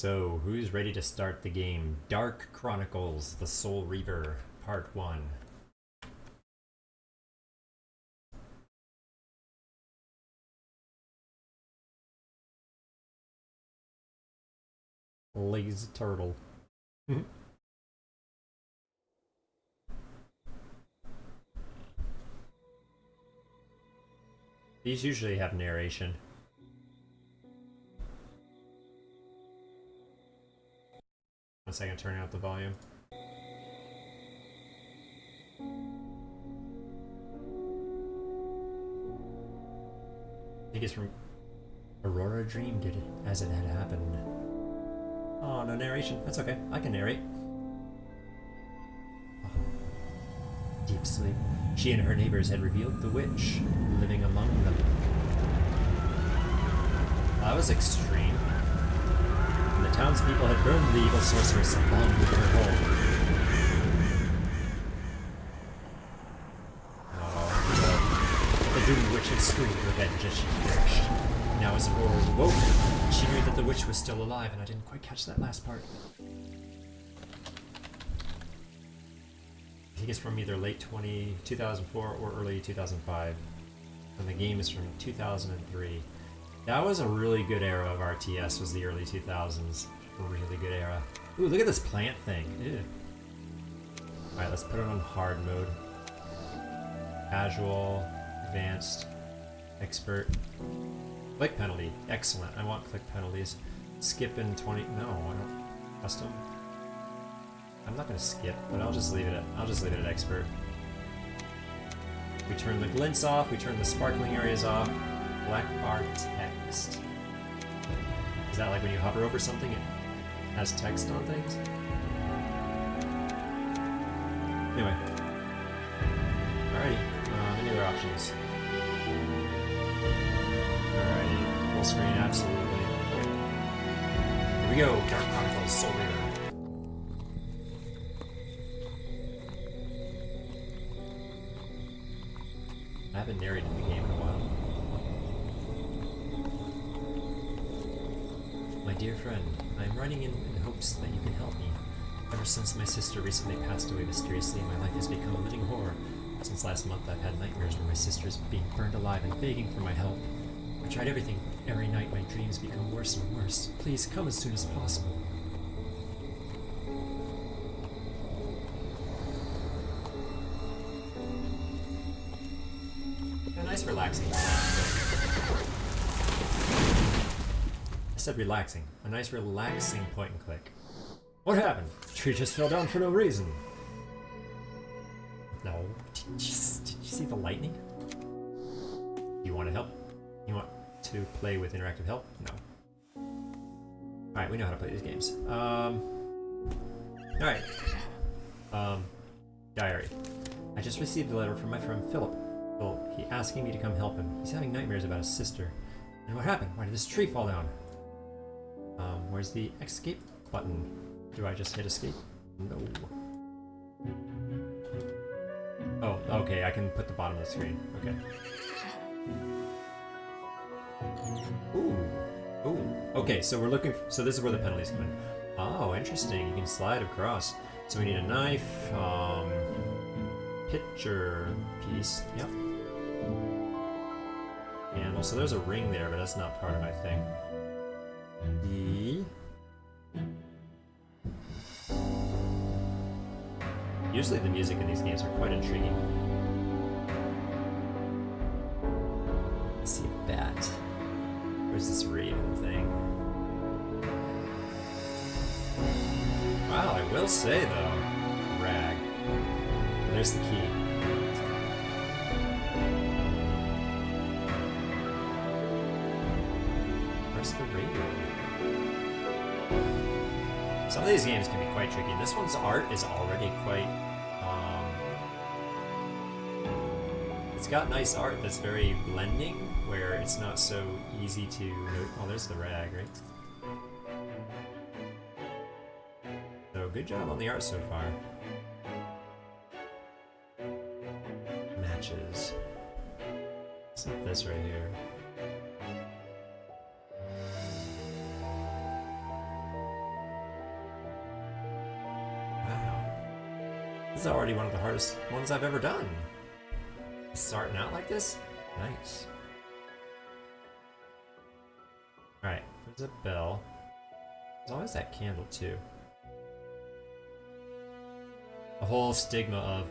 So, who's ready to start the game? Dark Chronicles, The Soul Reaver, Part 1. Lazy turtle. These usually have narration. One second, turning out the volume. I think it's from Aurora dreamed it as it had happened. Oh, no narration. That's okay. I can narrate. Deep sleep. She and her neighbors had revealed the witch living among them. That was extreme. And the townspeople had burned the evil sorceress along with her home. Oh, the doomed witch had screamed revenge as she perished. Now as Aurora awoke, she knew that the witch was still alive, and I didn't quite catch that last part. I think it's from either late 2004 or early 2005. And the game is from 2003. That was a really good era of RTS, was the early 2000s. A really good era. Ooh, look at this plant thing. Ew. Alright, let's put it on hard mode. Casual, advanced, expert. Click penalty. Excellent. I want click penalties. Skip in 20. No, I don't. Custom. I'm not gonna skip, but I'll just leave it at expert. We turn the glints off, we turn the sparkling areas off. Black bar text. Is that like when you hover over something, it has text on things? Anyway. Alrighty. Any other options? Alrighty. Full screen, absolutely. Okay. Here we go. Dark Chronicles, Soul Reaver. I haven't narrated the game in a while. My dear friend, I am writing in hopes that you can help me. Ever since my sister recently passed away mysteriously, my life has become a living horror. Since last month, I've had nightmares where my sister is being burned alive and begging for my help. I tried everything. Every night, my dreams become worse and worse. Please come as soon as possible. Nice relaxing. I said relaxing. A nice relaxing point and click. What happened? The tree just fell down for no reason. No. Did you see the lightning? You want to help? You want to play with interactive help? No. Alright, we know how to play these games. Alright. Diary. I just received a letter from my friend Philip. He asking me to come help him. He's having nightmares about his sister. And what happened? Why did this tree fall down? Where's the escape button? Do I just hit escape? No. Oh, okay, I can put the bottom of the screen. Okay. Ooh. Ooh. Okay, so we're looking for, so this is where the penalties come in. Oh, interesting. You can slide across. So we need a knife, picture piece. Yep. And also there's a ring there, but that's not part of my thing. Usually the music in these games are quite intriguing. Let's see a bat. Where's this raven thing? Wow, I will say though, rag. There's the key. Where's the Reaver? Some of these games can be quite tricky. This one's art is already quite... it's got nice art that's very blending, where it's not so easy to note. Oh, there's the rag, right? So good job on the art so far. Matches. It's not this right here. This is already one of the hardest ones I've ever done. Starting out like this? Nice. Alright, there's a bell. There's always that candle too. The whole stigma of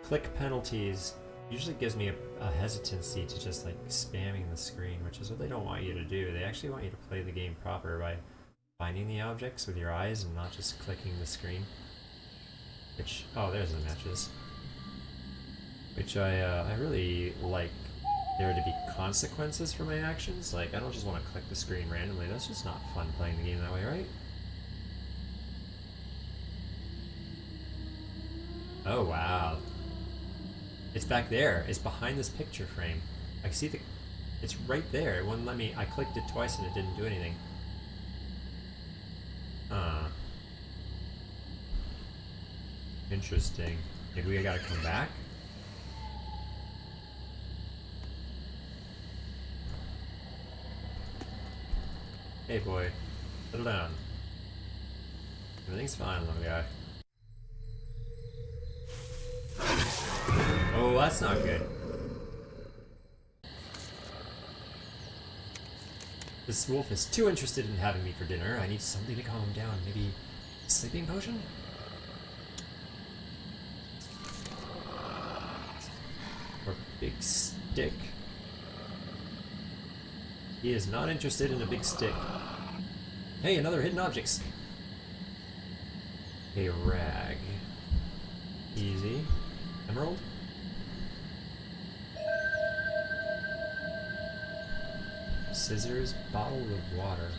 click penalties usually gives me a hesitancy to just like spamming the screen, which is what they don't want you to do. They actually want you to play the game proper by finding the objects with your eyes and not just clicking the screen. Which, oh, there's the matches. Which I really like there to be consequences for my actions. Like, I don't just want to click the screen randomly. That's just not fun playing the game that way, right? Oh, wow. It's back there. It's behind this picture frame. I see the... It's right there. It wouldn't let me... I clicked it twice and it didn't do anything. Interesting. Maybe we gotta come back? Hey boy, settle down. Everything's fine, little guy. Oh, that's not good. This wolf is too interested in having me for dinner. I need something to calm him down. Maybe a sleeping potion? Or a big stick? He is not interested in a big stick. Hey, another hidden objects. A rag. Easy. Emerald? Scissors, bottle of water.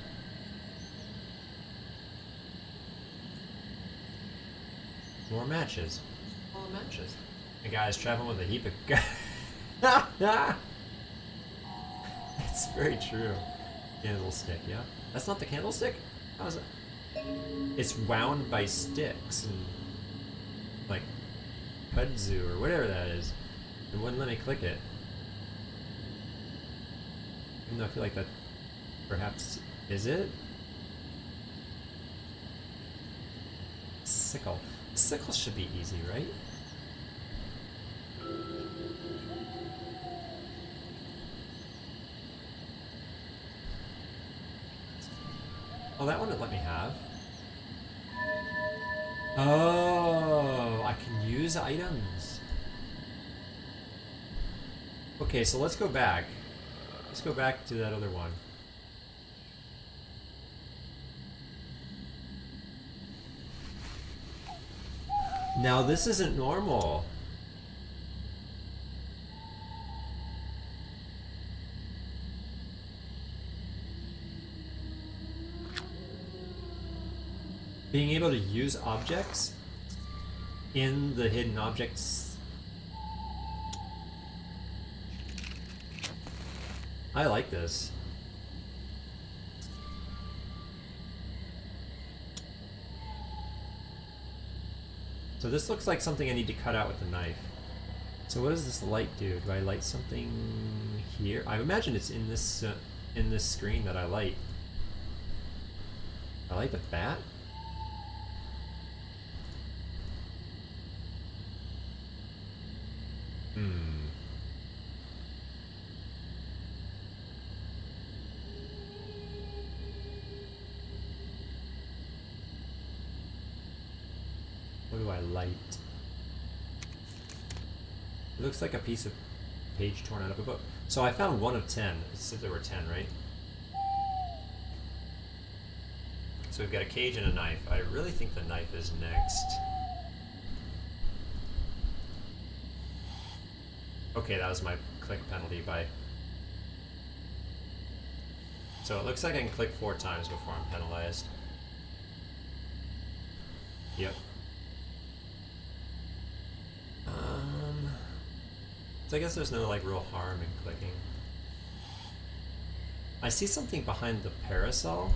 More matches. More matches. The guy's traveling with a heap of It's very true. Candlestick, yeah. That's not the candlestick? How is it? It's wound by sticks and like kudzu or whatever that is. It wouldn't let me click it. Even though I feel like that perhaps is it? Sickle. Sickle should be easy, right? Oh, that one it let me have. Oh, I can use items. Okay, so let's go back. Let's go back to that other one. Now this isn't normal. Being able to use objects in the hidden objects. I like this. So this looks like something I need to cut out with the knife. So what does this light do? Do I light something here? I imagine it's in this screen that I light. I light the bat? What do I light? It looks like a piece of page torn out of a book. So I found 1 of 10. It said there were 10, right? So we've got a cage and a knife. I really think the knife is next. Okay, that was my click penalty by... So it looks like I can click 4 times before I'm penalized. Yep. So I guess there's no like real harm in clicking. I see something behind the parasol.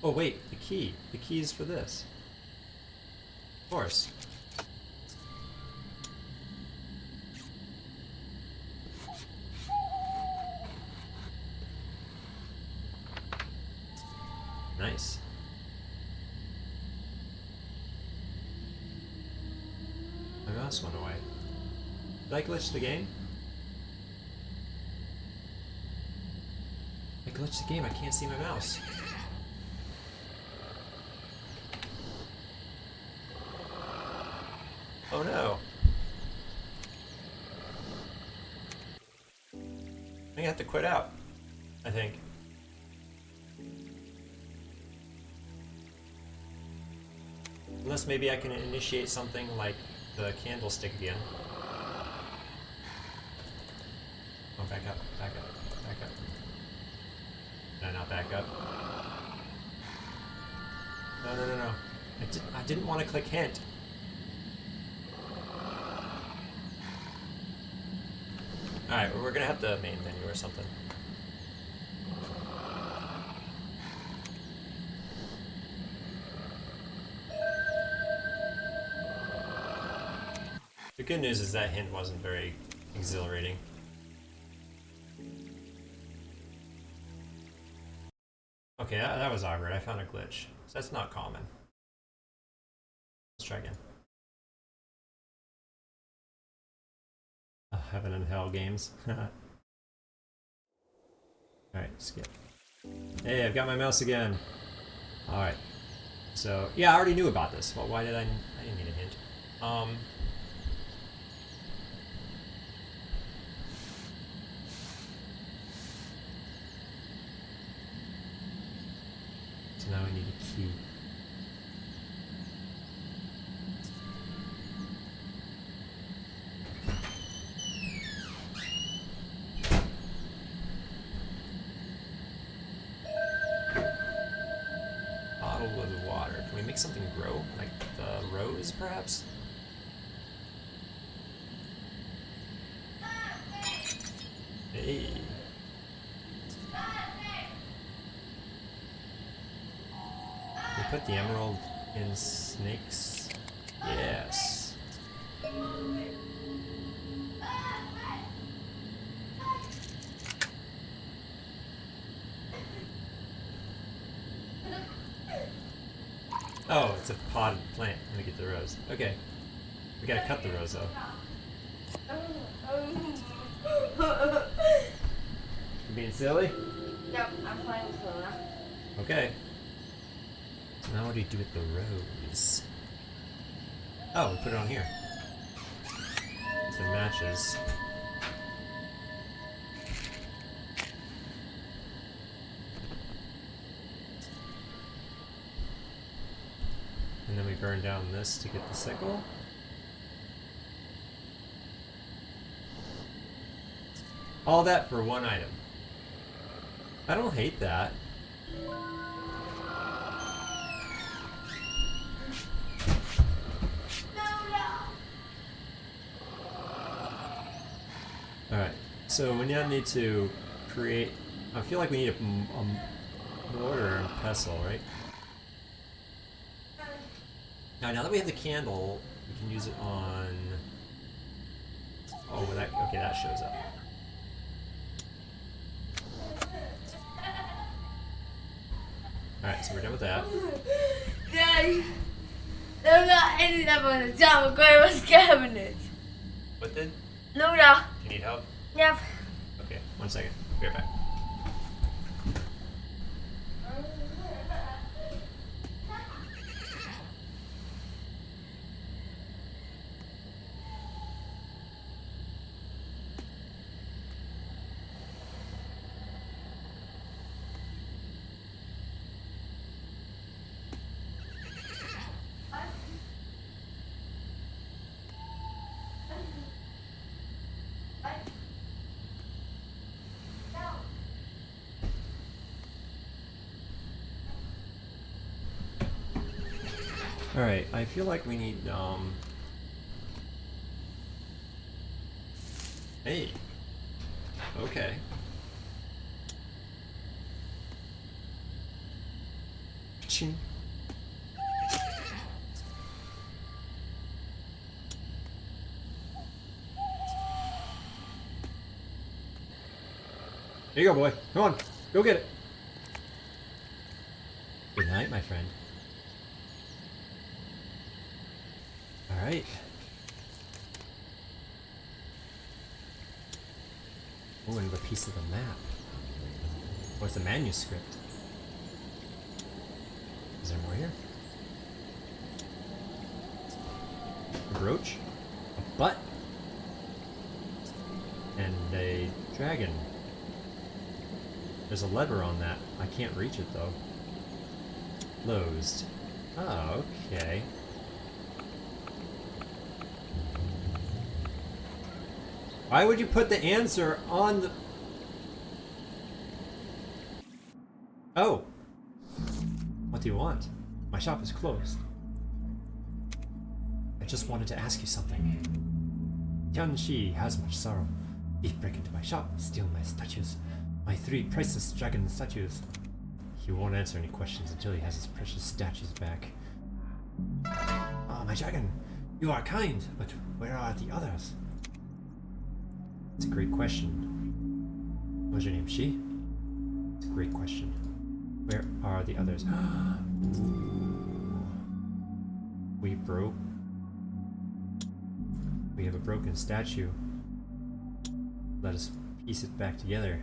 Oh wait, the key. The key is for this. Of course. Nice. My mouse went away. Did I glitch the game? I glitched the game, I can't see my mouse. Oh no. I'm gonna have to quit out, I think. Unless maybe I can initiate something like the candlestick again. Oh, back up, back up, back up. Can I not back up? No, no, no, no. I didn't want to click hint. Alright, we're gonna have the main menu or something. The good news is that hint wasn't very exhilarating. Okay, that was awkward. I found a glitch. So that's not common. Let's try again. Heaven and Hell games. Alright, skip. Hey, I've got my mouse again. Alright. So, yeah, I already knew about this. Well, why did I didn't need a hint. So now I need a key. With water. Can we make something grow? Like the rose, perhaps? Hey. We put the emerald in snakes? Yes. Oh, it's a potted plant. Let me get the rose. Okay. We gotta cut the rose, though. You being silly? Yep, I'm fine with Luna. Okay. So now what do you do with the rose? Oh, we put it on here. If it matches. And then we burn down this to get the sickle. All that for one item. I don't hate that. Alright, so we now need to create... I feel like we need a mortar and pestle, right? Now that we have the candle, we can use it on... Oh, well okay, that shows up. Alright, so we're done with that. Daddy, Luna ended up on the top of Grandma's cabinet. What did? Luna. Do you need help? Yep. Okay, 1 second. Be right back. Alright, I feel like we need, Hey. Okay. Ching. Here you go, boy. Come on. Go get it. night, my friend. Alright. Oh, and a piece of the map. Oh, it's a manuscript. Is there more here? A brooch? A butt? And a dragon. There's a lever on that. I can't reach it though. Closed. Oh, okay. Why would you put the answer on the... Oh! What do you want? My shop is closed. I just wanted to ask you something. Tianxi has much sorrow. Thief break into my shop, steal my statues. My 3 priceless dragon statues. He won't answer any questions until he has his precious statues back. Ah, my dragon! You are kind, but where are the others? It's a great question. What's your name, Shi? It's a great question. Where are the others? We broke. We have a broken statue. Let us piece it back together.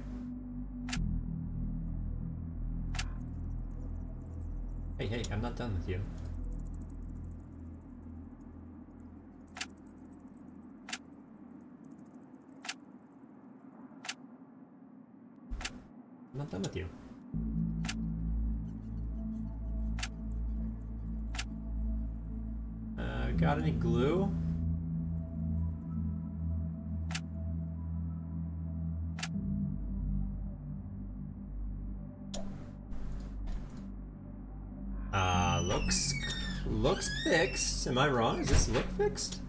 Hey, hey, I'm not done with you. I'm not done with you. Got any glue? Looks fixed. Am I wrong? Does this look fixed?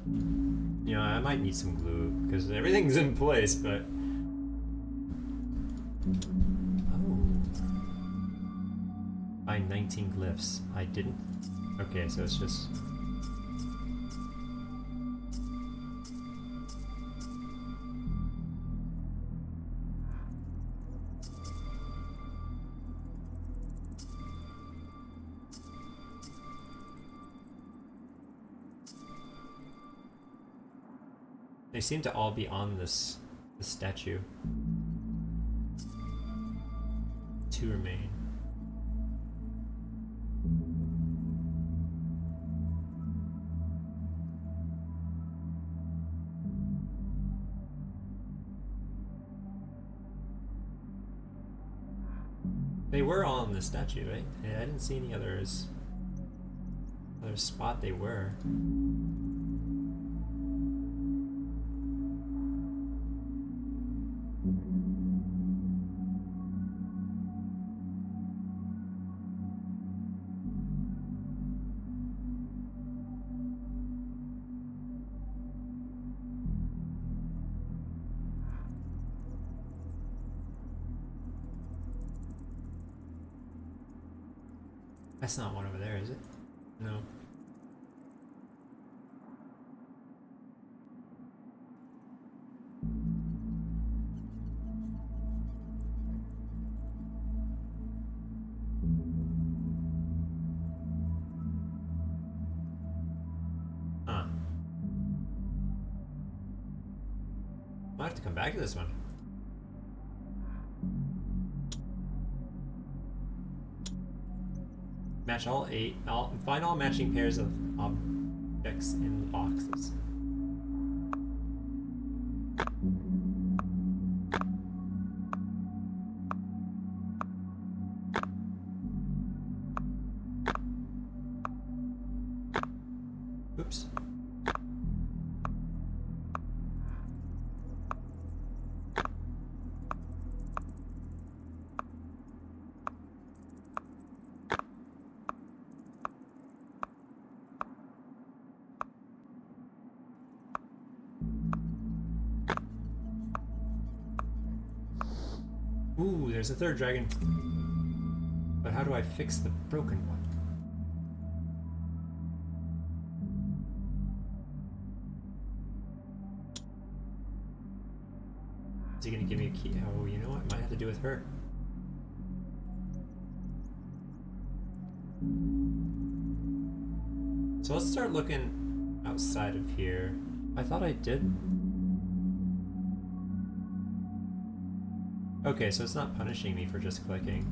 You know, I might need some glue because everything's in place, but... Oh. Find 19 glyphs. I didn't... Okay, so it's just... They seem to all be on this statue. 2 remain. They were all on the statue, right? I didn't see any other spot they were. That's not one over there, is it? No. Huh. Might have to come back to this one. Match all 8. Find all matching pairs of objects in the boxes. Oops. Ooh, there's a 3rd dragon. But how do I fix the broken one? Is he gonna give me a key? Oh, you know what? Might have to do with her. So let's start looking outside of here. I thought I did. Okay, so it's not punishing me for just clicking.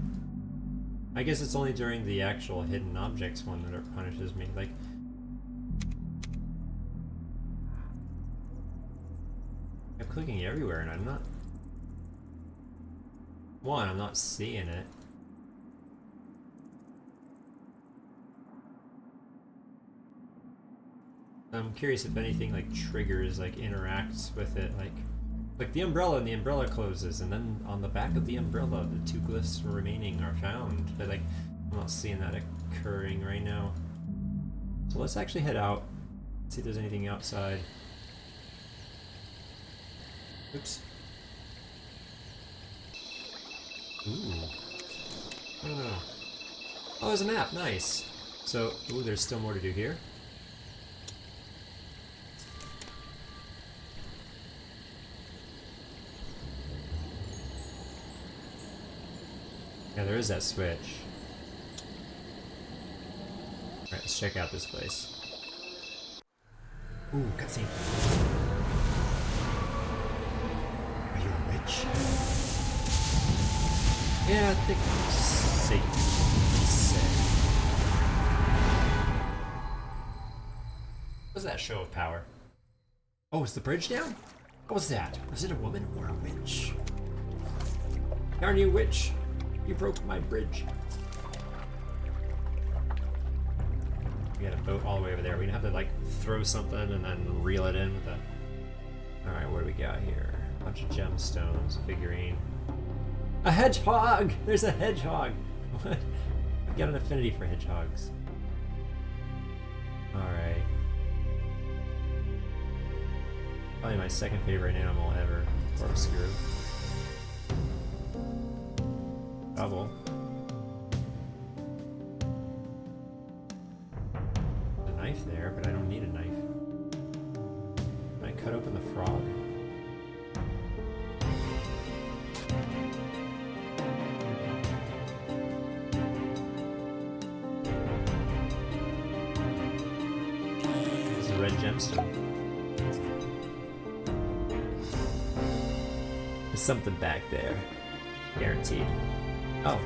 I guess it's only during the actual hidden objects one that it punishes me. Like, I'm clicking everywhere and I'm not... One, I'm not seeing it. I'm curious if anything like triggers, like interacts with it, like the umbrella, and the umbrella closes, and then on the back of the umbrella, the two glyphs remaining are found. But like, I'm not seeing that occurring right now. So let's actually head out, see if there's anything outside. Oops. Ooh. I don't know. Oh, there's a map. Nice. So, ooh, there's still more to do here. Yeah, there is that switch. Alright, let's check out this place. Ooh, cutscene. Are you a witch? Yeah, I think it's safe to say. What's that show of power? Oh, is the bridge down? What was that? Was it a woman or a witch? Darn you, witch! You broke my bridge. We got a boat all the way over there. We're gonna have to like throw something and then reel it in with a... Alright, what do we got here? A bunch of gemstones, figurine. A hedgehog! There's a hedgehog! What? I've got an affinity for hedgehogs. Alright. Probably my second favorite animal ever. Corkscrew. Double. A knife there, but I don't need a knife. Can I cut open the frog? It's a red gemstone. There's something back there. Guaranteed. Oh.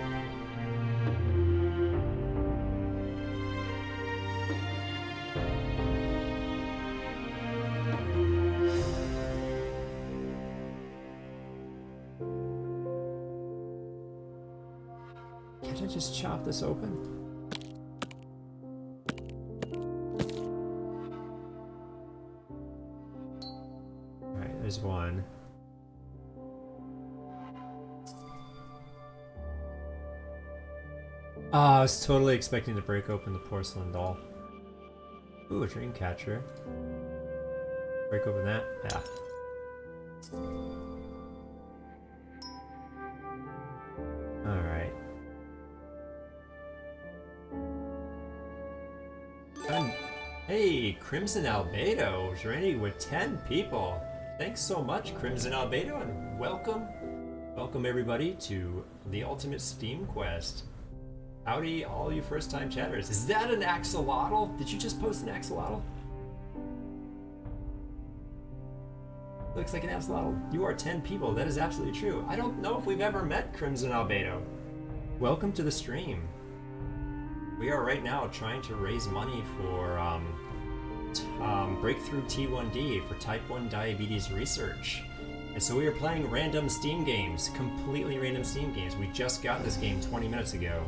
Can't I just chop this open? Alright, there's one. Oh, I was totally expecting to break open the porcelain doll. Ooh, a dream catcher. Break open that? Yeah. Alright. Hey, Crimson Albedo, joining with 10 people. Thanks so much, Crimson Albedo, and welcome. Welcome everybody to the Ultimate Steam Quest. Howdy, all you first-time chatters. Is that an axolotl? Did you just post an axolotl? Looks like an axolotl. You are 10 people. That is absolutely true. I don't know if we've ever met Crimson Albedo. Welcome to the stream. We are right now trying to raise money for Breakthrough T1D for type 1 diabetes research. And so we are playing random Steam games, completely random Steam games. We just got this game 20 minutes ago.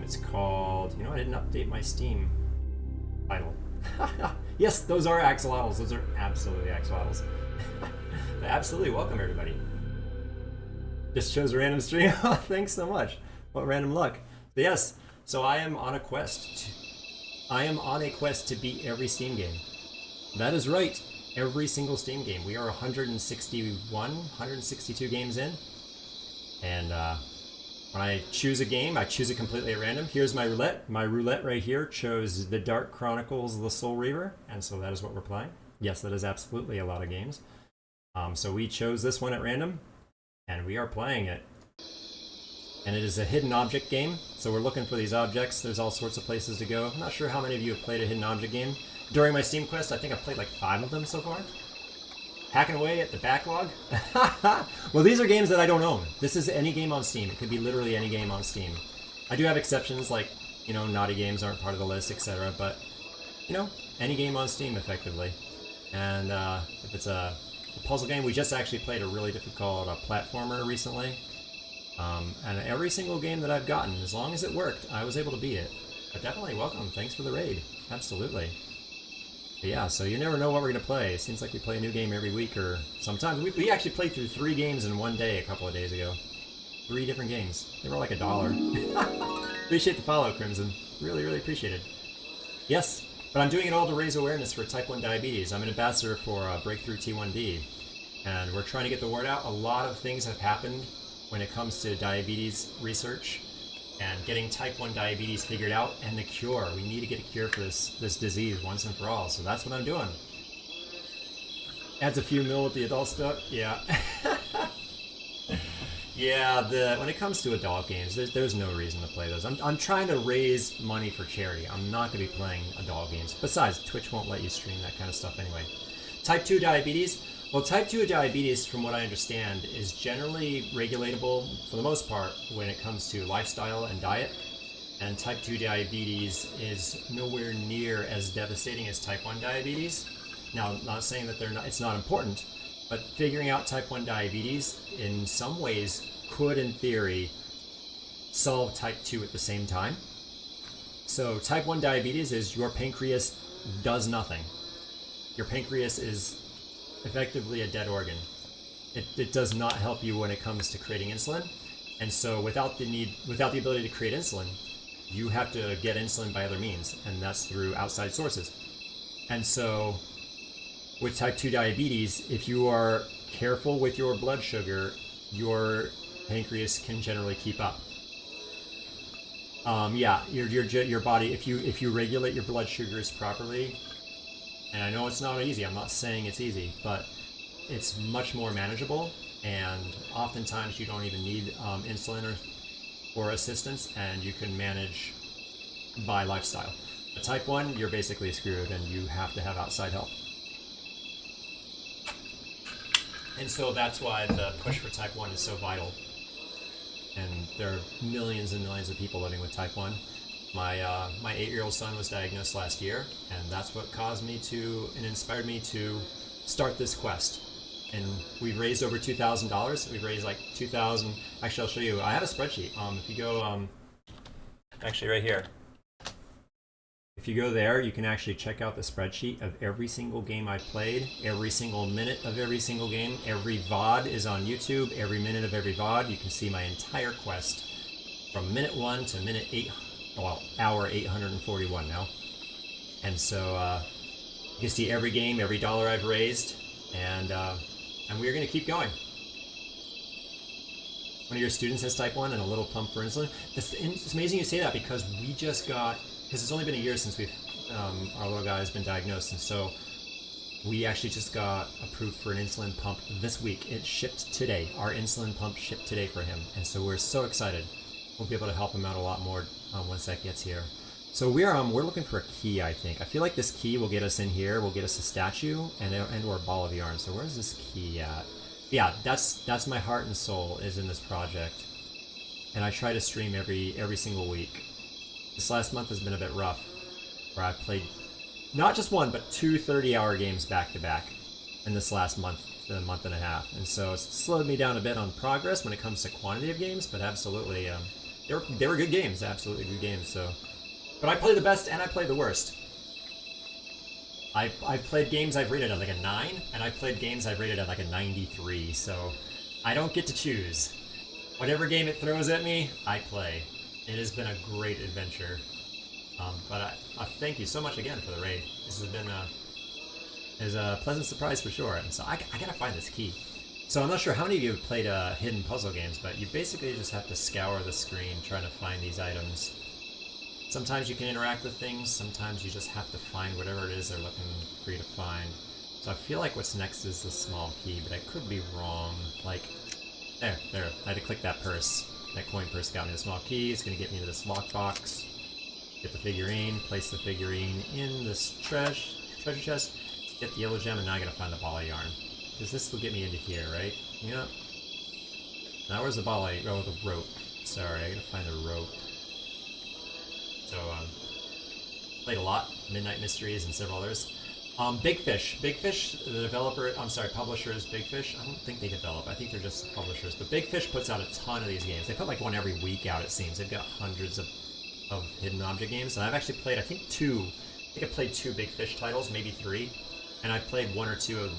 It's called, you know, I didn't update my Steam title. Yes, those are axolotls. Those are absolutely axolotls. Absolutely welcome, everybody. Just chose a random stream. Thanks so much. What random luck. But yes, so I am on a quest. I am on a quest to beat every Steam game. That is right. Every single Steam game. We are 162 games in. And when I choose a game, I choose it completely at random. Here's my roulette. My roulette right here chose The Dark Chronicles, The Soul Reaver, and so that is what we're playing. Yes, that is absolutely a lot of games. So we chose this one at random, and we are playing it. And it is a hidden object game, so we're looking for these objects. There's all sorts of places to go. I'm not sure how many of you have played a hidden object game. During my Steam quest, I think I've played like 5 of them so far. Hacking away at the backlog. Well, these are games that I don't own. This is any game on Steam. It could be literally any game on Steam. I do have exceptions, like, you know, naughty games aren't part of the list, etc. But, you know, any game on Steam, effectively. And if it's a puzzle game, we just actually played a really difficult platformer recently. And every single game that I've gotten, as long as it worked, I was able to beat it. But definitely welcome. Thanks for the raid. Absolutely. But yeah, so you never know what we're going to play. It seems like we play a new game every week, or sometimes. We actually played through 3 games in one day a couple of days ago. 3 different games. They were like $1. Appreciate the follow, Crimson. Really, really appreciate it. Yes, but I'm doing it all to raise awareness for type 1 diabetes. I'm an ambassador for Breakthrough T1D, and we're trying to get the word out. A lot of things have happened when it comes to diabetes research and getting type 1 diabetes figured out and the cure. We need to get a cure for this disease once and for all, so that's what I'm doing. Adds a few mil with the adult stuff, yeah. Yeah, when it comes to adult games, there's no reason to play those. I'm trying to raise money for charity. I'm not going to be playing adult games. Besides, Twitch won't let you stream that kind of stuff anyway. Type 2 diabetes. Well, type 2 diabetes, from what I understand, is generally regulatable, for the most part, when it comes to lifestyle and diet. And type 2 diabetes is nowhere near as devastating as type 1 diabetes. Now, I'm not saying that it's not important, but figuring out type 1 diabetes in some ways could, in theory, solve type 2 at the same time. So type 1 diabetes is your pancreas does nothing. Your pancreas is effectively a dead organ. It does not help you when it comes to creating insulin. And so without the ability to create insulin, you have to get insulin by other means, and that's through outside sources. And so with type 2 diabetes, if you are careful with your blood sugar, your pancreas can generally keep up. Yeah, your body, if you regulate your blood sugars properly, and I know it's not easy, I'm not saying it's easy, but it's much more manageable, and oftentimes you don't even need insulin or assistance, and you can manage by lifestyle. But type 1, you're basically screwed, and you have to have outside help. And so that's why the push for type 1 is so vital. And there are millions and millions of people living with type 1. My 8-year-old son was diagnosed last year, and that's what caused me to, and inspired me to start this quest. And we've raised over $2,000. We've raised like 2,000. Actually, I'll show you. I have a spreadsheet. If you go, actually right here. If you go there, you can actually check out the spreadsheet of every single game I've played, every single minute of every single game. Every VOD is on YouTube. Every minute of every VOD, you can see my entire quest from minute 1 to minute 8. Well, hour 841 now. And so you can see every game, every dollar I've raised, and we're going to keep going. One of your students has type 1 and a little pump for insulin. It's amazing you say that, because we just got, because it's only been a year since our little guy has been diagnosed, and so we actually just got approved for an insulin pump this week. It shipped today. Our insulin pump shipped today for him, and so we're so excited. We'll be able to help him out a lot more once that gets here. So we're looking for a key, I think. I feel like this key will get us in here. Will get us a statue and or a ball of yarn. So where's this key at? Yeah, that's my heart and soul is in this project. And I try to stream every single week. This last month has been a bit rough, where I've played not just one, but 2 30-hour games back to back in this last month, a month and a half. And so it's slowed me down a bit on progress when it comes to quantity of games, but absolutely, they were good games, absolutely good games. So, but I play the best and I play the worst. I've played games I've rated at like a 9, and I've played games I've rated at like a 93. So I don't get to choose. Whatever game it throws at me, I play. It has been a great adventure. But I thank you so much again for the raid. This has been a pleasant surprise for sure. And so I gotta find this key. So I'm not sure how many of you have played hidden puzzle games, but you basically just have to scour the screen trying to find these items. Sometimes you can interact with things, sometimes you just have to find whatever it is they're looking for you to find. So I feel like what's next is the small key, but I could be wrong. Like, there, I had to click that purse. That coin purse got me the small key. It's going to get me into this lockbox. Get the figurine. Place the figurine in this treasure chest. Get the yellow gem, and now I gotta find the ball of yarn. Because this will get me into here, right? Yep. Now where's the ball of... Oh, the rope. Sorry, I gotta find the rope. So, played a lot. Midnight Mysteries and several others. Big Fish. Big Fish, the developer... I'm sorry, publisher is Big Fish. I don't think they develop. I think they're just the publishers. But Big Fish puts out a ton of these games. They put like one every week out, it seems. They've got hundreds of hidden object games. And I've actually played, I think, 2. I think I played 2 Big Fish titles, maybe 3. And I played 1 or 2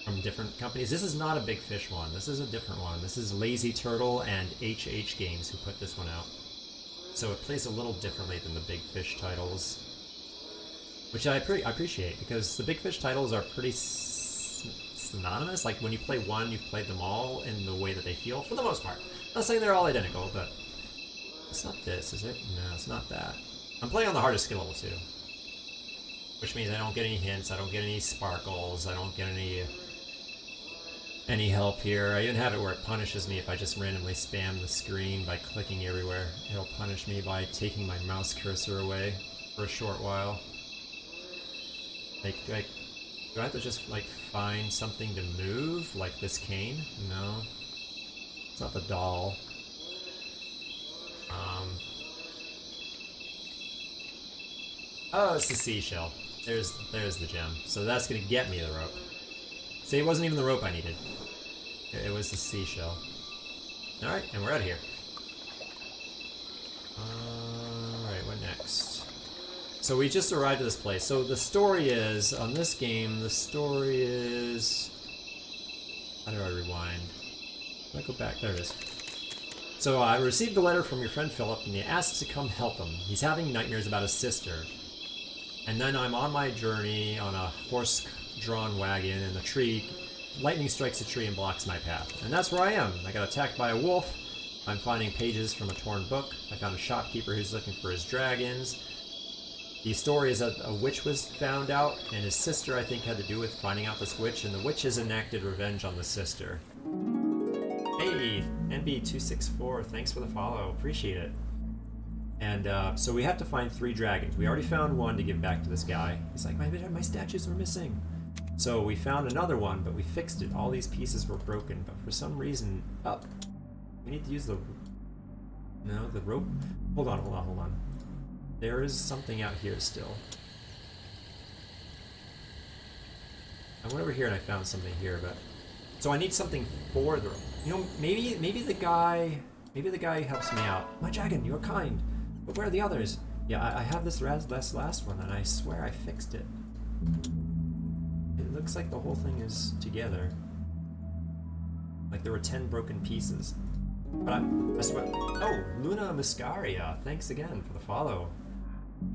from different companies. This is not a Big Fish one. This is a different one. This is Lazy Turtle and HH Games who put this one out. So it plays a little differently than the Big Fish titles, which I appreciate, because the Big Fish titles are pretty synonymous. Like when you play one, you've played them all in the way that they feel, for the most part. I'm not saying they're all identical, but it's not this, is it? No, it's not that. I'm playing on the hardest skill level too. Which means I don't get any hints, I don't get any sparkles, I don't get any help here. I even have it where it punishes me if I just randomly spam the screen by clicking everywhere. It'll punish me by taking my mouse cursor away for a short while. Like, do I have to just, like, find something to move? Like this cane? No. It's not the doll. Oh, it's the seashell. There's the gem. So that's gonna get me the rope. See, it wasn't even the rope I needed. It was the seashell. Alright, and we're out of here. Alright, what next? So we just arrived at this place. So the story is, on this game, the story is... How do I rewind? Let me go back. There it is. So I received a letter from your friend Philip, and he asks to come help him. He's having nightmares about his sister. And then I'm on my journey on a horse-drawn wagon, and a tree... Lightning strikes a tree and blocks my path. And that's where I am. I got attacked by a wolf. I'm finding pages from a torn book. I found a shopkeeper who's looking for his dragons. The story is that a witch was found out, and his sister, I think, had to do with finding out this witch, and the witch has enacted revenge on the sister. Hey, NB264, thanks for the follow. Appreciate it. And so we have to find 3 dragons. We already found one to give back to this guy. He's like, my statues were missing. So we found another one, but we fixed it. All these pieces were broken, but for some reason... Oh, we need to use the... No, the rope... Hold on. There is something out here still. I went over here and I found something here, but... So I need something for the... You know, maybe the guy... Maybe the guy helps me out. My dragon, you're kind. But where are the others? Yeah, I have this last one, and I swear I fixed it. It looks like the whole thing is together. Like there were 10 broken pieces. But I swear... Oh, Luna Muscaria, thanks again for the follow.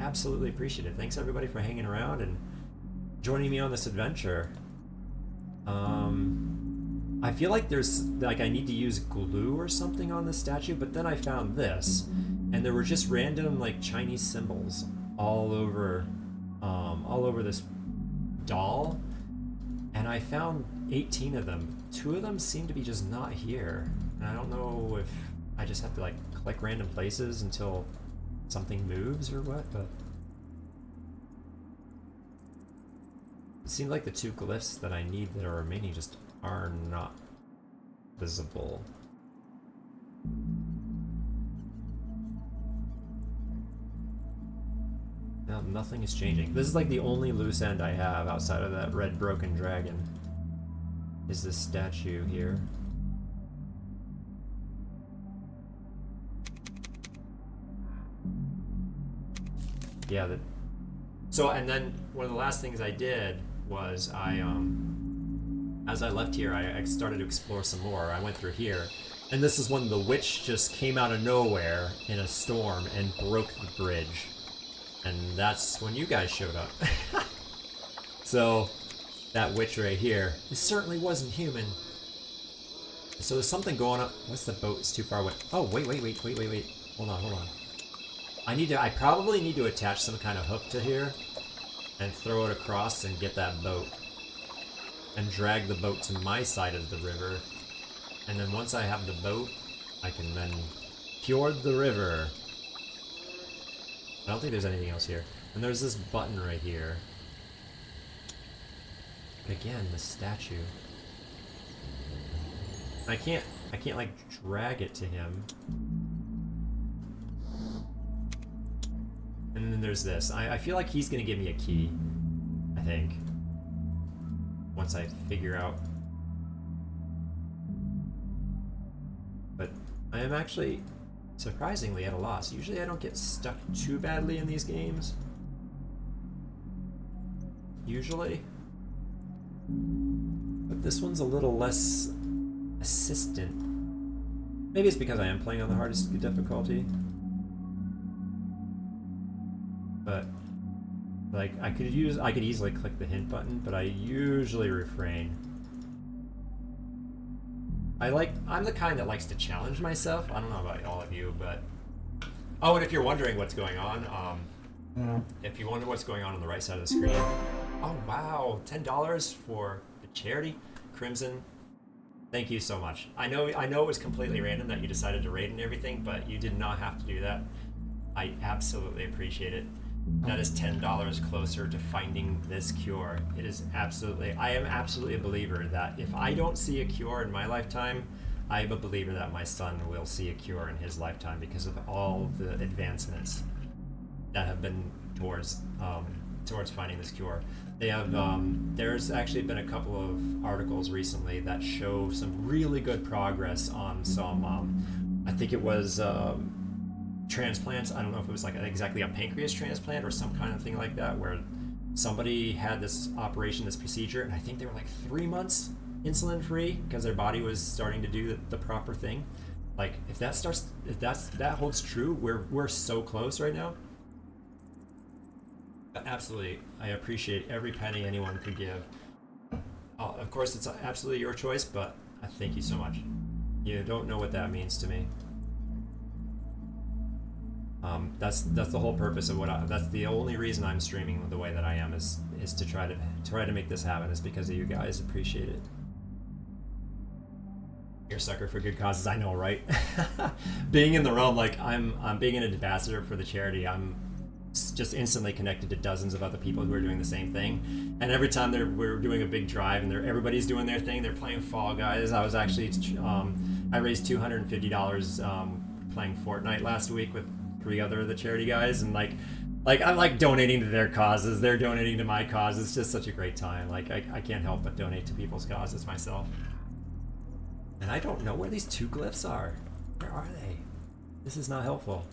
Absolutely appreciate it. Thanks everybody for hanging around and joining me on this adventure. I feel like there's... Like I need to use glue or something on this statue, but then I found this. And there were just random, like, Chinese symbols all over this doll. And I found 18 of them. 2 of them seem to be just not here. And I don't know if I just have to, like, click random places until something moves or what, but... It seemed like the 2 glyphs that I need that are remaining just are not visible. No, nothing is changing. This is like the only loose end I have outside of that red broken dragon. Is this statue here. Yeah, so, and then one of the last things I did was as I left here, I started to explore some more. I went through here, and this is when the witch just came out of nowhere in a storm and broke the bridge. And that's when you guys showed up. So, that witch right here, it certainly wasn't human. So there's something going on. What's the boat? It's too far away. Oh, wait. Hold on. I probably need to attach some kind of hook to here and throw it across and get that boat. And drag the boat to my side of the river. And then once I have the boat, I can then Fjord the river. I don't think there's anything else here. And there's this button right here. But again, the statue. I can't like drag it to him. And then there's this. I feel like he's gonna give me a key. I think. Once I figure out. But I am actually surprisingly at a loss. Usually I don't get stuck too badly in these games. Usually. But this one's a little less assistant. Maybe it's because I am playing on the hardest difficulty. But like I could easily click the hint button, but I usually refrain. I'm the kind that likes to challenge myself. I don't know about all of you, but oh, and if you're wondering what's going on, if you wonder what's going on the right side of the screen, oh wow, $10 for the charity, Crimson. Thank you so much. I know it was completely random that you decided to raid and everything, but you did not have to do that. I absolutely appreciate it. That is $10 closer to finding this cure. It is absolutely, I am absolutely a believer that if I don't see a cure in my lifetime, I am a believer that my son will see a cure in his lifetime because of all the advancements that have been towards finding this cure. They have, there's actually been a couple of articles recently that show some really good progress on some, I think it was, transplants. I don't know if it was like exactly a pancreas transplant or some kind of thing like that, where somebody had this operation, this procedure, and I think they were like 3 months insulin free because their body was starting to do the proper thing. Like if that holds true, we're so close right now. Absolutely, I appreciate every penny anyone could give. Of course, it's absolutely your choice, but I thank you so much. You don't know what that means to me. That's the whole purpose of that's the only reason I'm streaming the way that I am is to try to make this happen, is because of you guys. Appreciate it. You're a sucker for good causes, I know, right? Being in the realm, like I'm being an ambassador for the charity, I'm just instantly connected to dozens of other people who are doing the same thing. And every time we're doing a big drive and everybody's doing their thing, they're playing Fall Guys. I was actually I raised $250 playing Fortnite last week with 3 other of the charity guys, and like I'm like donating to their causes, they're donating to my cause. It's just such a great time. Like I can't help but donate to people's causes myself. And I don't know where these 2 glyphs are. Where are they? This is not helpful.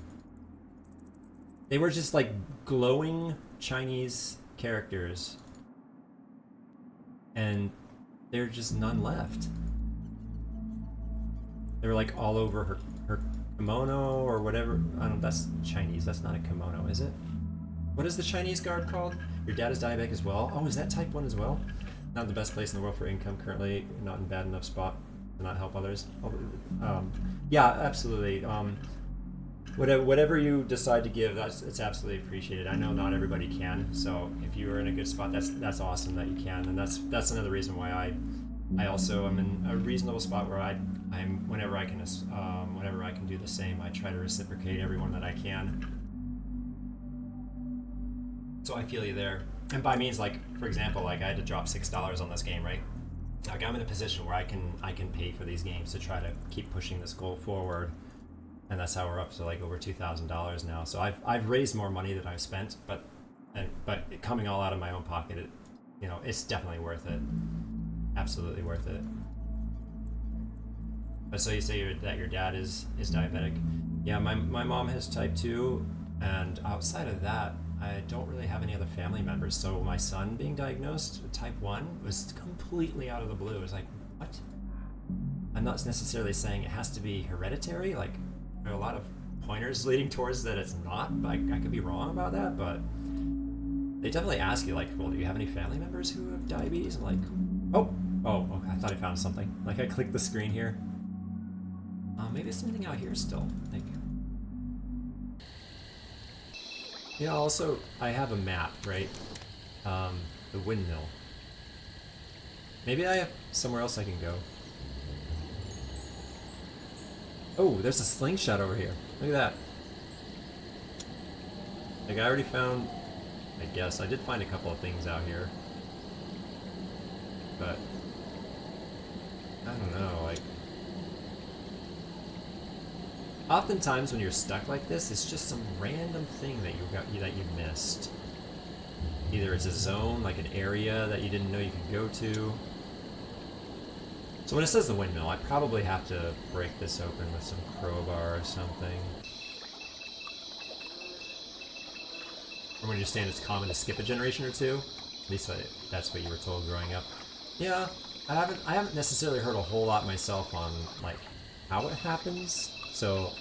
They were just like glowing Chinese characters, and there's just none left. They were like all over her kimono or whatever. I don't. That's Chinese. That's not a kimono, is it? What is the Chinese guard called? Your dad is diabetic as well. Oh, is that type 1 as well? Not in the best place in the world for income currently. Not in bad enough spot to not help others. Yeah, absolutely. Whatever you decide to give, it's absolutely appreciated. I know not everybody can, so if you are in a good spot, that's awesome that you can, and that's another reason why I also am in a reasonable spot where I'm whenever I can do the same. I try to reciprocate everyone that I can. So I feel you there. And by means, like for example, like I had to drop $6 on this game, right? Like I'm in a position where I can pay for these games to try to keep pushing this goal forward. And that's how we're up to like over $2,000 now. So I've raised more money than I've spent, but coming all out of my own pocket, it's definitely worth it. Absolutely worth it. But so you say that your dad is diabetic. Yeah, my mom has type 2, and outside of that, I don't really have any other family members. So my son being diagnosed with type 1 was completely out of the blue. It was like, what? I'm not necessarily saying it has to be hereditary, like. There are a lot of pointers leading towards that it's not, but I could be wrong about that, but they definitely ask you, like, well, do you have any family members who have diabetes? I'm like, oh, okay, I thought I found something. Like, I clicked the screen here. Maybe there's something out here still, I think. Yeah, also, I have a map, right? The windmill. Maybe I have somewhere else I can go. Oh, there's a slingshot over here. Look at that. Like, I already found... I guess. I did find a couple of things out here. But... I don't know, like... Oftentimes when you're stuck like this, it's just some random thing that you missed. Either it's a zone, like an area that you didn't know you could go to. So when it says the windmill, I probably have to break this open with some crowbar or something. From what I understand, it's common to skip a generation or two. At least that's what you were told growing up. Yeah, I haven't necessarily heard a whole lot myself on like how it happens. So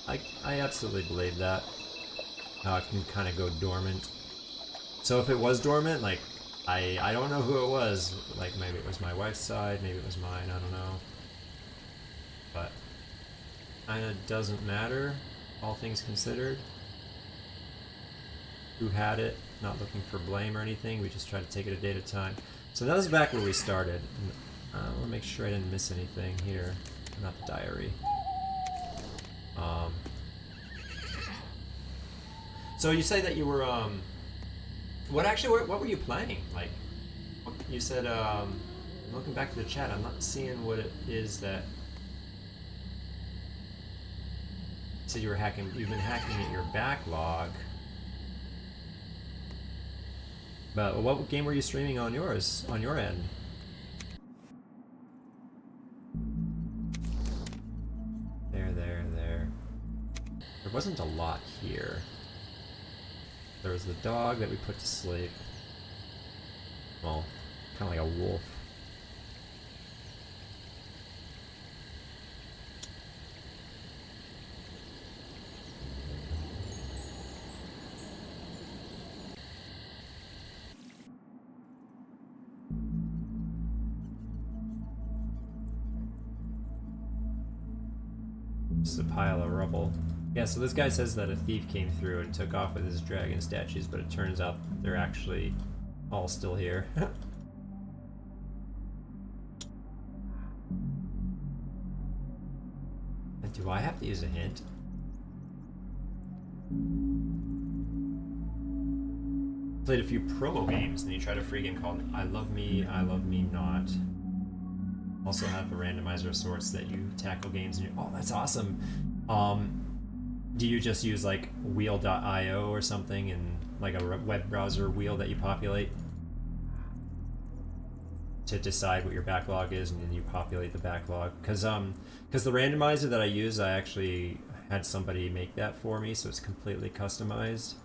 I absolutely believe that. How it can kind of go dormant. So if it was dormant, like I don't know who it was. Like maybe it was my wife's side, maybe it was mine. I don't know. But kind of doesn't matter, all things considered. Who had it, not looking for blame or anything, we just try to take it a day at a time. So that was back where we started. I want to make sure I didn't miss anything here. Not the diary. So you say that you were, what were you playing? Like, you said, looking back to the chat, I'm not seeing what it is that... You said you've been hacking at your backlog. But what game were you streaming on your end? There. There wasn't a lot here. There was the dog that we put to sleep. Well, kind of like a wolf. Just a pile of rubble. Yeah, so this guy says that a thief came through and took off with his dragon statues, but it turns out they're actually all still here. And do I have to use a hint? Played a few promo games, and you tried a free game called I Love Me Not. Also have a randomizer of sorts that you tackle games and oh, that's awesome. Do you just use like wheel.io or something and like a web browser wheel that you populate to decide what your backlog is, and then you populate the backlog? Because the randomizer that I use, I actually had somebody make that for me, so it's completely customized.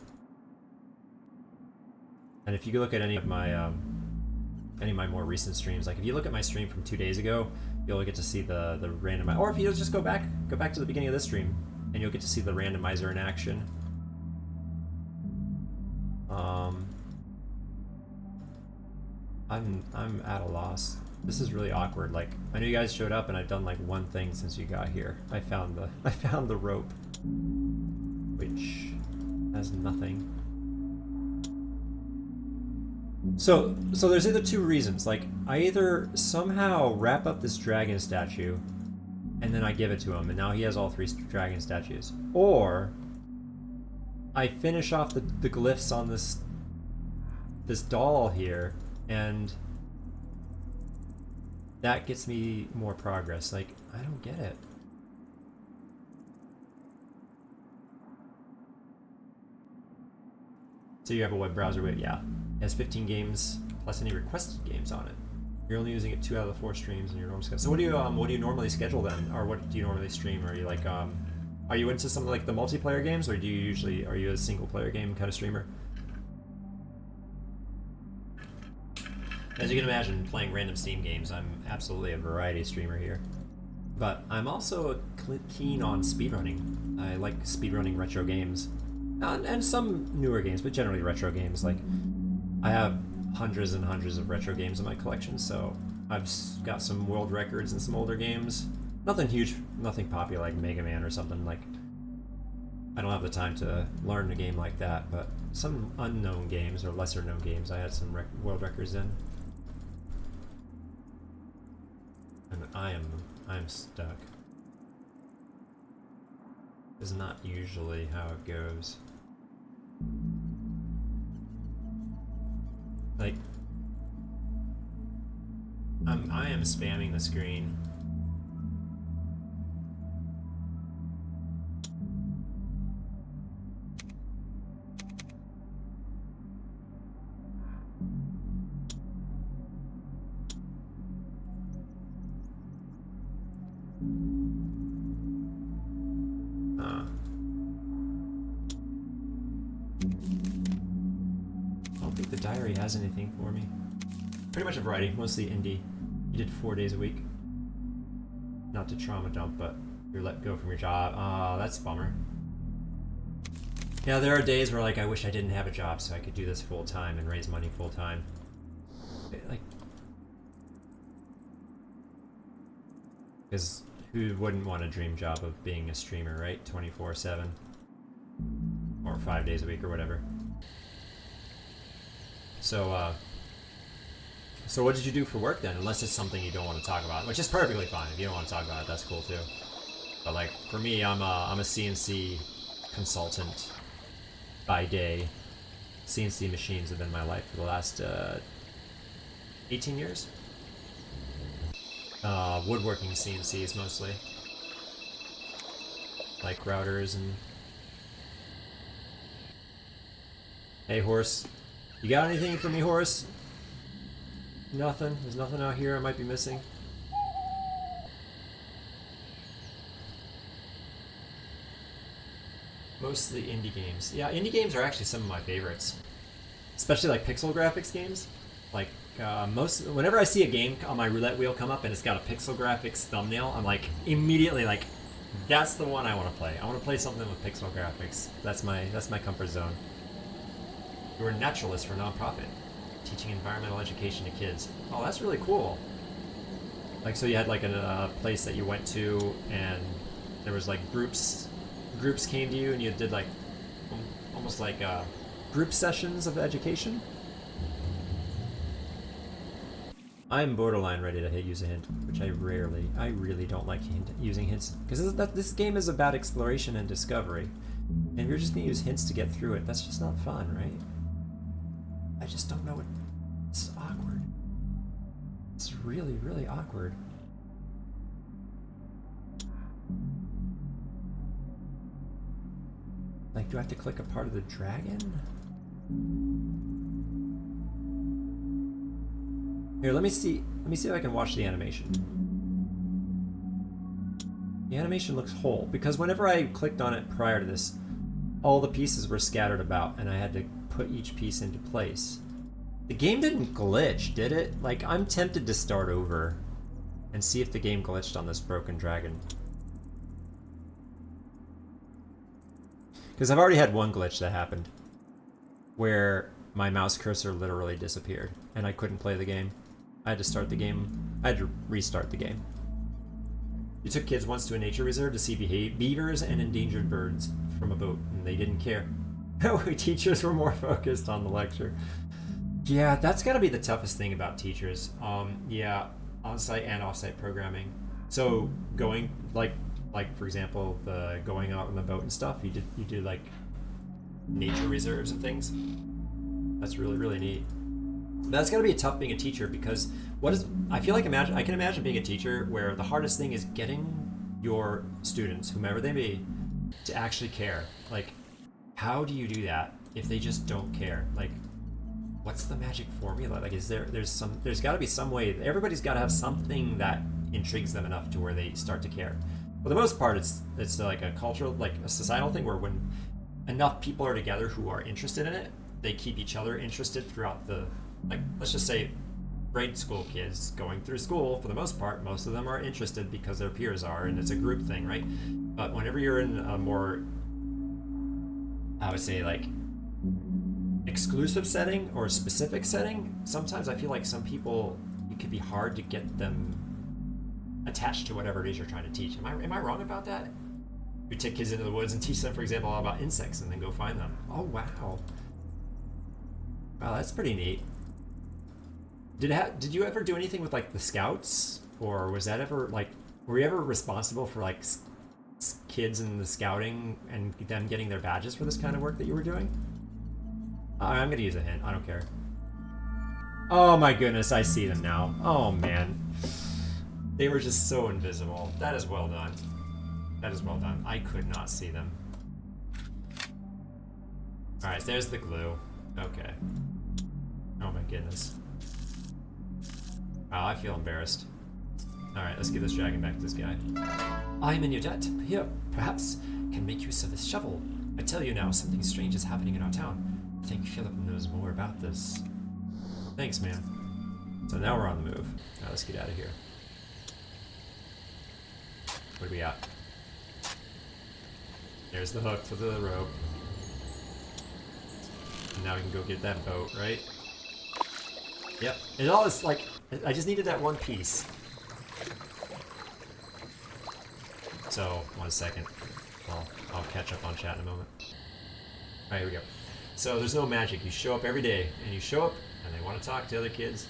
And if you look at any of my more recent streams, like if you look at my stream from 2 days ago, you'll get to see the randomizer. Or if you just go back to the beginning of this stream, and you'll get to see the randomizer in action. I'm at a loss. This is really awkward. Like, I know you guys showed up, and I've done like one thing since you got here. I found the rope, which has nothing. So there's either two reasons. Like, I either somehow wrap up this dragon statue, and then I give it to him, and now he has all 3 dragon statues. Or I finish off the glyphs on this doll here, and that gets me more progress. Like, I don't get it. So you have a web browser with, yeah. It has 15 games plus any requested games on it. You're only using it 2 out of the 4 streams in your normal schedule. So what do you normally schedule then, or what do you normally stream? Are you like are you into some like the multiplayer games, or are you a single player game kind of streamer? As you can imagine, playing random Steam games, I'm absolutely a variety streamer here. But I'm also keen on speedrunning. I like speedrunning retro games. And some newer games, but generally retro games. Like, I have hundreds and hundreds of retro games in my collection, so I've got some world records in some older games. Nothing huge, nothing popular like Mega Man or something. Like, I don't have the time to learn a game like that, but some unknown games or lesser known games I had some world records in. And I am stuck. is not usually how it goes. Like, I am spamming the screen. I don't think the diary has anything for me. Pretty much a variety, mostly indie. You did 4 days a week. Not to trauma dump, but you're let go from your job. Oh, that's a bummer. Yeah, there are days where like I wish I didn't have a job so I could do this full time and raise money full time. Like, because who wouldn't want a dream job of being a streamer, right? 24/7 or 5 days a week or whatever. So what did you do for work then? Unless it's something you don't want to talk about, which is perfectly fine. If you don't want to talk about it, that's cool too. But like for me, I'm a CNC consultant by day. CNC machines have been my life for the last 18 years. Woodworking CNCs mostly, like routers and. Hey horse, you got anything for me, horse? Nothing. There's nothing out here I might be missing. Mostly indie games. Yeah, indie games are actually some of my favorites. Especially like pixel graphics games. Like whenever I see a game on my roulette wheel come up and it's got a pixel graphics thumbnail, I'm like immediately like, that's the one I want to play. I want to play something with pixel graphics. That's my comfort zone. You're a naturalist for a nonprofit, teaching environmental education to kids. Oh, that's really cool. Like, so you had like a place that you went to, and there was like groups came to you, and you did like almost like group sessions of education. I'm borderline ready to use a hint, which I really don't like using hints, because this game is about exploration and discovery, and if you're just gonna use hints to get through it, that's just not fun, right? I just don't know what. This is awkward. It's really, really awkward. Like, do I have to click a part of the dragon? Here, let me see if I can watch the animation. The animation looks whole, because whenever I clicked on it prior to this, all the pieces were scattered about, and I had to put each piece into place. The game didn't glitch, did it? Like, I'm tempted to start over and see if the game glitched on this broken dragon. Because I've already had one glitch that happened where my mouse cursor literally disappeared and I couldn't play the game. I had to start the game. I had to restart the game. You took kids once to a nature reserve to see beavers and endangered birds from a boat, and they didn't care. Teachers were more focused on the lecture. Yeah, that's got to be the toughest thing about teachers. Yeah, on-site and off-site programming. So going like for example, the going out on the boat and stuff. You did like nature reserves and things. That's really, really neat. That's got to be tough being a teacher, because I feel like I can imagine being a teacher where the hardest thing is getting your students, whomever they be, to actually care. Like, how do you do that if they just don't care? Like, what's the magic formula? Like, there's got to be some way. Everybody's got to have something that intrigues them enough to where they start to care. For the most part, it's like a cultural, like a societal thing where when enough people are together who are interested in it, they keep each other interested throughout the, like, let's just say grade school kids going through school, for the most part, most of them are interested because their peers are, and it's a group thing, right? But whenever you're in a more, I would say, like, exclusive setting or specific setting, sometimes I feel like some people, it could be hard to get them attached to whatever it is you're trying to teach. Am I wrong about that? You take kids into the woods and teach them, for example, all about insects, and then go find them. Oh, wow. Wow, that's pretty neat. Did you ever do anything with like the scouts, or was that ever like, were you ever responsible for like kids in the scouting and them getting their badges for this kind of work that you were doing? I'm gonna use a hint. I don't care. Oh my goodness, I see them now. Oh man. They were just so invisible. That is well done. That is well done. I could not see them. Alright, there's the glue. Okay. Oh my goodness. Wow, I feel embarrassed. Alright, let's give this dragon back to this guy. I am in your debt. Here, perhaps, can make use of this shovel. I tell you now, something strange is happening in our town. I think Philip knows more about this. Thanks, man. So now we're on the move. Now let's get out of here. What do we got? There's the hook for the rope. And now we can go get that boat, right? Yep. It all is like, I just needed that one piece. So, 1 second. I'll catch up on chat in a moment. Alright, here we go. So there's no magic. You show up every day, and you show up, and they want to talk to other kids.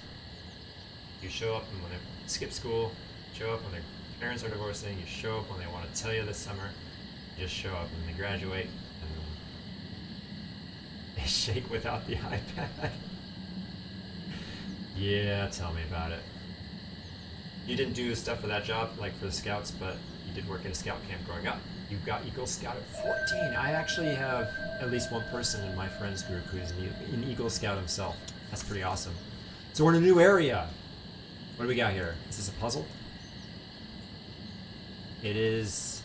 You show up and when they skip school. Show up when their parents are divorcing. You show up when they want to tell you this summer. You just show up, and they graduate, and then they shake without the iPad. Yeah, tell me about it. You didn't do stuff for that job, like for the scouts, but you did work in a scout camp growing up. You got Eagle Scout at 14. I actually have at least one person in my friends group who's an Eagle Scout himself. That's pretty awesome. So we're in a new area. What do we got here? Is this a puzzle? It is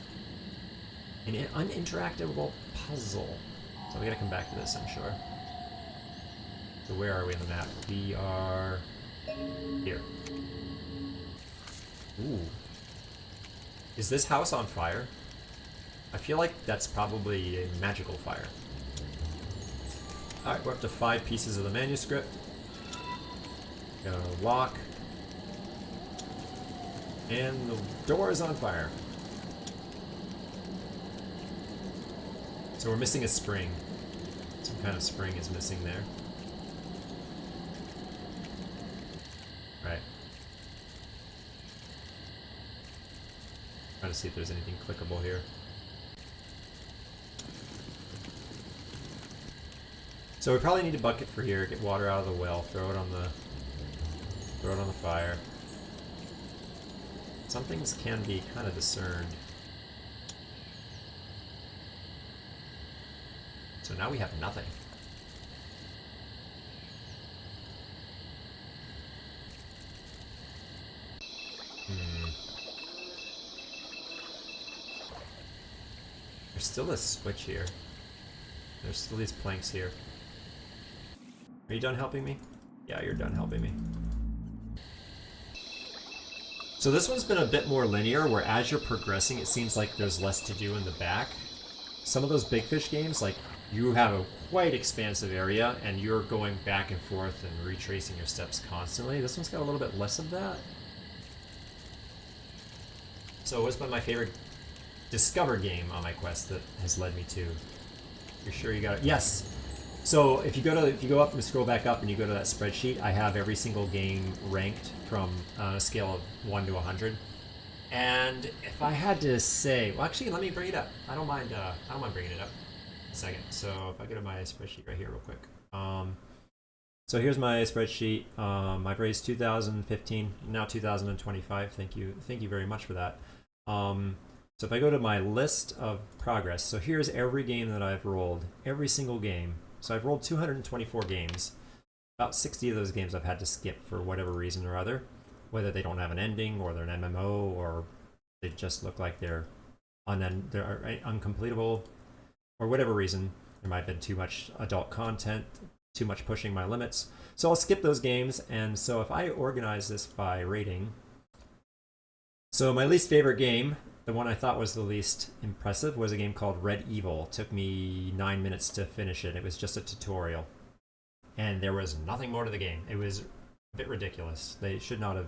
an uninteractable puzzle. So we gotta come back to this, I'm sure. So where are we on the map? We are here. Ooh. Is this house on fire? I feel like that's probably a magical fire. Alright, we're up to 5 pieces of the manuscript. Got a lock. And the door is on fire. So we're missing a spring. Some kind of spring is missing there. Right. Trying to see if there's anything clickable here. So we probably need a bucket for here, get water out of the well, throw it on the fire. Some things can be kind of discerned. So now we have nothing. There's still a switch here. There's still these planks here. Are you done helping me? Yeah, you're done helping me. So this one's been a bit more linear, where as you're progressing, it seems like there's less to do in the back. Some of those big fish games, like, you have a quite expansive area, and you're going back and forth and retracing your steps constantly. This one's got a little bit less of that. So what's been my favorite Discover game on my quest that has led me to? You're sure you got it? Yes! So if you go up and scroll back up and you go to that spreadsheet, I have every single game ranked from a scale of 1 to 100. And if I had to say, well, actually, let me bring it up. I don't mind bringing it up. A second. So if I go to my spreadsheet right here, real quick. So here's my spreadsheet. I've raised 2015, now 2025. Thank you very much for that. So if I go to my list of progress, so here's every game that I've rolled, every single game. So I've rolled 224 games. About 60 of those games I've had to skip for whatever reason or other, whether they don't have an ending or they're an MMO or they just look like they're uncompletable or whatever reason. There might have been too much adult content, too much pushing my limits. So I'll skip those games. And so if I organize this by rating, so my least favorite game, the one I thought was the least impressive, was a game called Red Evil. It took me 9 minutes to finish it. It was just a tutorial. And there was nothing more to the game. It was a bit ridiculous. They should not have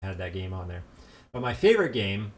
had that game on there. But my favorite game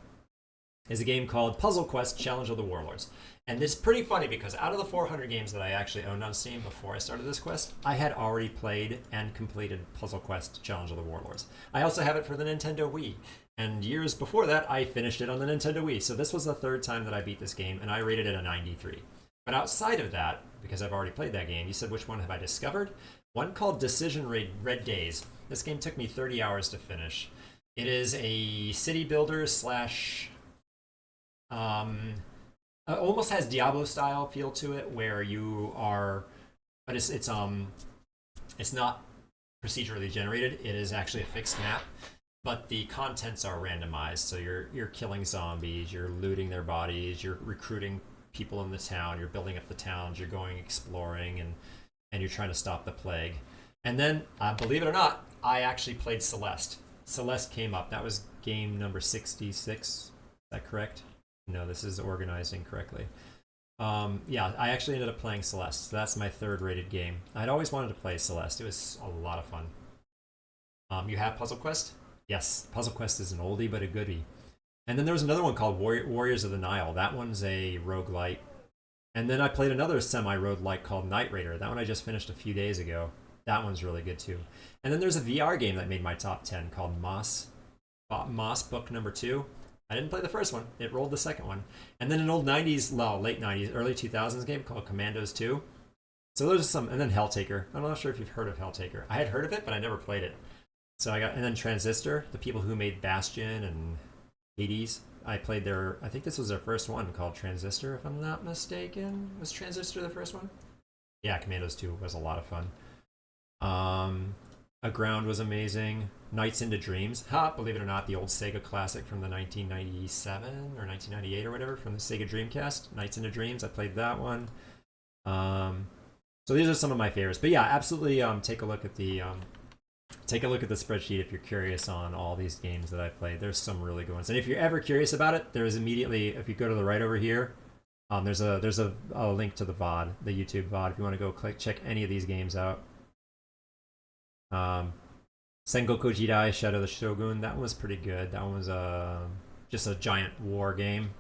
is a game called Puzzle Quest Challenge of the Warlords. And it's pretty funny because out of the 400 games that I actually owned on Steam before I started this quest, I had already played and completed Puzzle Quest Challenge of the Warlords. I also have it for the Nintendo Wii. And years before that, I finished it on the Nintendo Wii. So this was the third time that I beat this game, and I rated it a 93. But outside of that, because I've already played that game, you said which one have I discovered? One called Decision Red Days. This game took me 30 hours to finish. It is a city builder slash... almost has Diablo style feel to it, where you are... But it's not procedurally generated. It is actually a fixed map. But the contents are randomized, so you're killing zombies, you're looting their bodies, you're recruiting people in the town, you're building up the towns, you're going exploring, and you're trying to stop the plague. And then, believe it or not, I actually played Celeste. Celeste came up. That was game number 66. Is that correct? No, this is organized incorrectly. Yeah, I actually ended up playing Celeste. So that's my third rated game. I'd always wanted to play Celeste. It was a lot of fun. You have Puzzle Quest? Yes, Puzzle Quest is an oldie but a goodie. And then there was another one called Warriors of the Nile. That one's a roguelite. And then I played another semi-roguelite called Knight Raider. That one I just finished a few days ago. That one's really good too. And then there's a VR game that made my top 10 called Moss Book Number 2. I didn't play the first one. It rolled the second one. And then an old 90s, well, late 90s, early 2000s game called Commandos 2. So those are some, and then Helltaker. I'm not sure if you've heard of Helltaker. I had heard of it, but I never played it. So I got, and then Transistor, the people who made Bastion and Hades. I played their, I think this was their first one called Transistor, if I'm not mistaken. Was Transistor the first one? Yeah, Commandos 2 was a lot of fun. Aground was amazing. Nights into Dreams. Believe it or not, the old Sega classic from the 1997 or 1998 or whatever from the Sega Dreamcast. Nights into Dreams. I played that one. So these are some of my favorites. But yeah, absolutely take a look at the spreadsheet if you're curious on all these games that I played. There's some really good ones. And if you're ever curious about it, there is immediately, if you go to the right over here, there's a link to the VOD, the YouTube VOD, if you want to go check any of these games out. Sengoku Jidai Shadow of the Shogun, that one was pretty good. That one was just a giant war game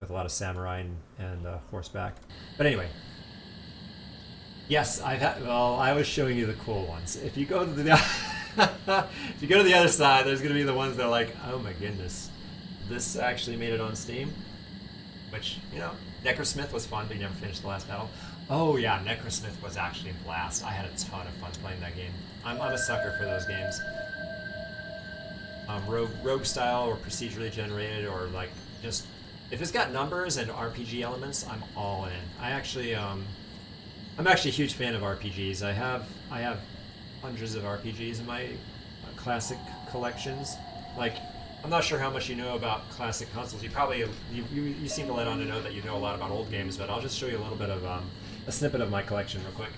with a lot of samurai and horseback. But anyway, yes, I was showing you the cool ones. If you go to the if you go to the other side, there's gonna be the ones that are like, oh my goodness, this actually made it on Steam. Which, you know, Necrosmith was fun, but you never finished the last battle. Oh yeah, Necrosmith was actually a blast. I had a ton of fun playing that game. I'm a sucker for those games. Rogue style or procedurally generated, or like just if it's got numbers and RPG elements, I'm all in. I'm actually a huge fan of RPGs. I have hundreds of RPGs in my classic collections. Like, I'm not sure how much you know about classic consoles. You seem to let on to know that you know a lot about old games, but I'll just show you a little bit of a snippet of my collection real quick.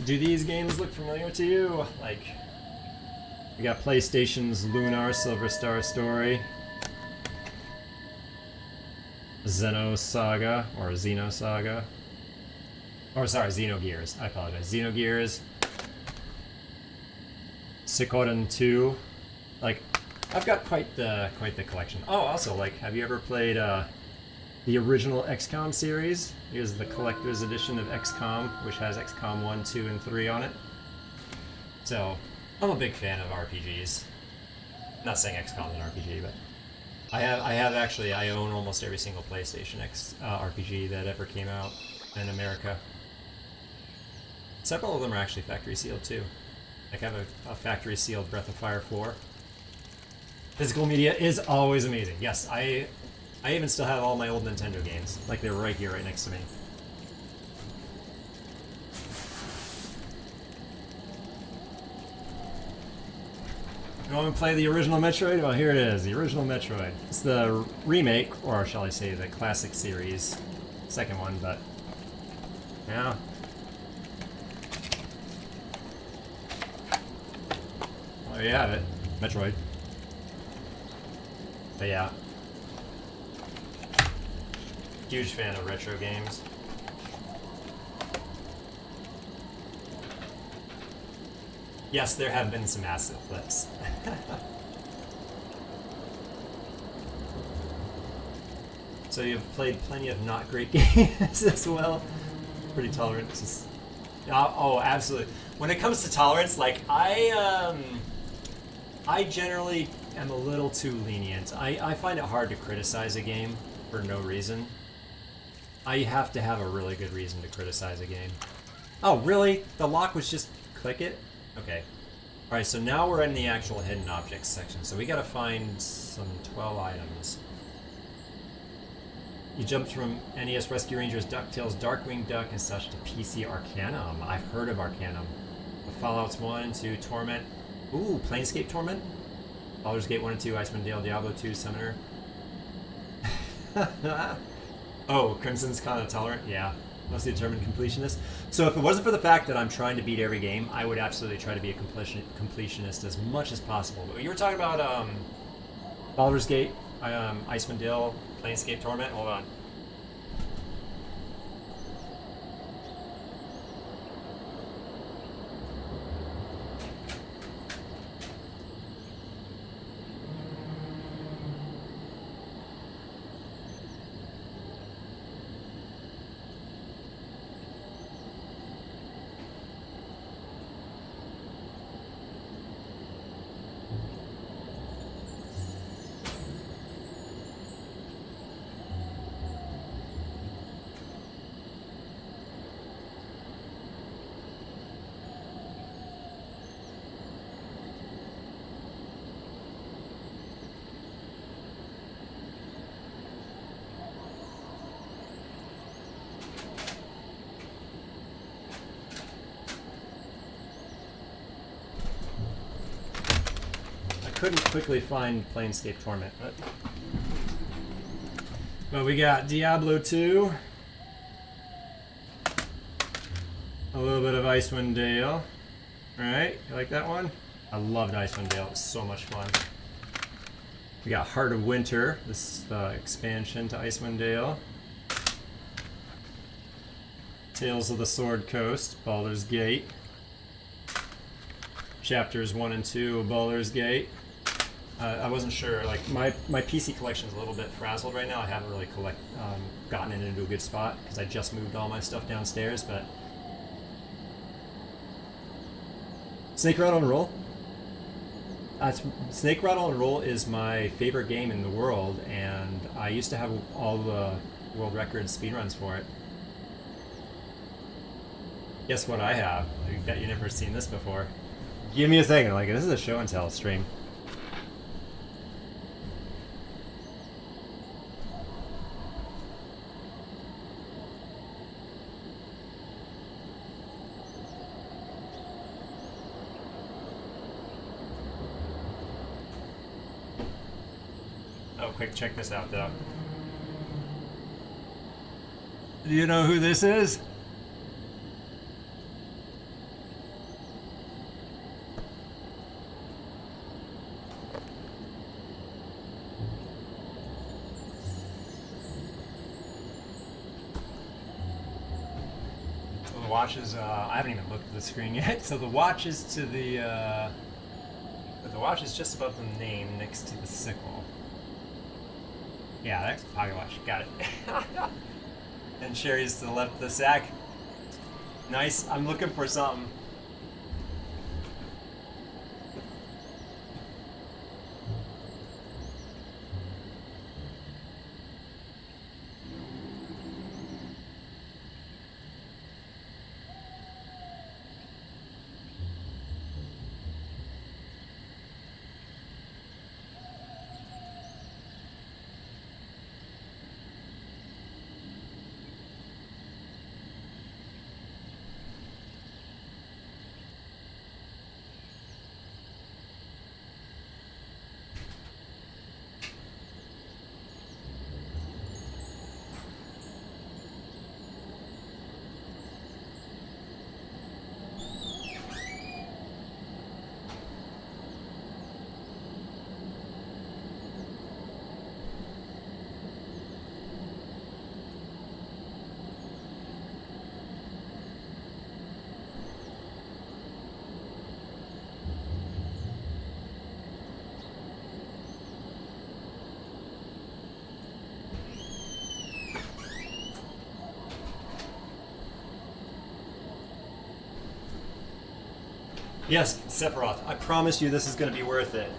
Do these games look familiar to you? Like, we got PlayStation's Lunar Silver Star Story, Xenosaga, or Xenosaga, or sorry, Xenogears. I apologize. Xenogears, Suikoden 2. Like, I've got quite the collection. Oh, also, like, have you ever played the original XCOM series? Here's the collector's edition of XCOM, which has XCOM 1, 2, and 3 on it. So, I'm a big fan of RPGs. Not saying XCOM is an RPG, but I own almost every single PlayStation RPG that ever came out in America. Several of them are actually factory sealed too. Like, I have a factory sealed Breath of Fire 4. Physical media is always amazing. Yes, I even still have all my old Nintendo games. Like, they're right here, right next to me. You want to play the original Metroid? Well, here it is, the original Metroid. It's the remake, or shall I say the classic series. Second one, but... yeah. Well, there you have it. Metroid. But yeah. Huge fan of retro games. Yes, there have been some massive flips. So you've played plenty of not great games as well. Pretty tolerant. Just oh, absolutely. When it comes to tolerance, like I generally am a little too lenient. I find it hard to criticize a game for no reason. I have to have a really good reason to criticize a game. Oh, really? The lock was just click it? Okay. Alright, so now we're in the actual hidden objects section. So we gotta find some 12 items. You jumped from NES Rescue Rangers, DuckTales, Darkwing Duck, and such to PC Arcanum. I've heard of Arcanum. Fallouts 1 and 2, Torment. Ooh, Planescape Torment? Baldur's Gate 1 and 2, Icewind Dale, Diablo 2, Summoner. Oh, Crimson's kind of tolerant? Yeah. Mostly determined completionist. So if it wasn't for the fact that I'm trying to beat every game, I would absolutely try to be a completionist as much as possible. But you were talking about Baldur's Gate, Icewind Dale, Planescape Torment. Hold on. Couldn't quickly find Planescape Torment, but we got Diablo 2, a little bit of Icewind Dale. Alright, you like that one? I loved Icewind Dale, it was so much fun. We got Heart of Winter, this expansion to Icewind Dale. Tales of the Sword Coast, Baldur's Gate. Chapters 1 and 2 of Baldur's Gate. I wasn't sure, like my PC collection is a little bit frazzled right now. I haven't really gotten it into a good spot because I just moved all my stuff downstairs, but Snake Rattle and Roll? Snake Rattle and Roll is my favorite game in the world, and I used to have all the world record speedruns for it. Guess what I have? I bet you've never seen this before. Give me a second, like this is a show and tell stream. Oh, quick, check this out though. Do you know who this is? Watches. I haven't even looked at the screen yet. So the watch is to the watch is just above the name, next to the sickle. Yeah, that's pocket watch. Got it. And Sherry's to the left of the sack. Nice. I'm looking for something. Yes, Sephiroth, I promise you this is going to be worth it.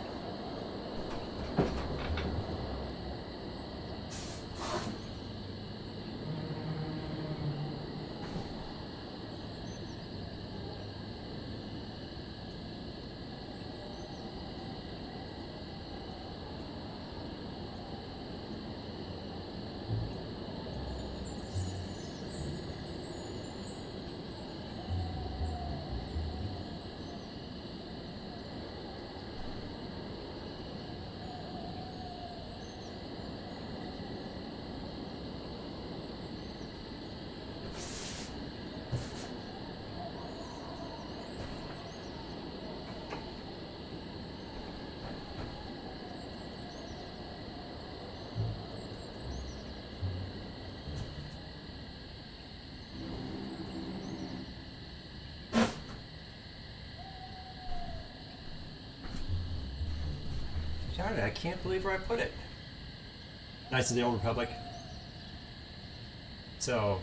Darn it, I can't believe where I put it. Knights of the Old Republic. So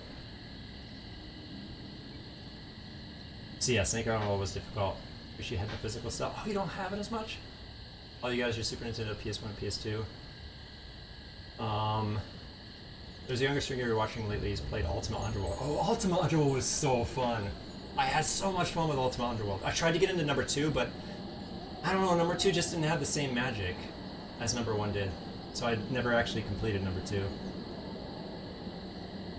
yeah, Snake Island was difficult. Wish you had the physical stuff. Oh, you don't have it as much? All you guys are Super Nintendo, PS1, PS2. There's a younger streamer you're watching lately. He's played Ultimate Underworld. Oh, Ultimate Underworld was so fun. I had so much fun with Ultimate Underworld. I tried to get into number 2, but I don't know, number 2 just didn't have the same magic as number 1 did. So I never actually completed number 2.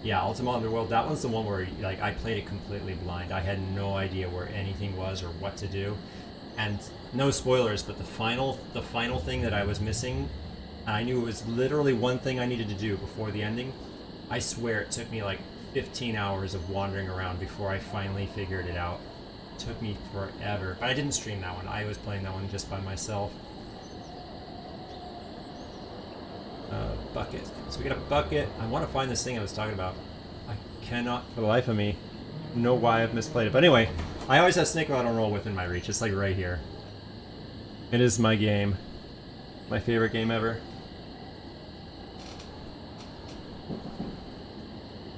Yeah, Ultimate Underworld, that one's the one where like I played it completely blind. I had no idea where anything was or what to do. And no spoilers, but the final thing that I was missing, I knew it was literally one thing I needed to do before the ending. I swear it took me like 15 hours of wandering around before I finally figured it out. It took me forever. But I didn't stream that one. I was playing that one just by myself. Bucket. So we got a bucket. I want to find this thing I was talking about. I cannot, for the life of me, know why I've misplayed it. But anyway, I always have Snake Rattle Roll within my reach. It's like right here. It is my game. My favorite game ever.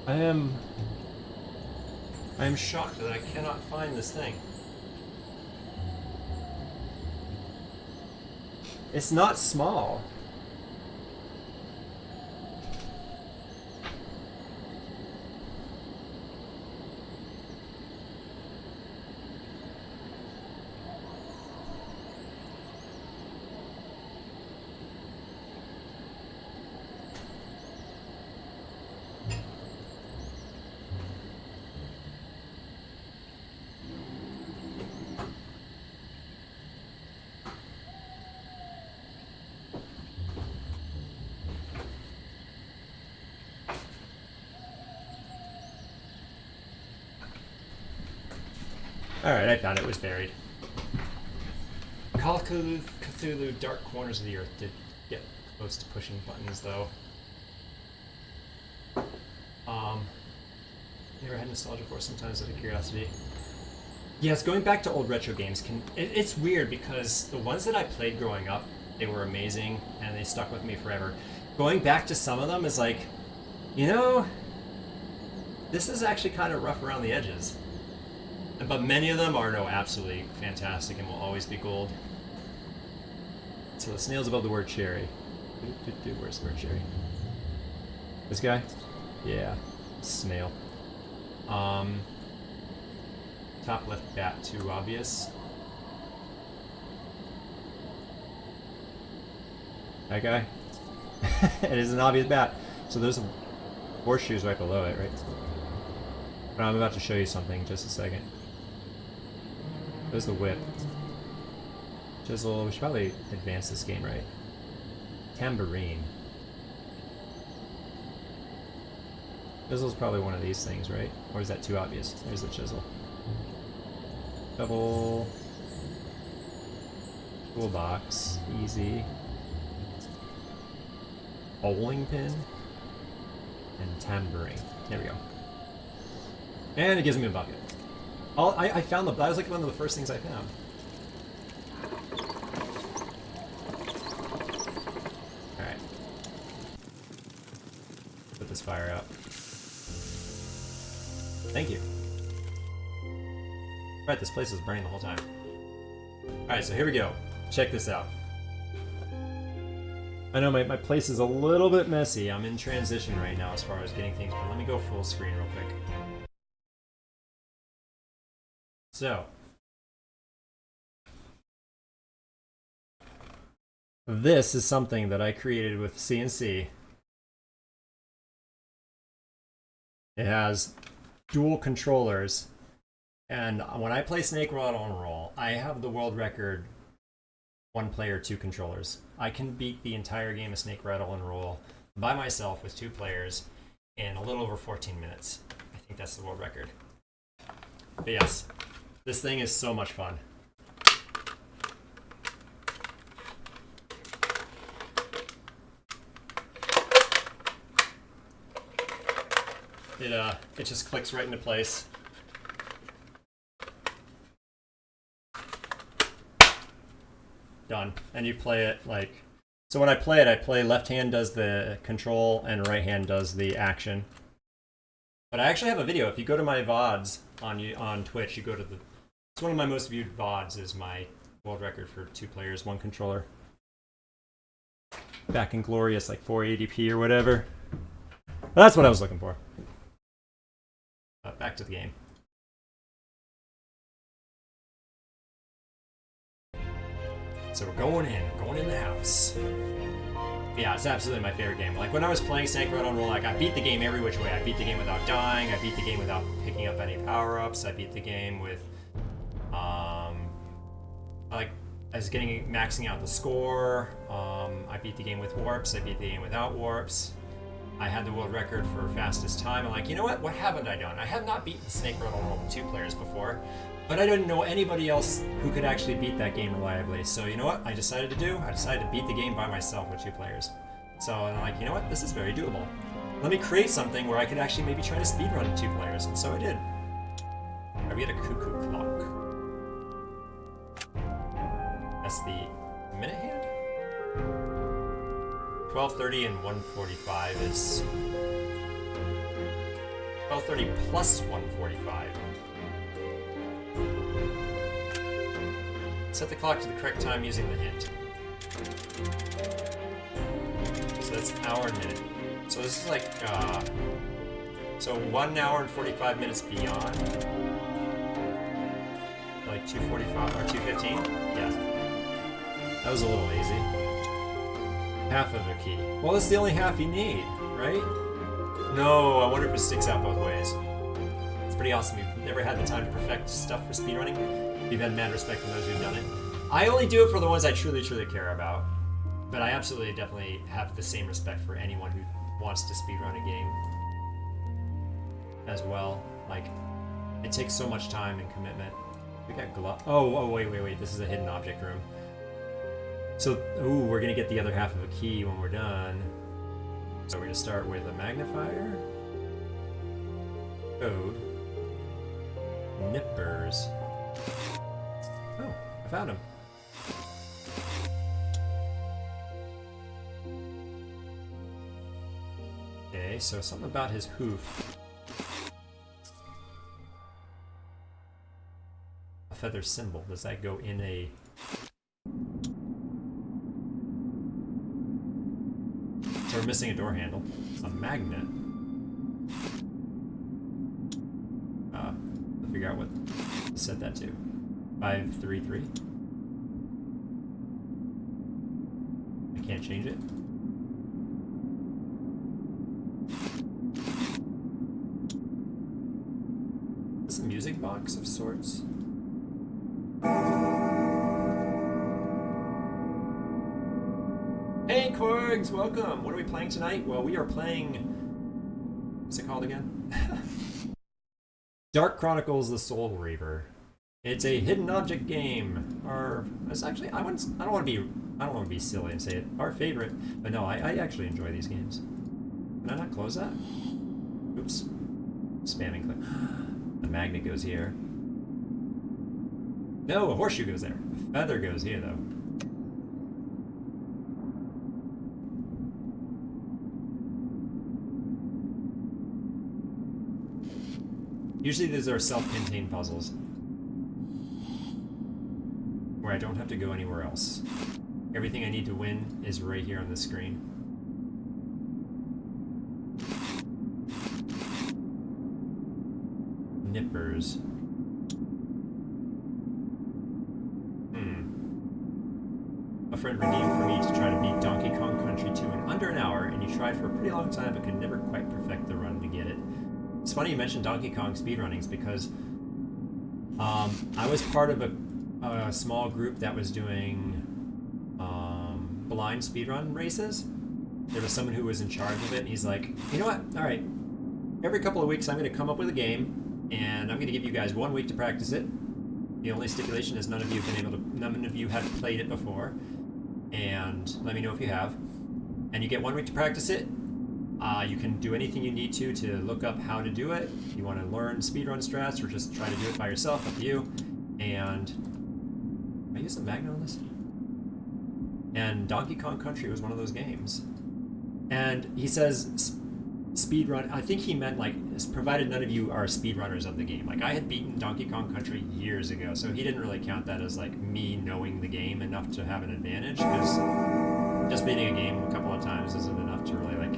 I am shocked that I cannot find this thing. It's not small. Alright, I found it. It was buried. Call of Cthulhu Dark Corners of the Earth did get close to pushing buttons, though. Never had nostalgia for sometimes out of curiosity. Yes, going back to old retro games, it's weird because the ones that I played growing up, they were amazing and they stuck with me forever. Going back to some of them is like, you know, this is actually kind of rough around the edges. But many of them are absolutely fantastic and will always be gold. So the snail's above the word cherry. Where's the word cherry? This guy? Yeah, snail. Top left bat, too obvious. That guy? It is an obvious bat. So there's a horseshoes right below it, right? But I'm about to show you something in just a second. There's the whip. Chisel, we should probably advance this game, right? Tambourine. Chisel's probably one of these things, right? Or is that too obvious? There's the chisel. Double. Toolbox. Easy. Bowling pin. And tambourine. There we go. And it gives me a bucket. I found that was like one of the first things I found. Alright. Put this fire out. Thank you. Right, this place was burning the whole time. Alright, so here we go. Check this out. I know my place is a little bit messy. I'm in transition right now as far as getting things, but let me go full screen real quick. So, this is something that I created with CNC. It has dual controllers, and when I play Snake Rattle and Roll, I have the world record 1 player, 2 controllers. I can beat the entire game of Snake Rattle and Roll by myself with 2 players in a little over 14 minutes. I think that's the world record. But yes, this thing is so much fun. It just clicks right into place. Done. And you play it like... So when I play it, I play left hand does the control and right hand does the action. But I actually have a video. If you go to my VODs on Twitch, you go to the... It's one of my most viewed VODs is my world record for 2 players, 1 controller. Back in glorious like 480p or whatever. Well, that's what I was looking for. Back to the game. So we're going in the house. Yeah, it's absolutely my favorite game. Like when I was playing Snake Rattle and Roll, like I beat the game every which way. I beat the game without dying. I beat the game without picking up any power-ups. I beat the game with, maxing out the score. I beat the game with warps. I beat the game without warps. I had the world record for fastest time. I'm like, you know what? What haven't I done? I have not beaten Snake Rattle and Roll with 2 players before, but I didn't know anybody else who could actually beat that game reliably. So you know what I decided to do? I decided to beat the game by myself with 2 players. So I'm like, you know what? This is very doable. Let me create something where I could actually maybe try to speedrun in 2 players, and so I did. Are we at a cuckoo clock? That's the minute hand? 12:30 and 1:45 is 12:30 plus 1:45. Set the clock to the correct time using the hint. So that's hour and minute. So this is like so 1 hour and 45 minutes beyond. Like 2:45 or 2:15? Yeah. That was a little easy. Half of a key. Well, that's the only half you need, right? No, I wonder if it sticks out both ways. It's pretty awesome. You've never had the time to perfect stuff for speedrunning. You've had mad respect for those who've done it. I only do it for the ones I truly, truly care about. But I absolutely, definitely have the same respect for anyone who wants to speedrun a game as well. Like, it takes so much time and commitment. We got glove. Oh, wait. This is a hidden object room. So, ooh, we're gonna get the other half of a key when we're done. So we're gonna start with a magnifier, code, nippers. Oh, I found him. Okay, so something about his hoof. A feather symbol. Does that go in a... So we're missing a door handle. A magnet. I'll figure out what to set that to. 533. I can't change it. Is this a music box of sorts? Hey Korgs, welcome! What are we playing tonight? Well, we are playing... What's it called again? Dark Chronicles: The Soul Reaver. It's a hidden object game. It's actually, I don't want to be silly and say it. Our favorite, but no, I actually enjoy these games. Can I not close that? Oops. Spamming click. The magnet goes here. No, a horseshoe goes there. A feather goes here, though. Usually these are self-contained puzzles. where I don't have to go anywhere else. Everything I need to win is right here on the screen. Nippers. A friend redeemed for me to try to beat Donkey Kong Country 2 in under an hour, and he tried for a pretty long time but could never quite perfect the run to get it. It's funny you mentioned Donkey Kong speedrunnings because I was part of a small group that was doing blind speedrun races. There was someone who was in charge of it, and he's like, you know what? All right, every couple of weeks I'm going to come up with a game, and I'm going to give you guys 1 week to practice it. The only stipulation is none of you have played it before, and let me know if you have. And you get 1 week to practice it. You can do anything you need to look up how to do it. If you want to learn speedrun strats or just try to do it by yourself, up to you. And I used a magnet on this. And Donkey Kong Country was one of those games. And he says speedrun. I think he meant like provided none of you are speedrunners of the game. Like I had beaten Donkey Kong Country years ago, so he didn't really count that as like me knowing the game enough to have an advantage, because just beating a game a couple of times isn't enough to really like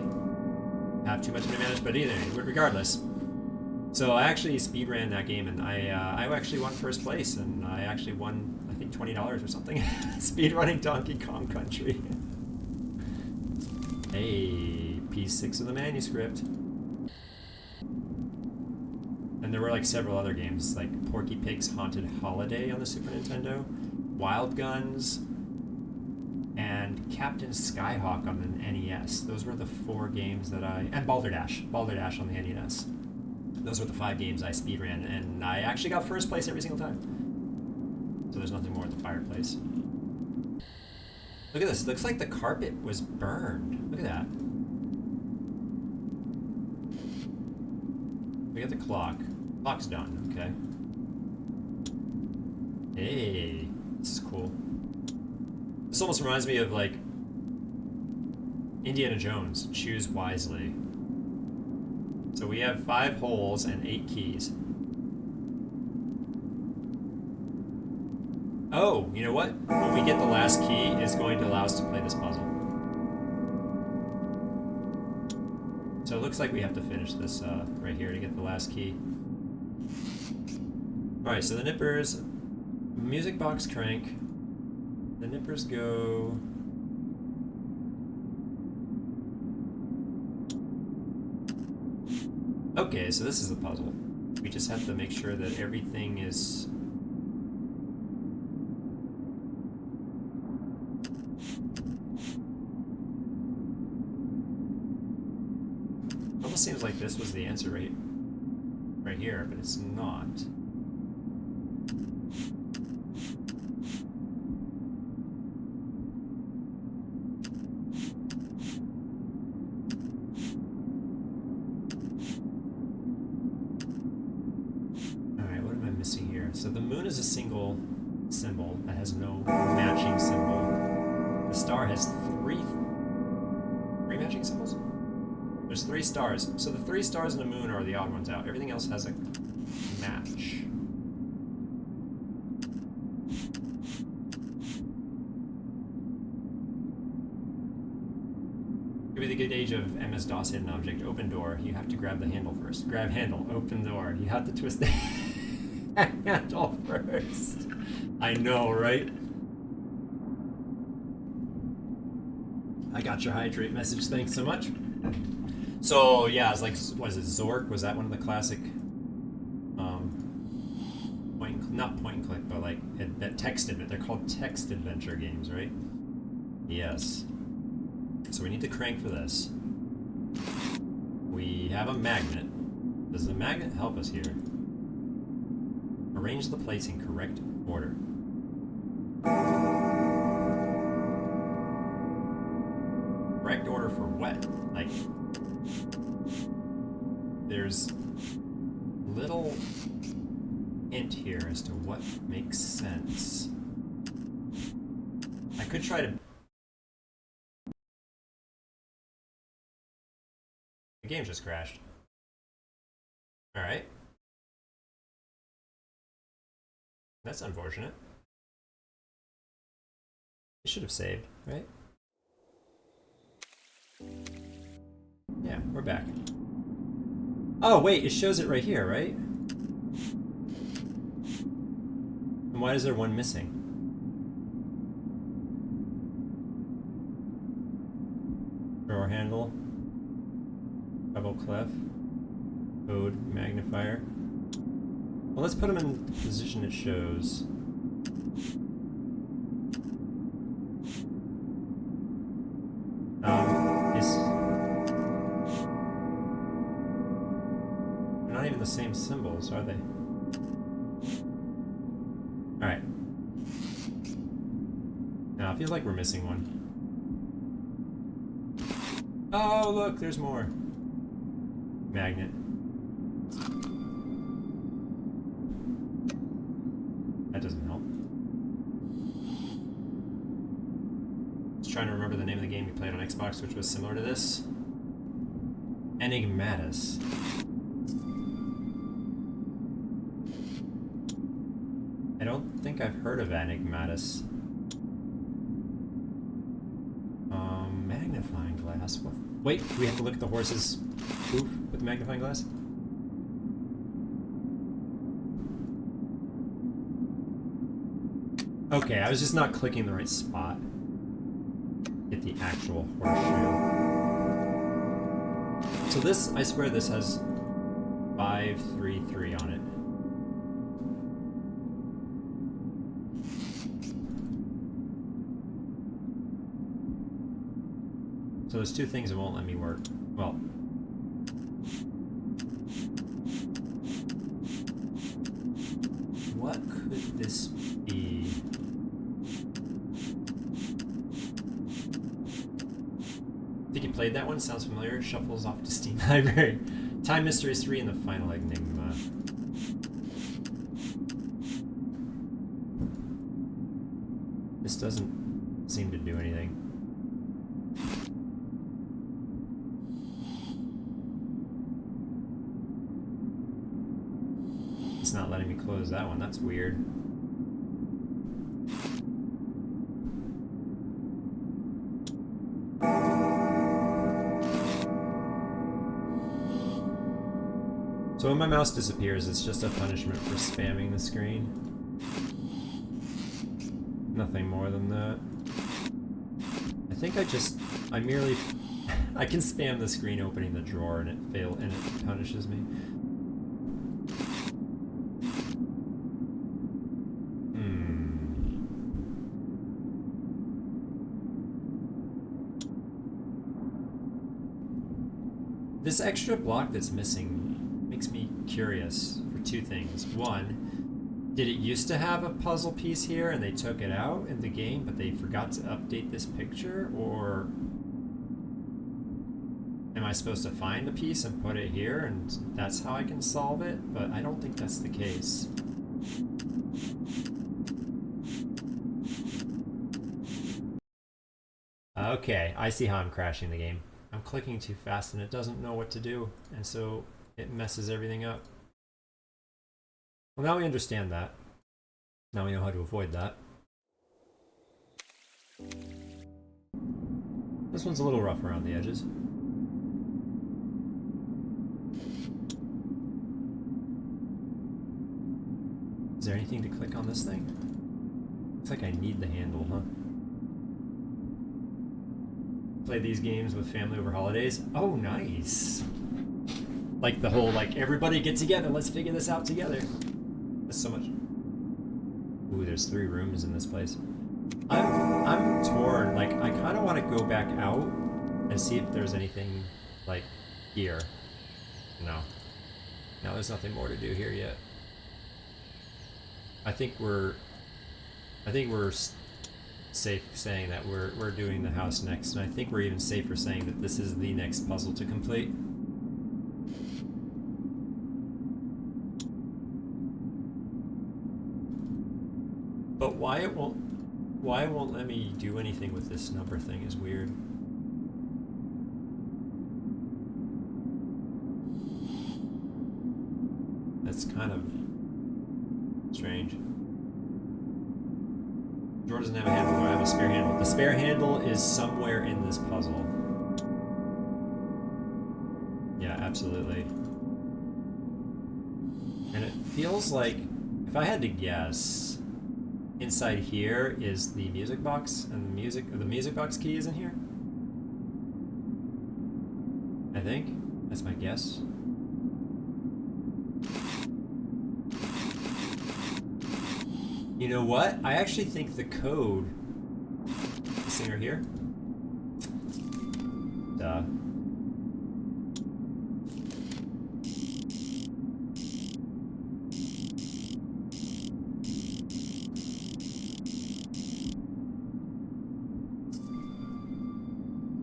have too much of an advantage. But regardless, so I actually speedran that game, and I actually won first place, and I actually won I think $20 or something speedrunning Donkey Kong Country. Hey, piece 6 of the manuscript. And there were like several other games, like Porky Pig's Haunted Holiday on the Super Nintendo, Wild Guns, and Captain Skyhawk on the NES. Those were the 4 games that and Balderdash on the NES. Those were the 5 games I speedran, and I actually got first place every single time. So there's nothing more at the fireplace. Look at this. It looks like the carpet was burned. Look at that. We got the clock. Clock's done. Okay. Hey, this is cool. This almost reminds me of like Indiana Jones. Choose wisely. So we have 5 holes and 8 keys. Oh, you know what? When we get the last key, it's going to allow us to play this puzzle. So it looks like we have to finish this right here to get the last key. Alright, so the nippers, music box crank. The nippers go... Okay, so this is the puzzle. We just have to make sure that everything is... Almost seems like this was the answer right here, but it's not. Alright, what am I missing here? So the moon is a single symbol that has no matching symbol. The star has three matching symbols? There's 3 stars. So the 3 stars in the moon are the odd ones out. Everything else has a match. Could be the good age of MS-DOS hidden object. Open door. You have to grab the handle first. Grab handle. Open door. You have to twist the handle first. I know, right? I got your hydrate message. Thanks so much. So yeah, it's like, what is it, Zork? Was that one of the classic, not point and click, but like that text adventure? They're called text adventure games, right? Yes. So we need to crank for this. We have a magnet. Does the magnet help us here? Arrange the plates in correct order. Correct order for what? Like, there's little hint here as to what makes sense. I could try to... The game just crashed. Alright. That's unfortunate. It should have saved, right? Yeah, we're back. Oh, wait, it shows it right here, right? And why is there one missing? Drawer handle. Double clef. Code. Magnifier. Well, let's put them in the position it shows. They're not even the same symbols, are they? Alright. Now, I feel like we're missing one. Oh, look, there's more. Magnet. That doesn't help. Just trying to remember the name of the game we played on Xbox, which was similar to this. Enigmatus. I don't think I've heard of Enigmatus. Magnifying glass. What? Wait, do we have to look at the horse's hoof with the magnifying glass? Okay, I was just not clicking the right spot. Get the actual horseshoe. So this, I swear this has 533 on it. So there's two things that won't let me work. Well, what could this be? I think you played that one, sounds familiar. Shuffles off to Steam Library. Time Mysteries 3 and the Final Enigma. This doesn't seem to do anything. It's not letting me close that one, that's weird. So when my mouse disappears, it's just a punishment for spamming the screen. Nothing more than that. I think I merely, I can spam the screen opening the drawer and it punishes me. This extra block that's missing makes me curious for two things. One, did it used to have a puzzle piece here and they took it out in the game, but they forgot to update this picture? Or am I supposed to find the piece and put it here and that's how I can solve it? But I don't think that's the case. Okay, I see how I'm crashing the game. I'm clicking too fast and it doesn't know what to do, and so it messes everything up. Well, now we understand that. Now we know how to avoid that. This one's a little rough around the edges. Is there anything to click on this thing? Looks like I need the handle, huh? Play these games with family over holidays. Oh, nice. Like the whole, like, everybody get together, let's figure this out together. That's so much. Ooh, there's 3 rooms in this place. I'm torn. Like, I kind of want to go back out and see if there's anything, like, here. No. No, there's nothing more to do here yet. I think we're safe saying that we're doing the house next, and I think we're even safer saying that this is the next puzzle to complete. But why it won't let me do anything with this number thing is weird. That's kind of strange. Door doesn't have a handle. Do I have a spare handle? The spare handle is somewhere in this puzzle. Yeah, absolutely. And it feels like, if I had to guess, inside here is the music box, and the music box key is in here. I think that's my guess. You know what? I actually think the code. This thing right here. Duh.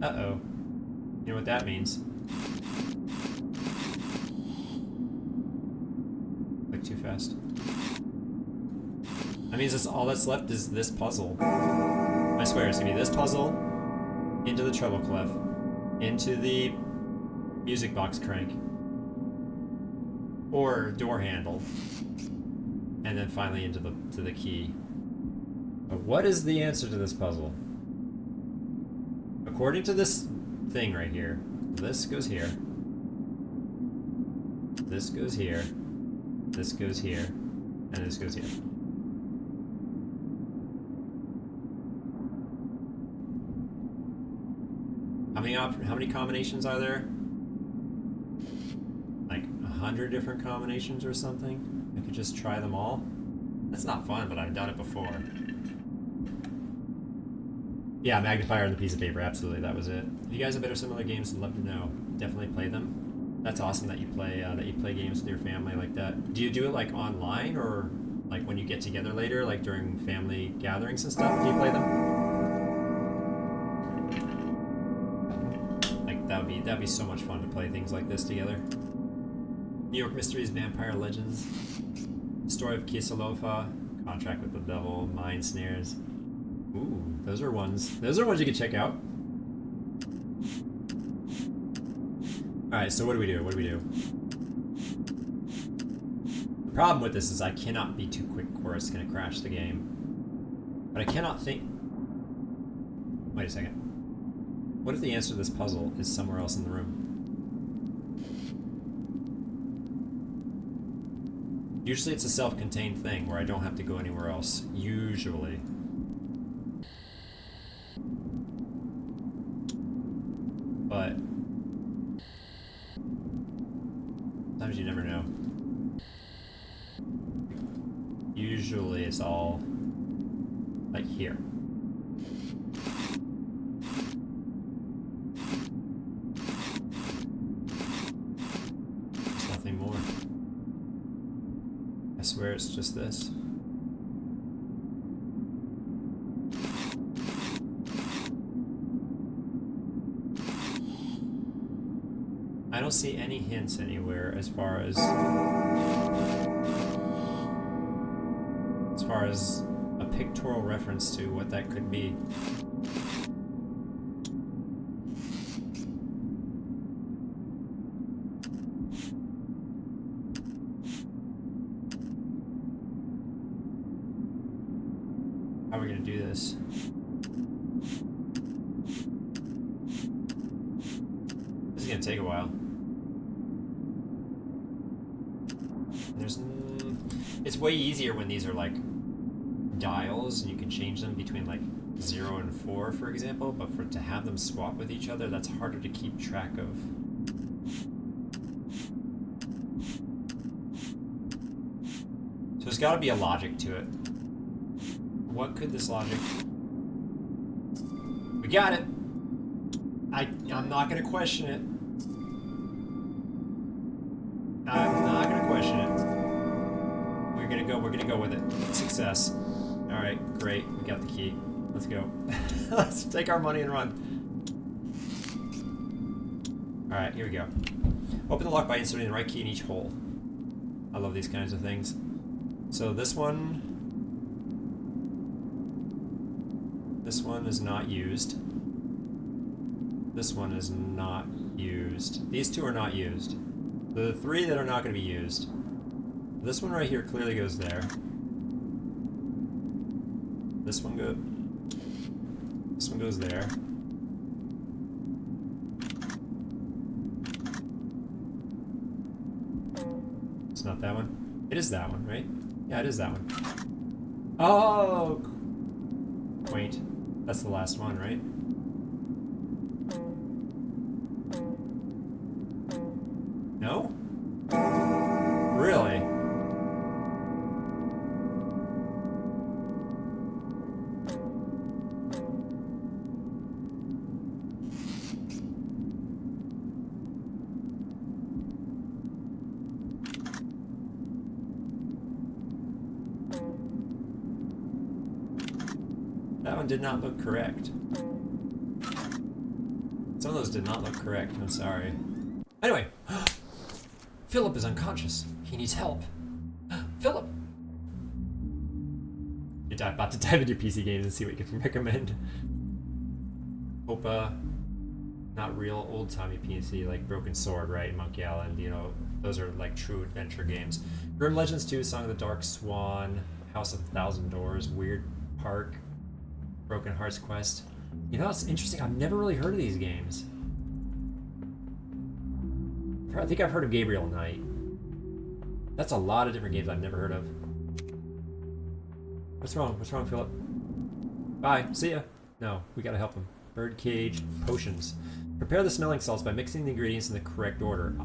Uh-oh. You know what that means? Click too fast. That means that's all that's left is this puzzle. I swear, it's gonna be this puzzle, into the treble clef, into the music box crank, or door handle, and then finally into the key. But what is the answer to this puzzle? According to this thing right here, this goes here, this goes here, this goes here, and this goes here. How many combinations are there? Like 100 different combinations or something? I could just try them all? That's not fun, but I've done it before. Yeah, magnifier on the piece of paper, absolutely, that was it. If you guys have better similar games, I'd love to know. Definitely play them. That's awesome that you play games with your family like that. Do you do it like online, or like when you get together later, like during family gatherings and stuff? Do you play them? Like that'd be so much fun to play things like this together. New York Mysteries, Vampire Legends, Story of Kisalofa, Contract with the Devil, Mind Snares. Ooh, those are ones you can check out. Alright, so what do we do? The problem with this is I cannot be too quick or it's gonna crash the game. But I cannot think... Wait a second. What if the answer to this puzzle is somewhere else in the room? Usually it's a self-contained thing where I don't have to go anywhere else. Usually. But sometimes you never know. Usually it's all like here. There's nothing more. I swear it's just this. I don't see any hints anywhere as far as a pictorial reference to what that could be. How are we gonna do this? This is gonna take a while. It's way easier when these are like dials and you can change them between like 0 and 4, for example, but to have them swap with each other, that's harder to keep track of. So there's got to be a logic to it. What could this logic... We got it! I'm not going to question it. I'm not going to question it. We're gonna go with it. Success. Alright, great. We got the key. Let's go. Let's take our money and run. Alright, here we go. Open the lock by inserting the right key in each hole. I love these kinds of things. So this one is not used. This one is not used. These two are not used. The three that are not going to be used. This one right here clearly goes there. This one goes there. It's not that one. It is that one, right? Yeah, it is that one. Oh! Wait. That's the last one, right? No? Really? That one did not look correct. Some of those did not look correct, I'm sorry. Anyway, Philip is unconscious. He needs help. Philip! You're about to dive into PC games and see what you can recommend. Hope, not real old-timey PC like Broken Sword, right? Monkey Island, you know, those are like true adventure games. Grim Legends 2, Song of the Dark Swan, House of a Thousand Doors, Weird Park, Broken Hearts Quest. You know, it's interesting. I've never really heard of these games. I think I've heard of Gabriel Knight. That's a lot of different games I've never heard of. What's wrong? What's wrong, Philip? Bye. See ya. No, we gotta help him. Birdcage potions. Prepare the smelling salts by mixing the ingredients in the correct order.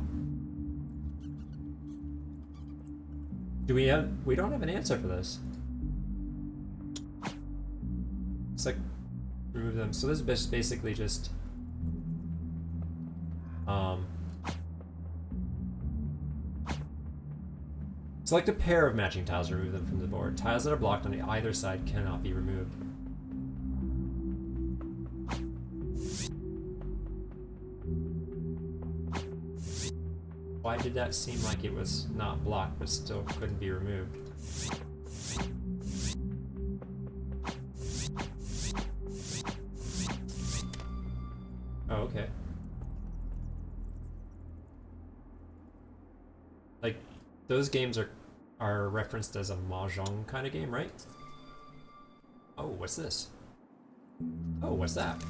Do we have... We don't have an answer for this. It's like... Remove them. So this is basically just... Select a pair of matching tiles to remove them from the board. Tiles that are blocked on either side cannot be removed. Why did that seem like it was not blocked but still couldn't be removed? Oh, okay. Like, those games are referenced as a mahjong kind of game, right? Oh, what's this? Oh, what's that?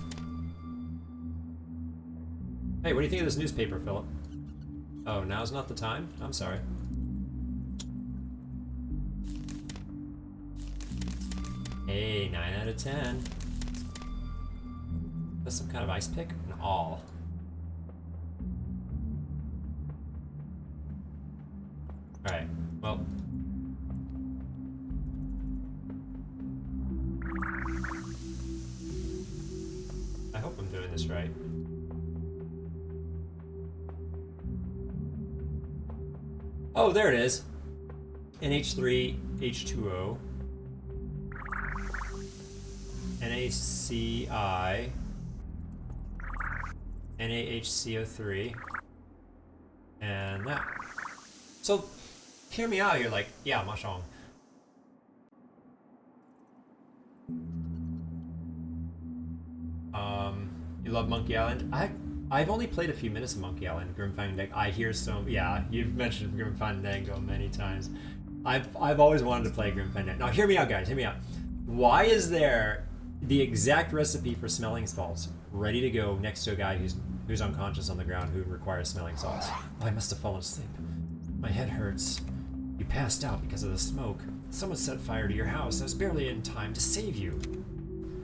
Hey, what do you think of this newspaper, Philip? Oh, now's not the time? I'm sorry. Hey, 9 out of 10. That's some kind of ice pick? An awl. Alright, well. I hope I'm doing this right. Oh, there it is. NH3, H2O. NaCI. NaHCO3. And that. So, hear me out, you're like, yeah, mahjong. You love Monkey Island? I've only played a few minutes of Monkey Island, Grim Fandango. I hear so, yeah, you've mentioned Grim Fandango many times. I've always wanted to play Grim Fandango. Now hear me out, guys, hear me out. Why is there the exact recipe for smelling salts ready to go next to a guy who's unconscious on the ground who requires smelling salts? Oh, I must have fallen asleep. My head hurts. You passed out because of the smoke. Someone set fire to your house. I was barely in time to save you.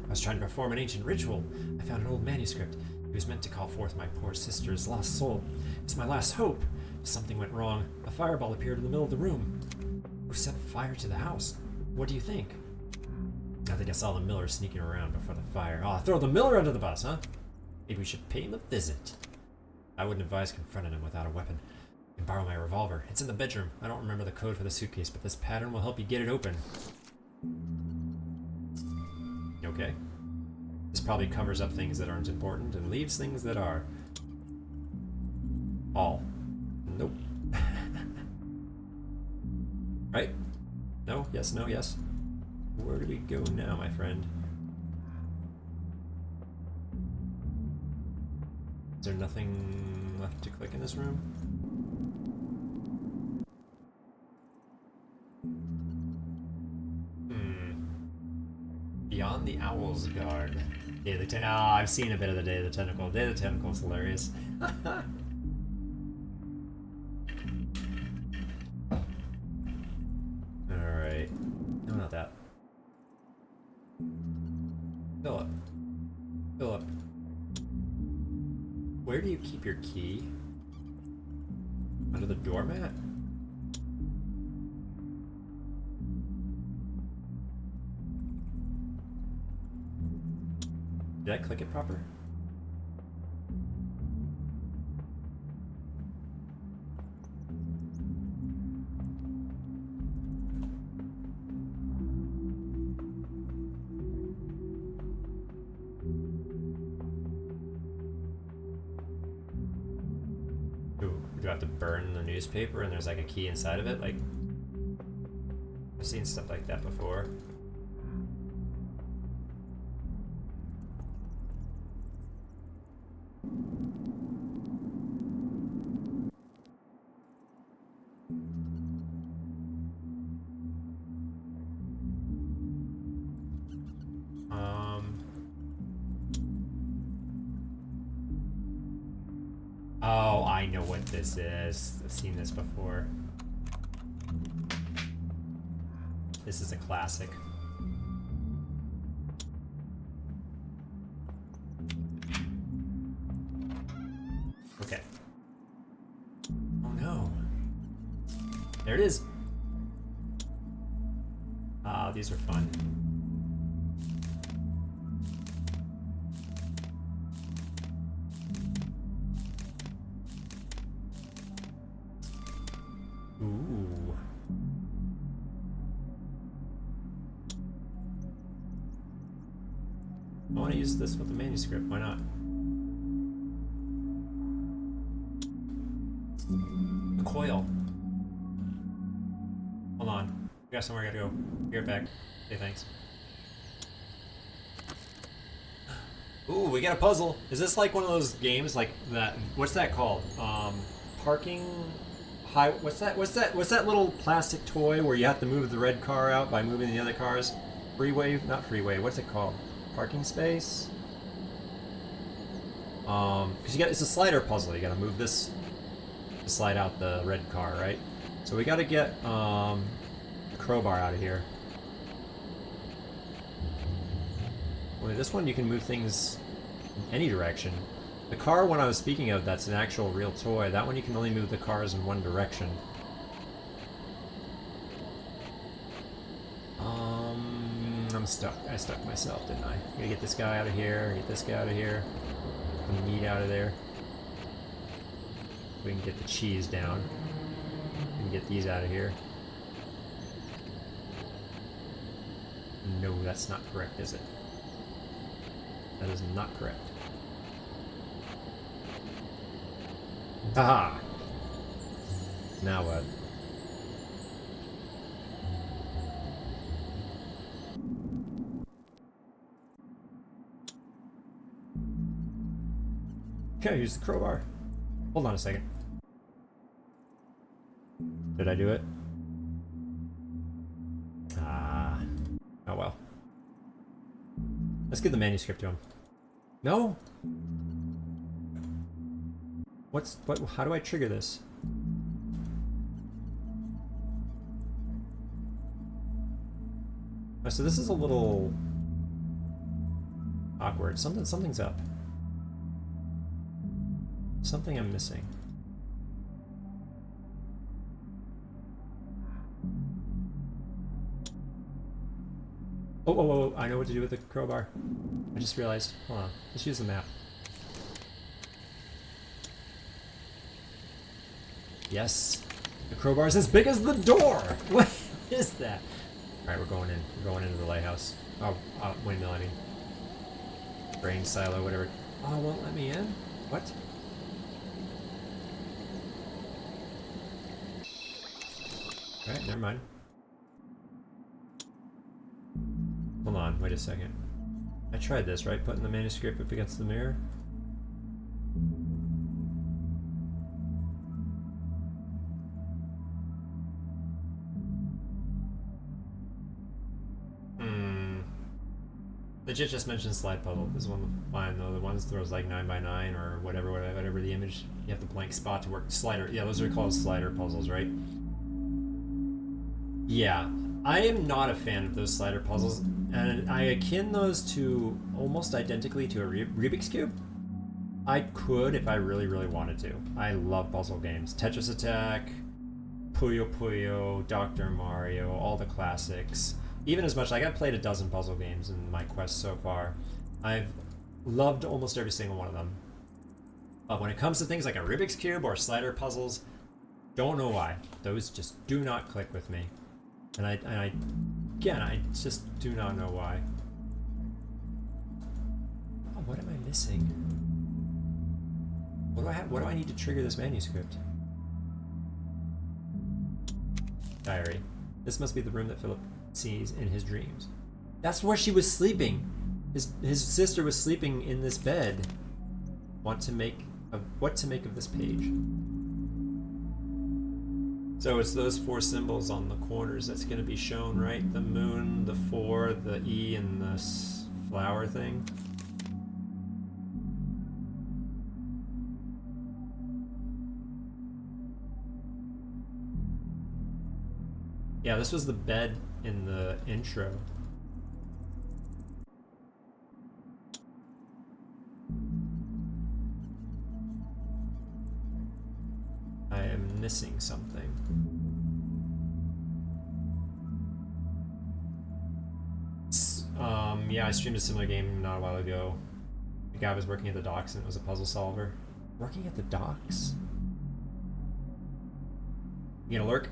I was trying to perform an ancient ritual. I found an old manuscript. It was meant to call forth my poor sister's lost soul. It's my last hope. Something went wrong. A fireball appeared in the middle of the room. Who set fire to the house? What do you think? I think I saw the miller sneaking around before the fire. Oh, throw the miller under the bus, huh? Maybe we should pay him a visit. I wouldn't advise confronting him without a weapon. You can borrow my revolver. It's in the bedroom. I don't remember the code for the suitcase, but this pattern will help you get it open. Okay. This probably covers up things that aren't important and leaves things that are. All. Nope. Right? No? Yes, no, yes. Where do we go now, my friend? Is there nothing left to click in this room? Tentacles guard. Day of the I've seen a bit of the Day of the Tentacle. Day of the Tentacle's hilarious. Alright. No, not that. Philip. Philip. Where do you keep your key? Under the doormat? Did I click it proper? Ooh, do I have to burn the newspaper and there's like a key inside of it? Like, I've seen stuff like that before. Oh, I know what this is. I've seen this before. This is a classic. Okay. Oh no. There it is. Ah, these are fun. Ooh. I want to use this with the manuscript, why not? The coil. Hold on. We got somewhere I gotta go. Be right back. Say thanks. Ooh, we got a puzzle. Is this like one of those games like that? What's that called? Parking... What's that little plastic toy where you have to move the red car out by moving the other cars? Freeway? Not freeway. What's it called? Parking space? Because it's a slider puzzle. You gotta move this to slide out the red car, right? So we gotta get the crowbar out of here. Well, this one you can move things in any direction. The car one I was speaking of, that's an actual real toy. That one you can only move the cars in one direction. I'm stuck. I stuck myself, didn't I? Gotta get this guy out of here, get this guy out of here. Get the meat out of there. We can get the cheese down. We can get these out of here. No, that's not correct, is it? That is not correct. Haha! Now what? Okay, use the crowbar. Hold on a second. Did I do it? Ah. Oh well. Let's give the manuscript to him. No? How do I trigger this? Oh, so this is a little awkward. Something's up. Something I'm missing. Oh, I know what to do with the crowbar. I just realized. Hold on. Let's use the map. Yes. The crowbar's as big as the door! What is that? Alright, we're going in. We're going into the lighthouse. Oh, windmill, I mean. Brain silo, whatever. Oh, it won't let me in? What? Alright, never mind. Hold on, wait a second. I tried this, right? Putting the manuscript up against the mirror? The legit just mentioned slide puzzle. This one fine though. The ones throws like 9x9 or whatever the image. You have the blank spot to work. Slider. Yeah, those are called slider puzzles, right? Yeah, I am not a fan of those slider puzzles, and I akin those to almost identically to a Rubik's Cube. I could if I really, really wanted to. I love puzzle games. Tetris Attack, Puyo Puyo, Dr. Mario, all the classics. Even as much, like I've played a dozen puzzle games in my quest so far. I've loved almost every single one of them. But when it comes to things like a Rubik's Cube or slider puzzles, don't know why. Those just do not click with me. And I just do not know why. Oh, what am I missing? What do I need to trigger this manuscript? Diary. This must be the room that Philip sees in his dreams. That's where she was sleeping. His sister was sleeping in this bed. What to make of this page? So it's those 4 symbols on the corners that's going to be shown, right? The moon, the 4, the E, and the flower thing. Yeah, this was the bed in the intro. I am missing something. Yeah, I streamed a similar game not a while ago. The guy was working at the docks and it was a puzzle solver. Working at the docks? You gonna lurk?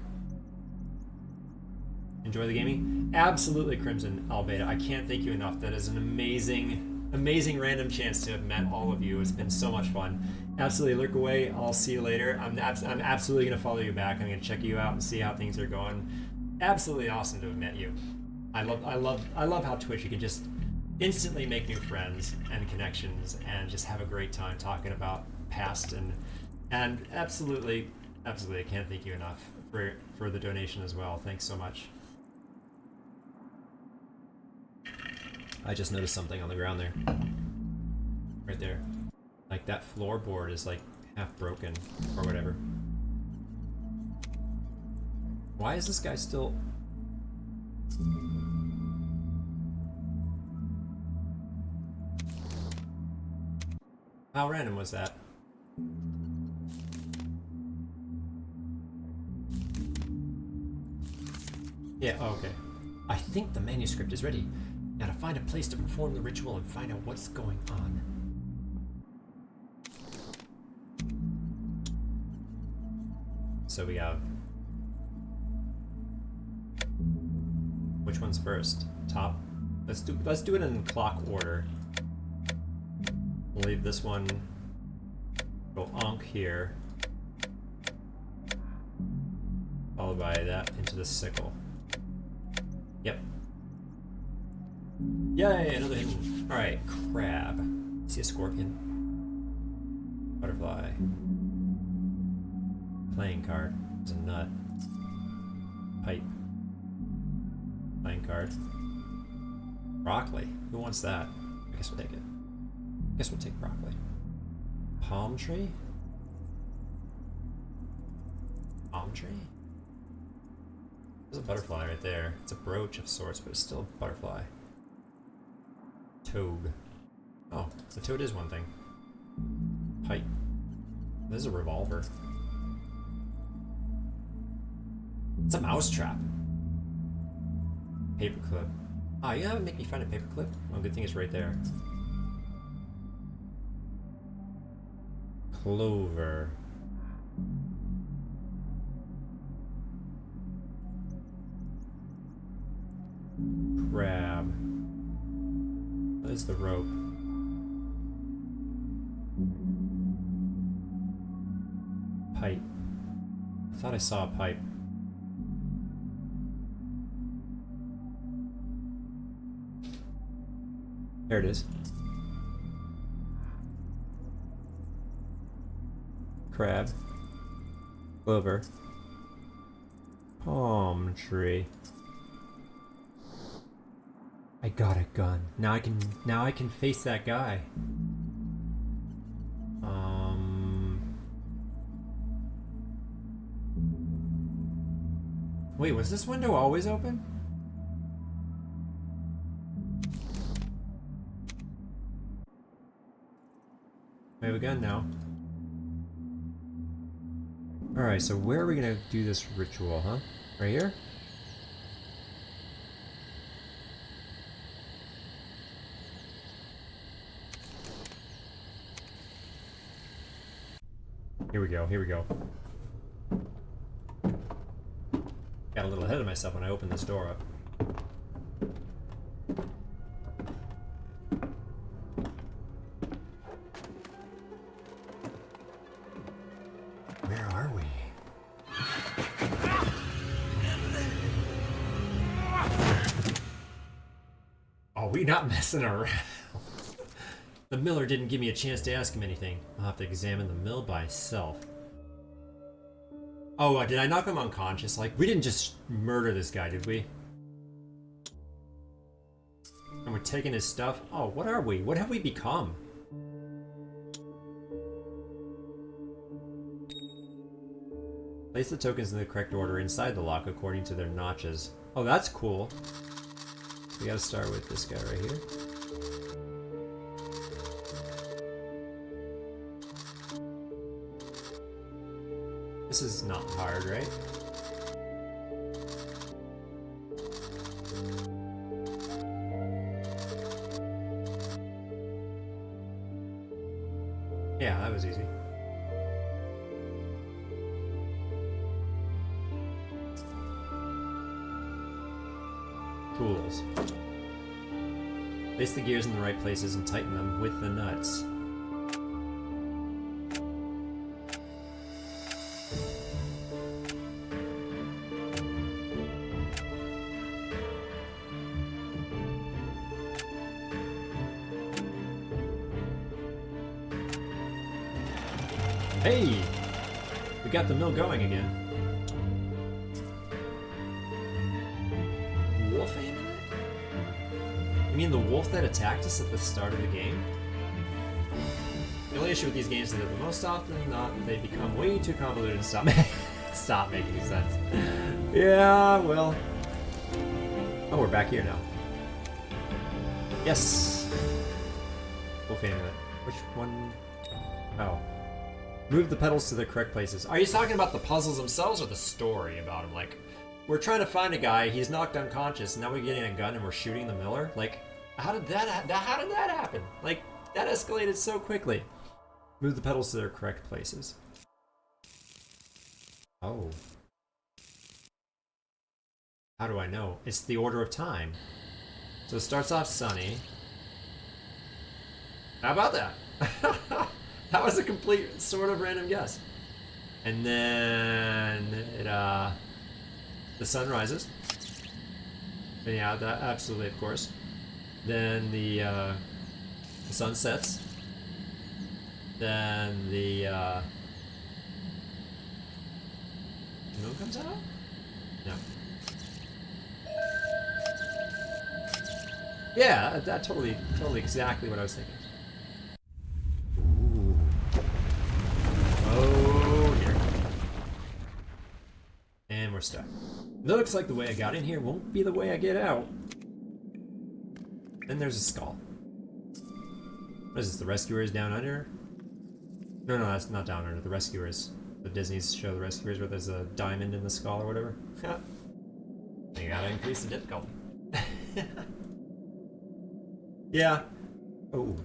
Enjoy the gaming? Absolutely, Crimson Alveda. I can't thank you enough. That is an amazing random chance to have met all of you. It's been so much fun. Absolutely, lurk away. I'll see you later. I'm absolutely gonna follow you back. I'm gonna check you out and see how things are going. Absolutely awesome to have met you. I love how Twitch, you can just instantly make new friends and connections and just have a great time talking about past and absolutely I can't thank you enough for the donation as well. Thanks so much. I just noticed something on the ground there. Right there. Like that floorboard is like half broken or whatever. Why is this guy still... How random was that? Yeah, oh, okay. I think the manuscript is ready. Now to find a place to perform the ritual and find out what's going on. So we have... Which one's first? Top? Let's do it in clock order. We'll leave this one, go Ankh here, followed by that into the sickle. Yep. Yay, another hidden. Alright, crab. See a scorpion. Butterfly. Playing card. There's a nut. Pipe. Playing card. Broccoli. Who wants that? I guess we'll take it. I guess we'll take broccoli. Palm tree? Palm tree? There's a butterfly right there. It's a brooch of sorts, but it's still a butterfly. Toad. Oh, the toad is one thing. Pipe. This is a revolver. It's a mousetrap. Paperclip. Ah, you haven't make me find a paperclip? Well, good thing it's right there. Clover. Crab. What is the rope? Pipe. I thought I saw a pipe. There it is. Crab. Clover. Palm tree. I got a gun. Now I can face that guy. Wait, was this window always open? We have a gun now. Alright, so where are we gonna do this ritual, huh? Right here? Here we go, here we go. Got a little ahead of myself when I opened this door up. Where are we? Oh, we not messing around. The miller didn't give me a chance to ask him anything. I'll have to examine the mill by itself. Oh, did I knock him unconscious? Like, we didn't just murder this guy, did we? And we're taking his stuff? Oh, what are we? What have we become? Place the tokens in the correct order inside the lock according to their notches. Oh, that's cool. We gotta start with this guy right here. This is not hard, right? Yeah, that was easy. Tools. Place the gears in the right places and tighten them with the nuts. Hey! We got the mill going again. Wolf aim in it? You mean the wolf that attacked us at the start of the game? The only issue with these games is that the most often than not, they become way too convoluted and stop making sense. Yeah, well. Oh, we're back here now. Yes! Wolf aim in it. Which one? Oh. Move the pedals to the correct places. Are you talking about the puzzles themselves or the story about him? Like, we're trying to find a guy, he's knocked unconscious, and now we're getting a gun and we're shooting the miller? Like, how did that happen? Like, that escalated so quickly. Move the pedals to their correct places. Oh. How do I know? It's the order of time. So it starts off sunny. How about that? That was a complete sort of random guess. And then it, the sun rises. And yeah, that absolutely, of course. Then the sun sets. Then the moon comes out? No. Yeah, that totally exactly what I was thinking. And we're stuck. Looks like the way I got in here won't be the way I get out. Then there's a skull. What is this, the Rescuers Down Under? No, that's not Down Under, the Rescuers. The Disney's show The Rescuers where there's a diamond in the skull or whatever. You gotta increase the difficulty. Yeah. Oh.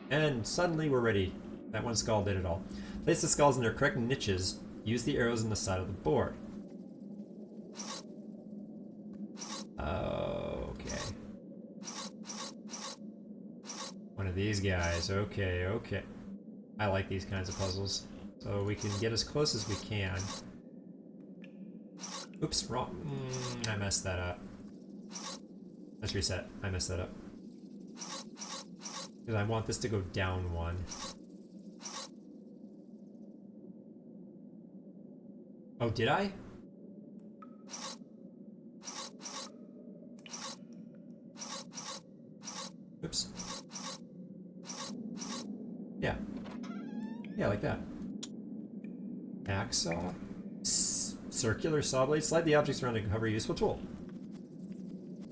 And suddenly we're ready. That one skull did it all. Place the skulls in their correct niches. Use the arrows on the side of the board. Okay. One of these guys. Okay. I like these kinds of puzzles. So we can get as close as we can. Oops, wrong. I messed that up. Let's reset. I messed that up. Because I want this to go down one. Oh, did I? Oops. Yeah. Yeah, like that. Hacksaw. Circular saw blade. Slide the objects around to cover a useful tool.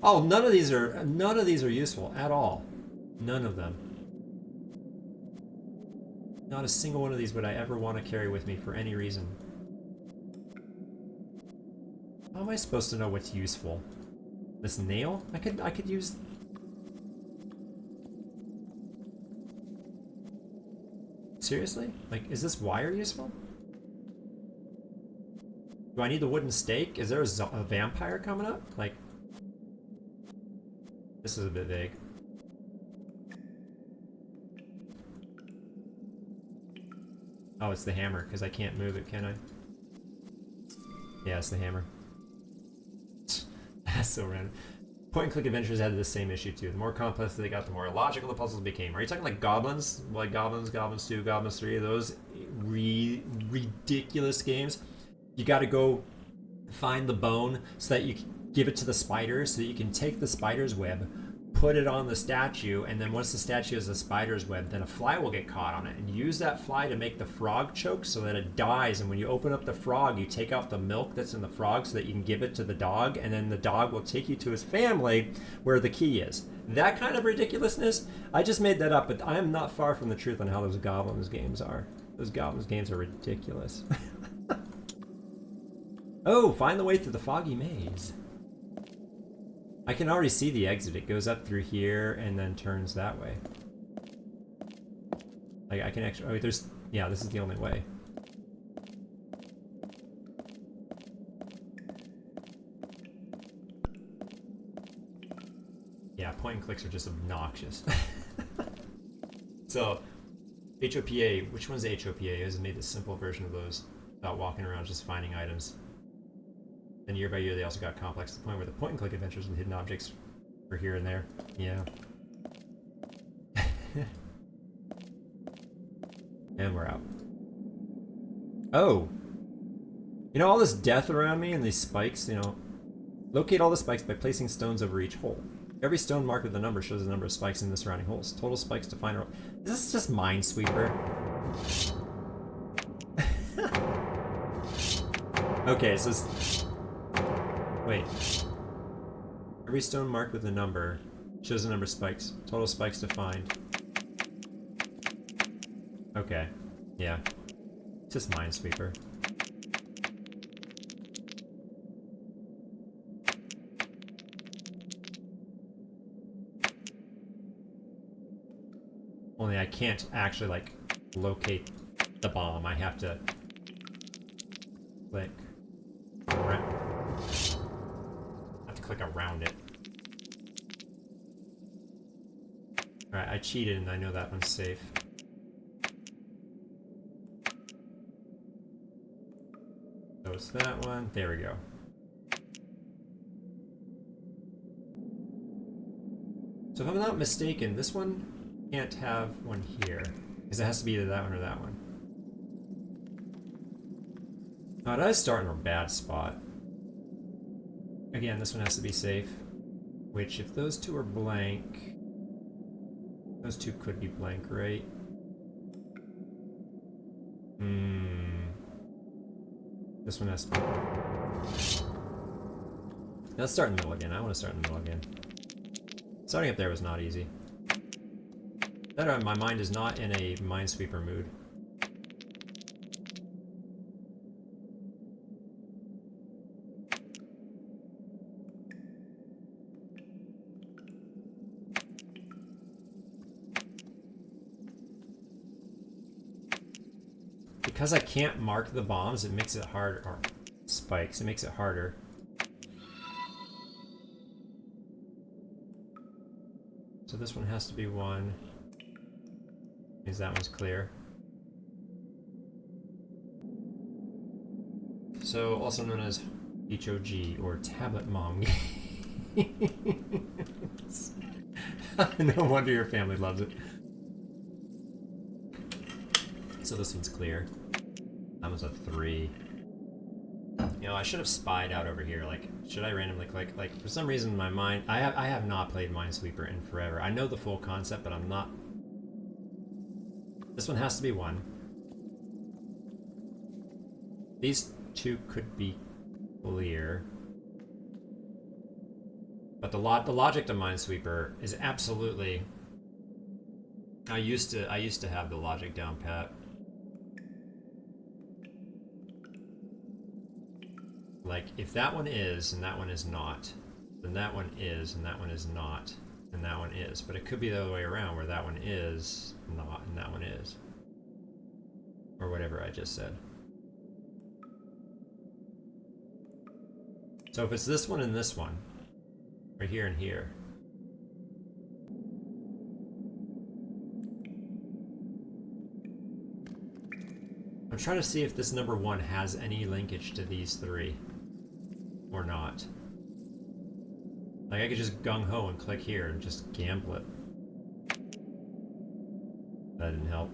Oh, none of these are useful at all. None of them. Not a single one of these would I ever want to carry with me for any reason. How am I supposed to know what's useful? This nail? I could use. Seriously? Like, is this wire useful? Do I need the wooden stake? Is there a vampire coming up? Like, this is a bit vague. Oh, it's the hammer, because I can't move it, can I? Yeah, it's the hammer. That's so random. Point and click adventures had the same issue too. The more complex they got, the more illogical the puzzles became. Are you talking like goblins? Like Goblins 2, Goblins 3, those ridiculous games? You gotta go find the bone so that you can give it to the spider, so that you can take the spider's web, put it on the statue, and then once the statue has the spider's web, then a fly will get caught on it, and use that fly to make the frog choke so that it dies. And when you open up the frog, you take out the milk that's in the frog so that you can give it to the dog, and then the dog will take you to his family where the key is. That kind of ridiculousness, I just made that up, but I am not far from the truth on how those Goblins games are. Those Goblins games are ridiculous. Oh, find the way through the foggy maze. I can already see the exit. It goes up through here and then turns that way. Like, I can actually... Oh, there's... Yeah, this is the only way. Yeah, point and clicks are just obnoxious. So, HOPA. Which one's HOPA? It has made the simple version of those without walking around just finding items. And year by year, they also got complex to the point where the point-and-click adventures with hidden objects were here and there. Yeah. And we're out. Oh! You know, all this death around me and these spikes, you know... Locate all the spikes by placing stones over each hole. Every stone marked with a number shows the number of spikes in the surrounding holes. Total spikes to find... Is this just Minesweeper? Okay, so... Wait. Every stone marked with a number shows the number of spikes. Total spikes to find. Okay. Yeah. It's just Minesweeper. Only I can't actually, like, locate the bomb. I have to click around. Click around it. Alright, I cheated and I know that one's safe. So it's that one. There we go. So if I'm not mistaken, this one can't have one here. Because it has to be either that one or that one. Oh, did I start in a bad spot? Again, this one has to be safe. Which, if those two are blank... Those two could be blank, right? This one has to be... Let's start in the middle again. I want to start in the middle again. Starting up there was not easy. My mind is not in a Minesweeper mood. Because I can't mark the bombs, it makes it harder. Or spikes, it makes it harder. So this one has to be one. Because that one's clear. So, also known as HOG, or Tablet Mom Games. No wonder your family loves it. So this one's clear. That was a 3. You know, I should have spied out over here. Like, should I randomly click? Like, for some reason, my mind... I have not played Minesweeper in forever. I know the full concept, but I'm not... This one has to be 1. These 2 could be clear. But the logic to Minesweeper is absolutely... I used to have the logic down pat. Like, if that one is, and that one is not, then that one is, and that one is not, and that one is. But it could be the other way around, where that one is not, and that one is. Or whatever I just said. So if it's this one and this one, right here and here, I'm trying to see if this number 1 has any linkage to these 3. Or not. Like, I could just gung-ho and click here and just gamble it. That didn't help.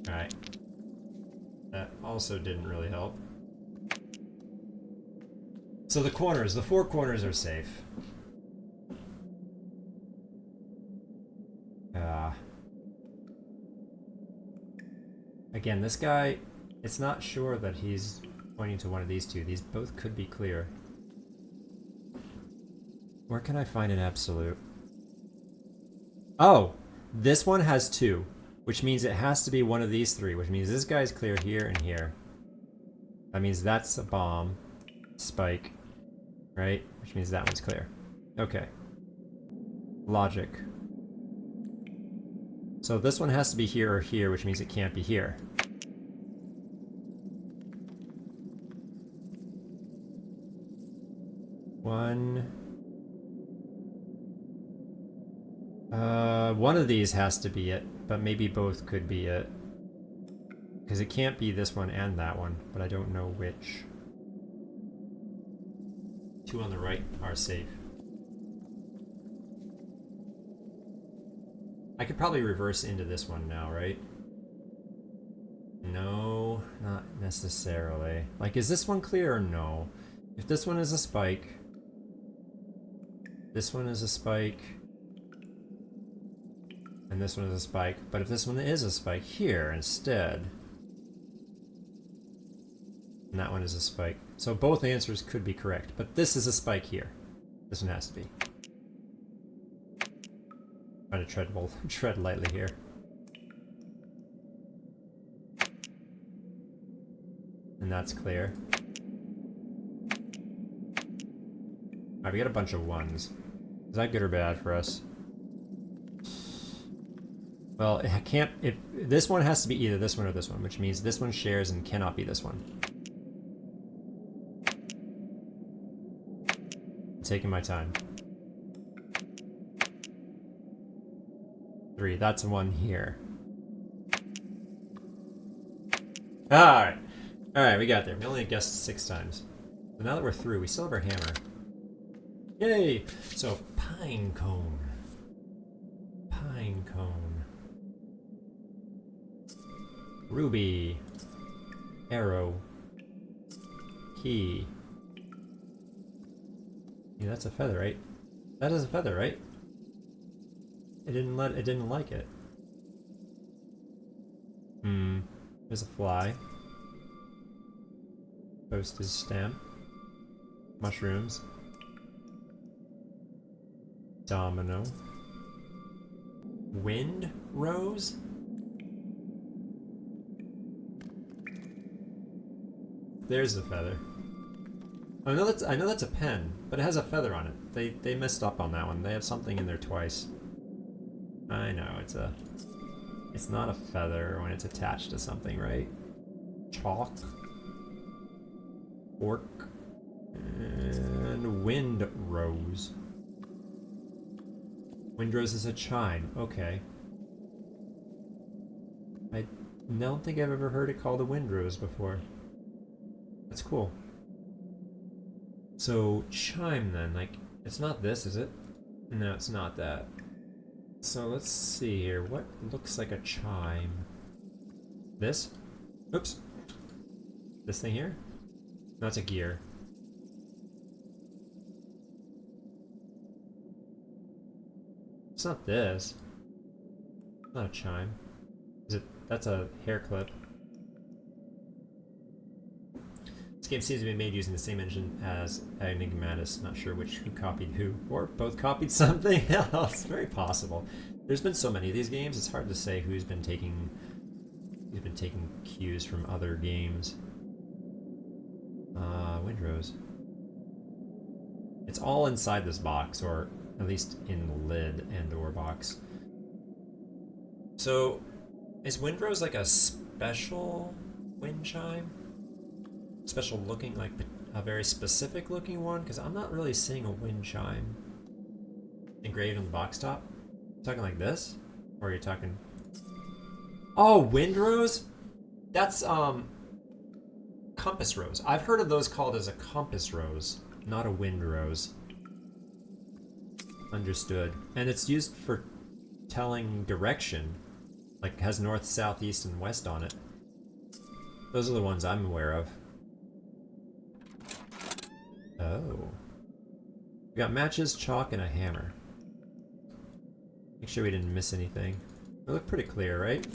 Alright. That also didn't really help. So the corners, the 4 corners are safe. Again, this guy, it's not sure that he's pointing to one of these 2. These both could be clear. Where can I find an absolute? Oh! This one has 2, which means it has to be one of these 3, which means this guy's clear here and here. That means that's a bomb. Spike. Right? Which means that one's clear. Okay. Logic. So this one has to be here or here, which means it can't be here. One of these has to be it, but maybe both could be it. Because it can't be this one and that one, but I don't know which. 2 on the right are safe. I could probably reverse into this one now, right? No, not necessarily. Like, is this one clear or no? If this one is a spike, this one is a spike, and this one is a spike, but if this one is a spike here instead, and that one is a spike. So both answers could be correct, but this is a spike here. This one has to be. Trying to tread lightly here. And that's clear. Alright, we got a bunch of 1s. Is that good or bad for us? Well, it can't... this one has to be either this one or this one, which means this one shares and cannot be this one. I'm taking my time. 3, that's 1 here. Alright. Alright, we got there. We only guessed 6 times. So now that we're through, we still have our hammer. Yay! So, pine cone. Pine cone. Ruby. Arrow. Key. Yeah, that's a feather, right? That is a feather, right? It didn't like it. There's a fly. Postage stamp. Mushrooms. Domino. Wind rose? There's the feather. I know that's a pen, but it has a feather on it. They messed up on that one. They have something in there twice. I know, it's not a feather when it's attached to something, right? Chalk. Fork. And wind rose. Windrose is a chime. Okay. I don't think I've ever heard it called a windrose before. That's cool. So, chime then, like, it's not this, is it? No, it's not that. So let's see here. What looks like a chime? This? Oops. This thing here? No, it's a gear. It's not this. It's not a chime. Is it? That's a hair clip. This game seems to be made using the same engine as Enigmatis. Not sure who copied who, or both copied something else. Very possible. There's been so many of these games. It's hard to say who's been taking cues from other games. Windrose. It's all inside this box, or at least in the lid and/or box. So, is Windrose like a special wind chime? Special looking, like a very specific looking one? Because I'm not really seeing a wind chime engraved on the box top. You talking like this? Or are you talking... Oh, Windrose? That's, compass rose. I've heard of those called as a compass rose, not a wind rose. Understood. And it's used for telling direction. Like, has north, south, east, and west on it. Those are the ones I'm aware of. Oh. We got matches, chalk, and a hammer. Make sure we didn't miss anything. They look pretty clear, right?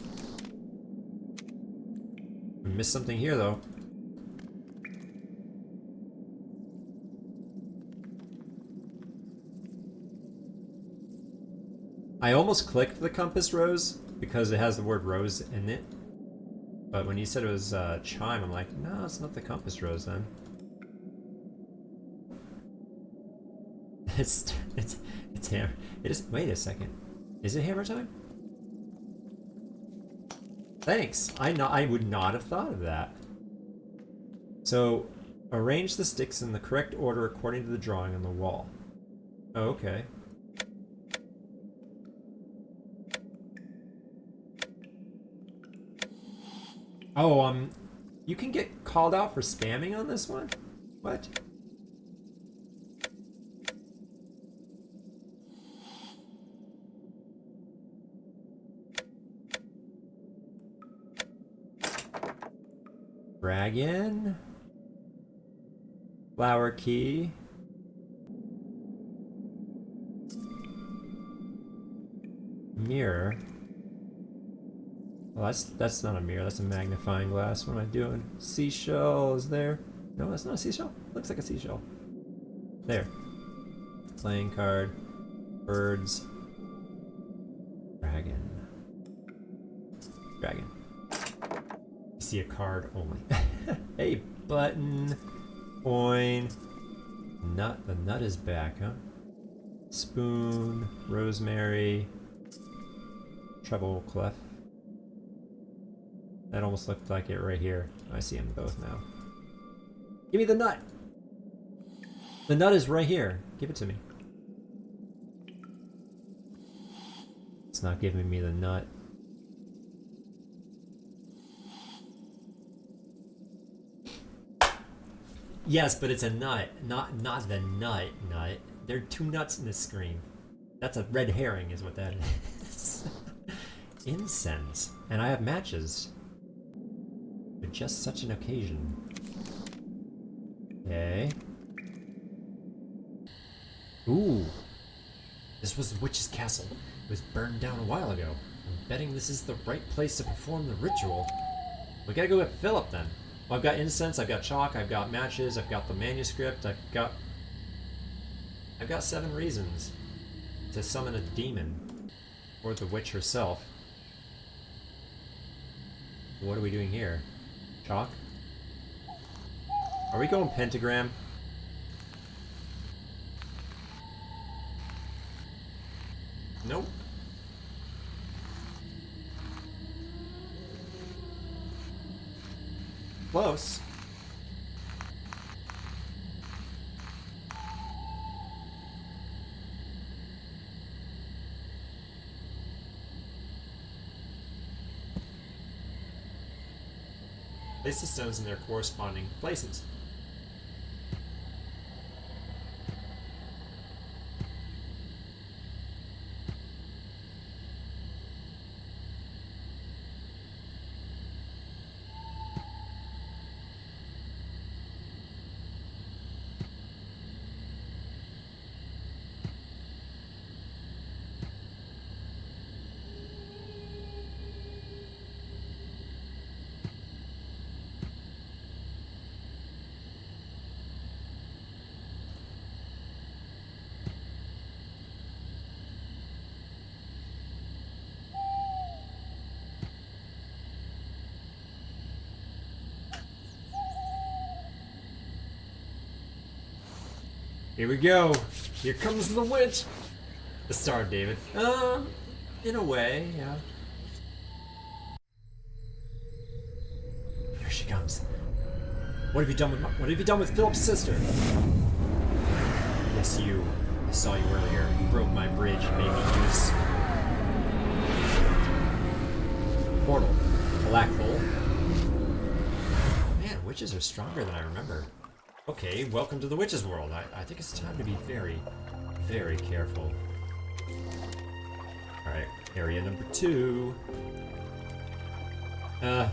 We missed something here, though. I almost clicked the compass rose because it has the word rose in it. But when you said it was chime, I'm like, no, it's not the compass rose then. It's hammer. It is. Wait a second. Is it hammer time? Thanks. I would not have thought of that. So, arrange the sticks in the correct order according to the drawing on the wall. Oh, okay. Oh, you can get called out for spamming on this one? What? Dragon. Flower key. Mirror. Well, that's not a mirror, that's a magnifying glass. What am I doing? Seashell is there? No, that's not a seashell. Looks like a seashell. There. Playing card. Birds. Dragon. Dragon. You see a card only. Hey, button. Coin. Nut. The nut is back, huh? Spoon. Rosemary. Treble clef. That almost looked like it right here. I see them both now. Give me the nut! The nut is right here. Give it to me. It's not giving me the nut. Yes, but it's a nut, not the nut. There are two nuts in this screen. That's a red herring is what that is. Incense. And I have matches. For just such an occasion. Okay. Ooh. This was the witch's castle. It was burned down a while ago. I'm betting this is the right place to perform the ritual. We gotta go with Philip then. Well, I've got incense, I've got chalk, I've got matches, I've got the manuscript, I've got 7 reasons to summon a demon. Or the witch herself. What are we doing here? Chalk? Are we going pentagram? Nope. Close. Place the stones in their corresponding places. Here we go. Here comes the witch. The Star of David. In a way, yeah. Here she comes. What have you done with Philip's sister? Yes, you. I saw you earlier. You broke my bridge and made me use portal. Black hole. Man, witches are stronger than I remember. Okay, welcome to the witches' world. I think it's time to be very, very careful. Alright, area number 2.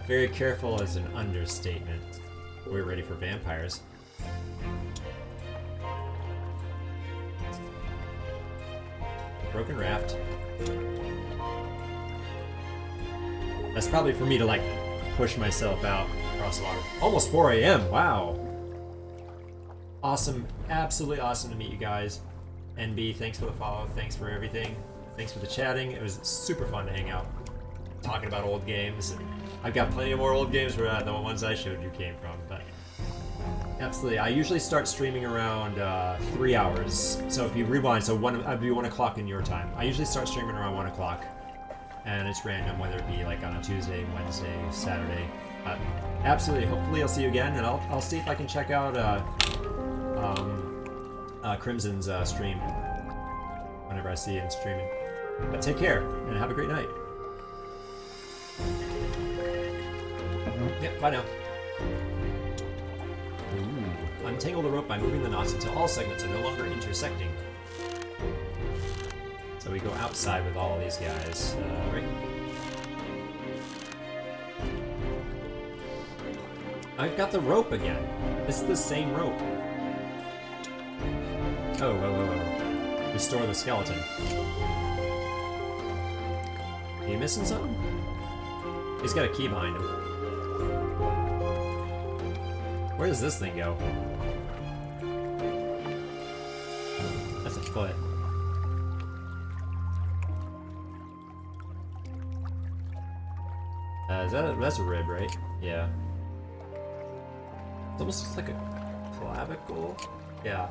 Very careful is an understatement. We're ready for vampires. Broken raft. That's probably for me to like push myself out across the water. Almost 4 a.m. Wow. Awesome. Absolutely awesome to meet you guys. NB, thanks for the follow. Thanks for everything. Thanks for the chatting. It was super fun to hang out. Talking about old games. And I've got plenty of more old games where the ones I showed you came from. But absolutely. I usually start streaming around 3 hours. So if you rewind, so I'd be 1 o'clock in your time. I usually start streaming around 1 o'clock. And it's random, whether it be like on a Tuesday, Wednesday, Saturday. Absolutely. Hopefully I'll see you again, and I'll see if I can check out Crimson's stream whenever I see him streaming. But take care and have a great night. Yep, bye now. Ooh. Untangle the rope by moving the knots until all segments are no longer intersecting. So we go outside with all these guys, right? I've got the rope again. It's the same rope. Oh, whoa. Restore the skeleton. Are you missing something? He's got a key behind him. Where does this thing go? That's a foot. That's a rib, right? Yeah. It almost looks like a clavicle. Yeah.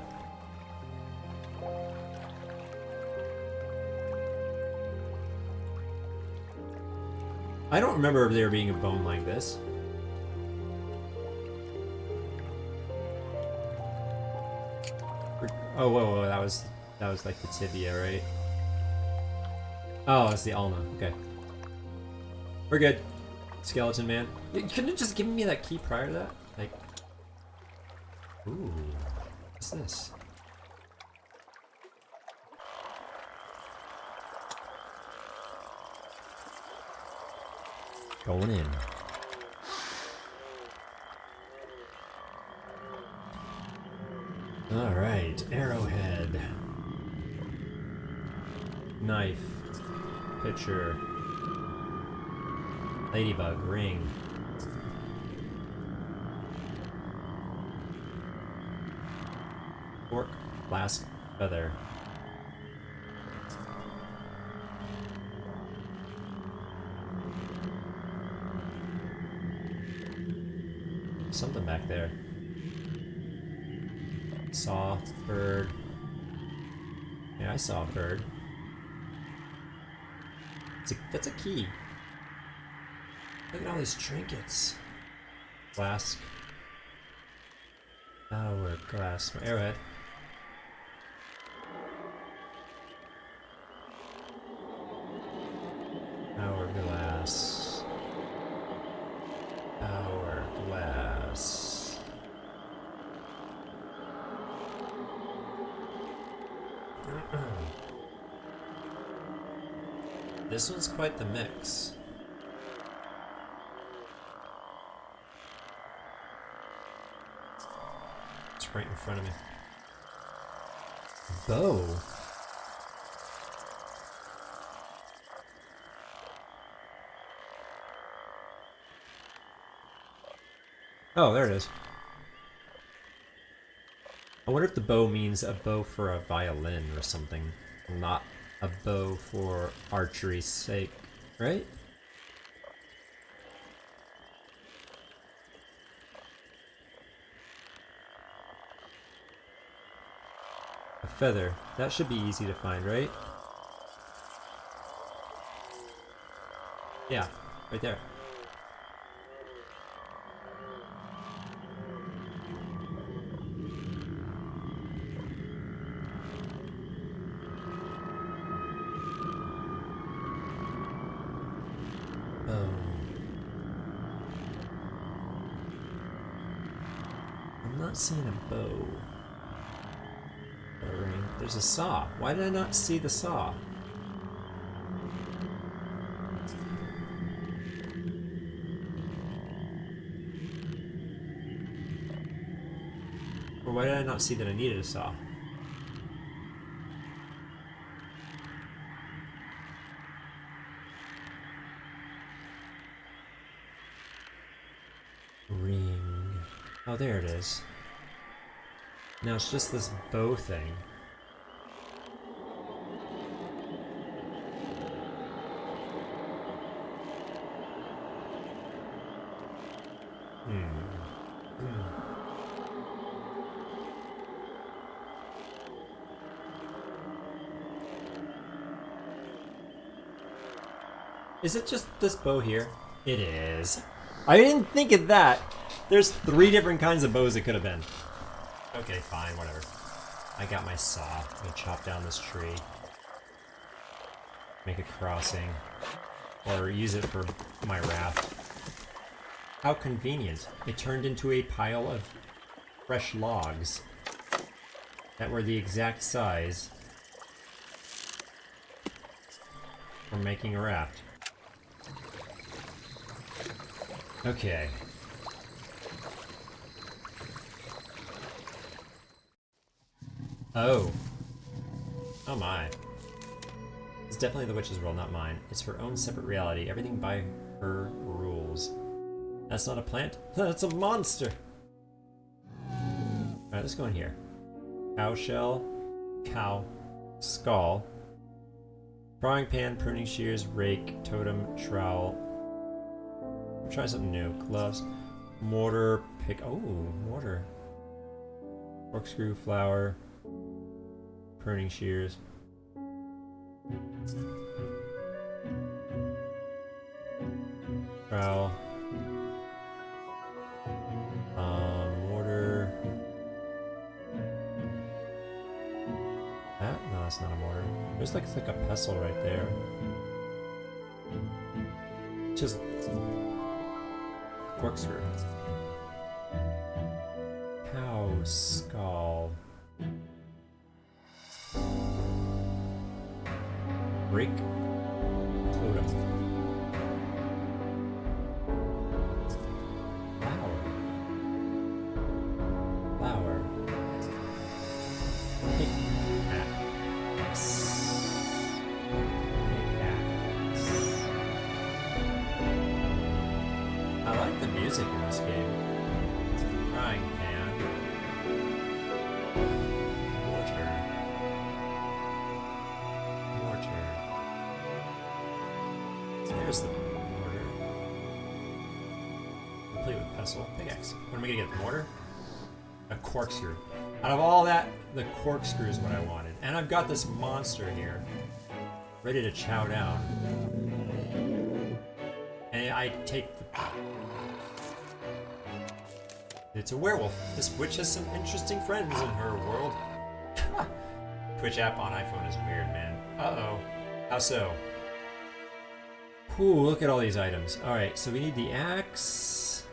I don't remember there being a bone like this. Oh, whoa, that was like the tibia, right? Oh, it's the ulna. Okay. We're good. Skeleton man. You couldn't have just given me that key prior to that? Like... Ooh. What's this? Going in. Alright, arrowhead. Knife. Pitcher. Ladybug, ring. Fork, flask, feather. Something back there. Saw, bird. Yeah, I saw a bird. That's a key. Look at all these trinkets. Flask. Hourglass. Arrowhead. Hourglass. Hourglass. This one's quite the mix. It's right in front of me. Bow. Oh, there it is. I wonder if the bow means a bow for a violin or something, not a bow for archery's sake, right? A feather. That should be easy to find, right? Yeah, right there. Oh. I'm not seeing a bow. A ring. There's a saw. Why did I not see the saw? Or why did I not see that I needed a saw? Ring. Oh, there it is. Now it's just this bow thing. Is it just this bow here? It is. I didn't think of that. There's 3 different kinds of bows it could have been. Okay, fine, whatever. I got my saw. I'm gonna chop down this tree. Make a crossing. Or use it for my raft. How convenient. It turned into a pile of fresh logs that were the exact size for making a raft. Okay. Oh. Oh my. It's definitely the witch's world, not mine. It's her own separate reality, everything by her rules. That's not a plant, that's a monster! Alright, let's go in here. Cow shell, cow, skull, frying pan, pruning shears, rake, totem, trowel. Try something new. Gloves, mortar, pick. Oh, mortar. Corkscrew, flour, pruning shears. Trowel. Mortar. That? No, that's not a mortar. There's like a pestle right there. Chisel. Corkscrew. Cow skull. Rake. Totem. Flower. Flower. Pickaxe. Pickaxe. I like the music in this game. Frying pan. Mortar. Mortar. There's the mortar. Complete with pestle. Pickaxe. What am I gonna get? The mortar? A corkscrew. Out of all that, the corkscrew is what I wanted. And I've got this monster here. Ready to chow down. And I take the... It's a werewolf. This witch has some interesting friends in her world. Twitch app on iPhone is weird, man. Uh-oh. How so? Ooh, look at all these items. Alright, so we need the axe.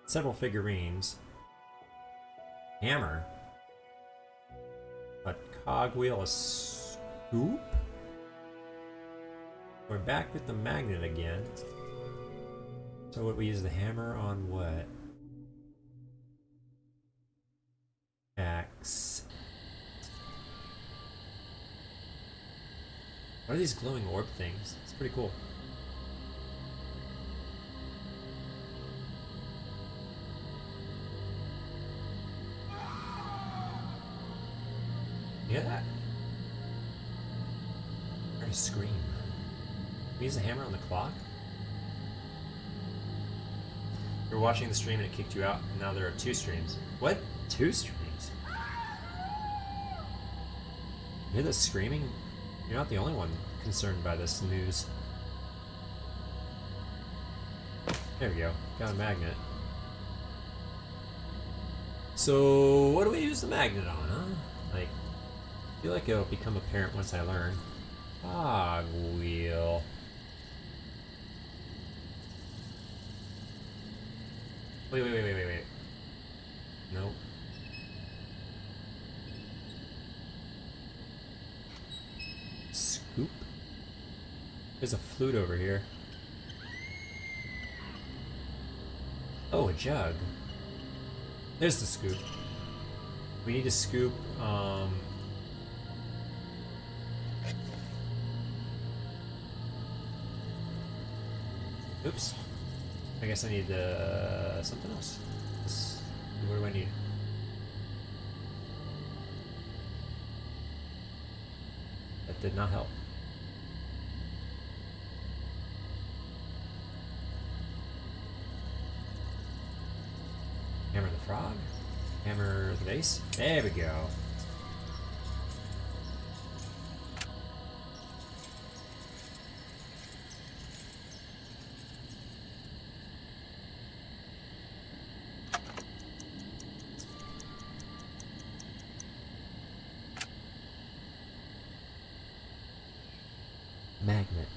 Several figurines. Hammer. A cogwheel, a scoop. We're back with the magnet again. So what, we use the hammer on what? Axe. What are these glowing orb things? It's pretty cool. You hear that? I heard a scream. We use the hammer on the clock? You're watching the stream and it kicked you out, and now there are 2 streams. What? 2 streams? hear this screaming? You're not the only one concerned by this news. There we go. Got a magnet. So, what do we use the magnet on, huh? Like, I feel like it'll become apparent once I learn. Cogwheel. Wait. Nope. Scoop? There's a flute over here. Oh, a jug. There's the scoop. We need to scoop, oops. I guess I need, something else. What do I need? That did not help. Hammer the frog. Hammer the base. There we go. Magnet.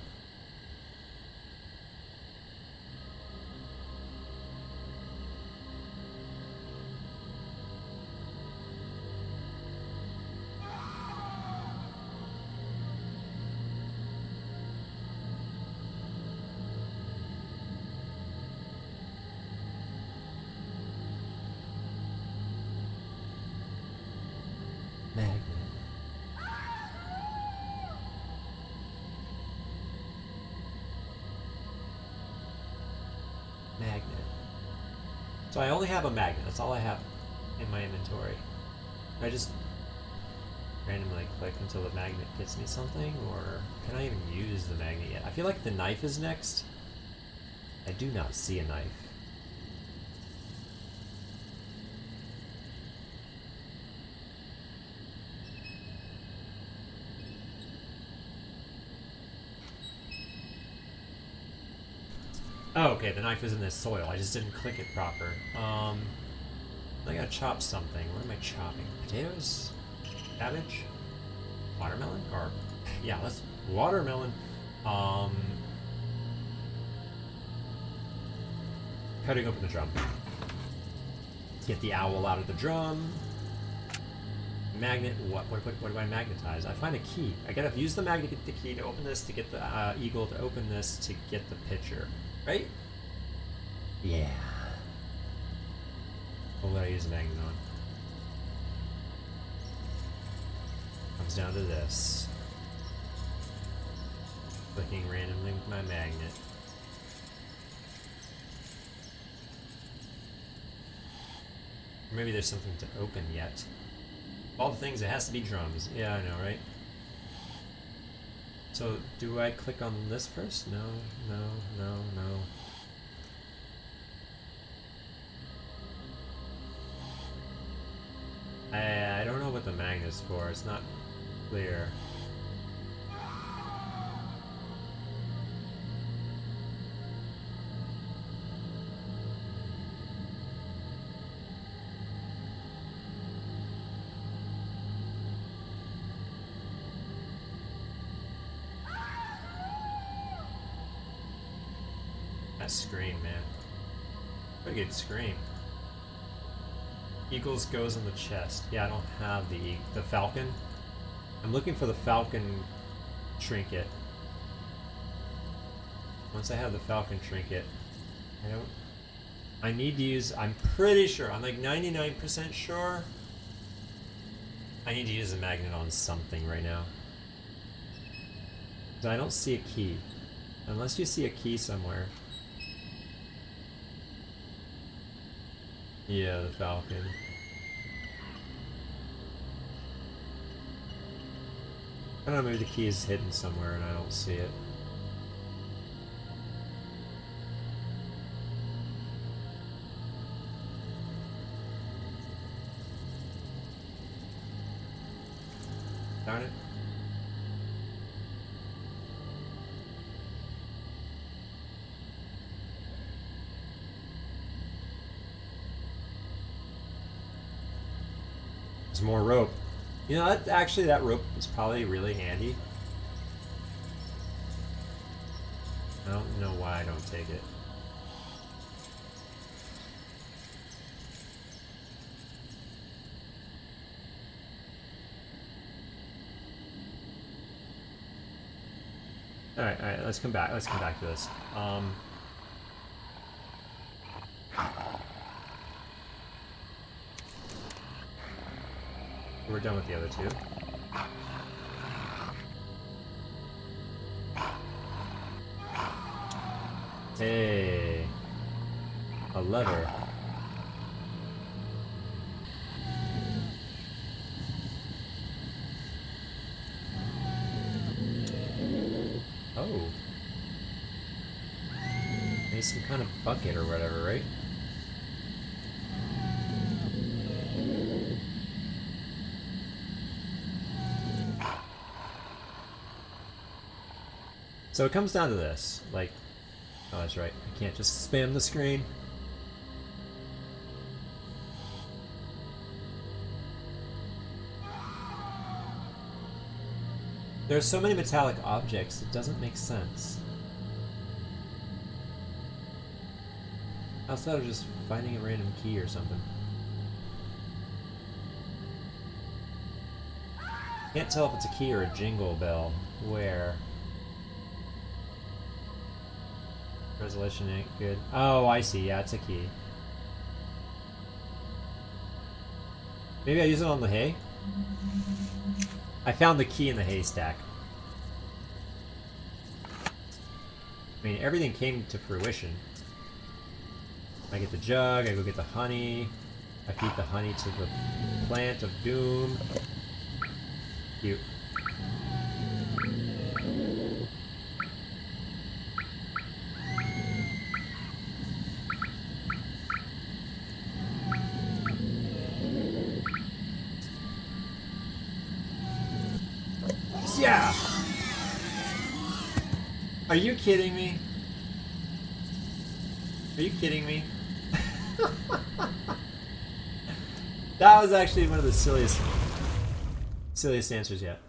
Magnet. Magnet. So I only have a magnet. That's all I have in my inventory. I just randomly click until the magnet gets me something, or can I even use the magnet yet? I feel like the knife is next. I do not see a knife. Oh, okay, the knife is in this soil. I just didn't click it proper. I gotta chop something. What am I chopping? Potatoes? Cabbage? Watermelon? Or, yeah, let's, watermelon. Cutting open the drum. Get the owl out of the drum. Magnet, what do I magnetize? I find a key. I gotta use the magnet to get the key to open this, to get the eagle, to open this, to get the pitcher. Right? Yeah. What would I use the magnet on? Comes down to this. Clicking randomly with my magnet. Or maybe there's something to open yet. All the things, it has to be drums. Yeah, I know, right? So, do I click on this first? No. I don't know what the magnet's for. It's not clear. That scream, man. Pretty good scream. Eagles goes on the chest. Yeah, I don't have the falcon. I'm looking for the falcon trinket. Once I have the falcon trinket, I need to use, I'm pretty sure, I'm like 99% sure, I need to use a magnet on something right now. Because I don't see a key. Unless you see a key somewhere. Yeah, the falcon. I don't know, maybe the key is hidden somewhere and I don't see it. Darn it. There's more rope. You know, actually that rope is probably really handy. I don't know why I don't take it. Alright, let's come back to this. We're done with the other two. Hey, a lever. Oh. Maybe some kind of bucket or whatever, right? So it comes down to this, like, oh that's right, I can't just spam the screen. There's so many metallic objects, it doesn't make sense. Outside of just finding a random key or something. Can't tell if it's a key or a jingle bell. Where? Resolution ain't good. Oh, I see. Yeah, it's a key. Maybe I use it on the hay? I found the key in the haystack. I mean, everything came to fruition. I get the jug, I go get the honey. I feed the honey to the plant of doom. Cute. Yeah! Are you kidding me? Are you kidding me? That was actually one of the silliest answers yet.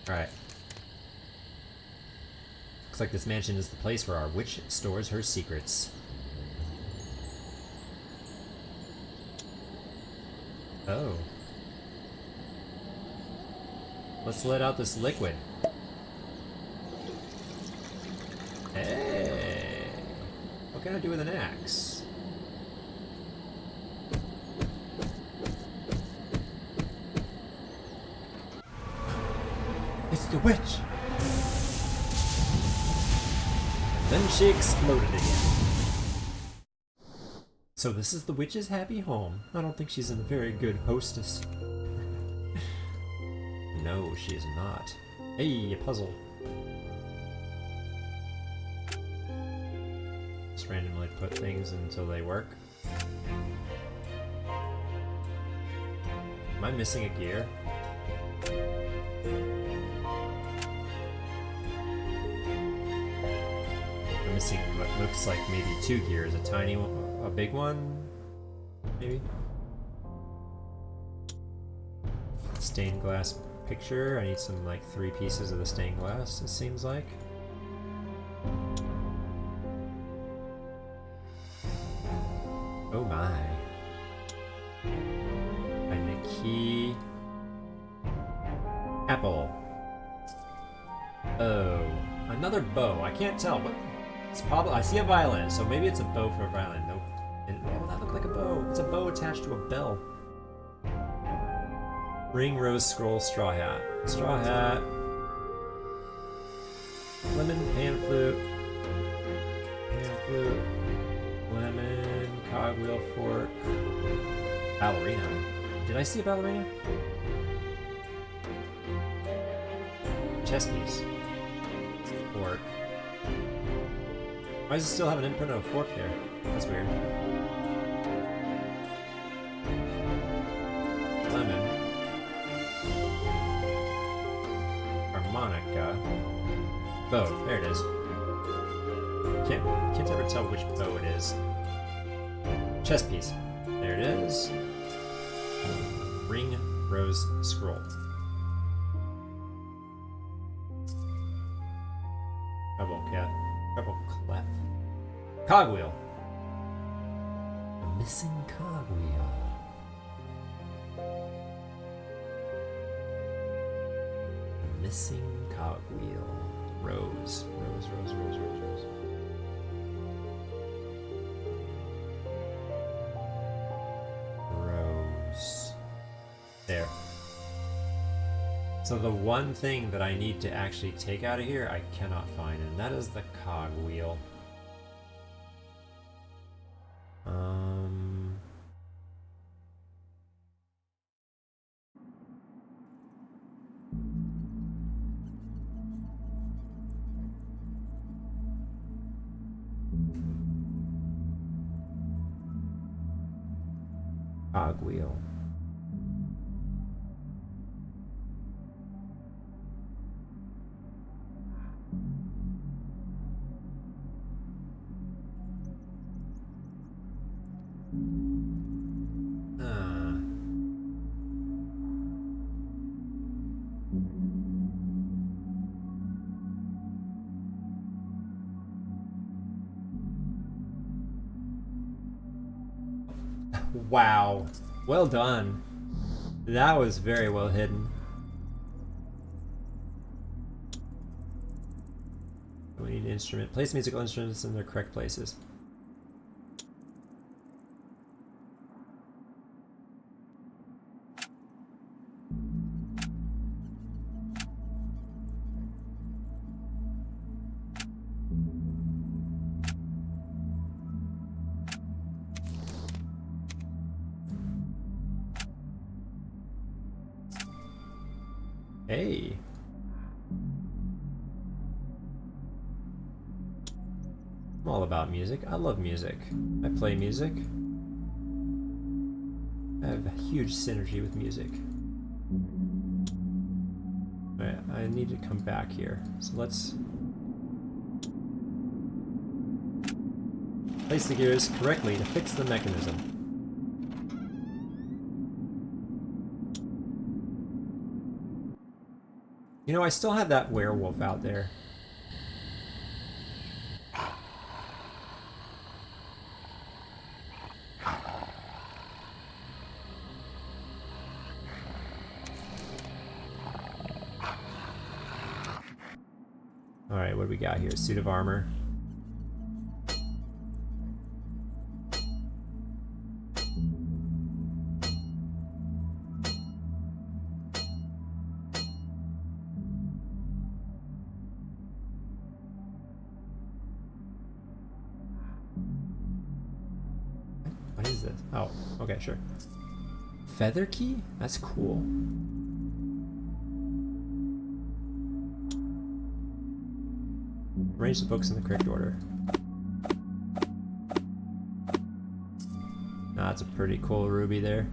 Alright. Looks like this mansion is the place where our witch stores her secrets. Oh. Let's let out this liquid. Hey! What can I do with an axe? It's the witch! Then she exploded again. So this is the witch's happy home. I don't think she's a very good hostess. No, she is not. Hey, a puzzle. Just randomly put things until they work. Am I missing a gear? I'm missing what looks like maybe 2 gears. A tiny one, a big one? Maybe? Stained glass picture. I need some like 3 pieces of the stained glass, it seems like. Oh my. I need a key. Apple. Oh. Another bow. I can't tell, but it's probably, I see a violin, so maybe it's a bow for a violin. Nope. Oh, that looked like a bow. It's a bow attached to a bell. Ring, rose, scroll, straw hat. Straw hat. Lemon, pan flute. Pan flute. Lemon, cogwheel, fork. Ballerina. Did I see a ballerina? Chess piece. Fork. Why does it still have an imprint of a fork there? That's weird. Lemon. Harmonica. Bow. There it is. Can't ever tell which bow it is. Chess piece. There it is. Ring Rose Scroll. Treble cat. Treble clef. Cogwheel. A missing cogwheel. A missing cogwheel. Rose. Rose, rose, rose, rose, rose. Rose. There. So the one thing that I need to actually take out of here, I cannot find, and that is the cogwheel. Cogwheel. Wow. Well done. That was very well hidden. We need an instrument. Place musical instruments in their correct places. Hey. I'm all about music. I love music. I play music. I have a huge synergy with music. Alright, I need to come back here. So let's place the gears correctly to fix the mechanism. You know, I still have that werewolf out there. Alright, what do we got here? Suit of armor. What is this? Oh, okay, sure. Feather key? That's cool. Arrange the books in the correct order. Ah, that's a pretty cool ruby there.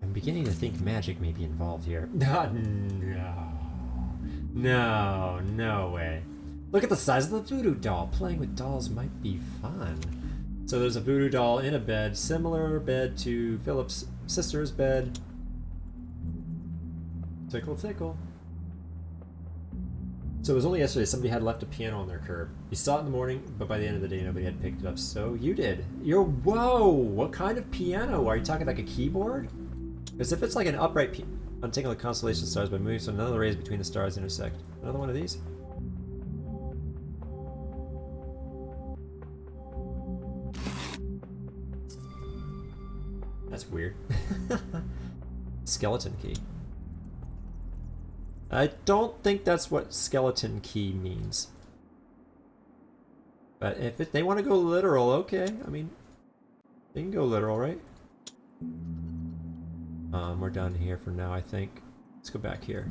I'm beginning to think magic may be involved here. No. No way. Look at the size of the voodoo doll. Playing with dolls might be fun. So there's a voodoo doll in a bed, similar bed to Philip's sister's bed. Tickle, tickle. So it was only yesterday somebody had left a piano on their curb. You saw it in the morning, but by the end of the day nobody had picked it up. So you did. Whoa! What kind of piano? Are you talking like a keyboard? Because if it's like an upright piano, I'm taking the constellation stars by moving so none of the rays between the stars intersect. Another one of these? That's weird. Skeleton key. I don't think that's what skeleton key means. But if they want to go literal, okay. I mean, they can go literal, right? We're done here for now, I think. Let's go back here.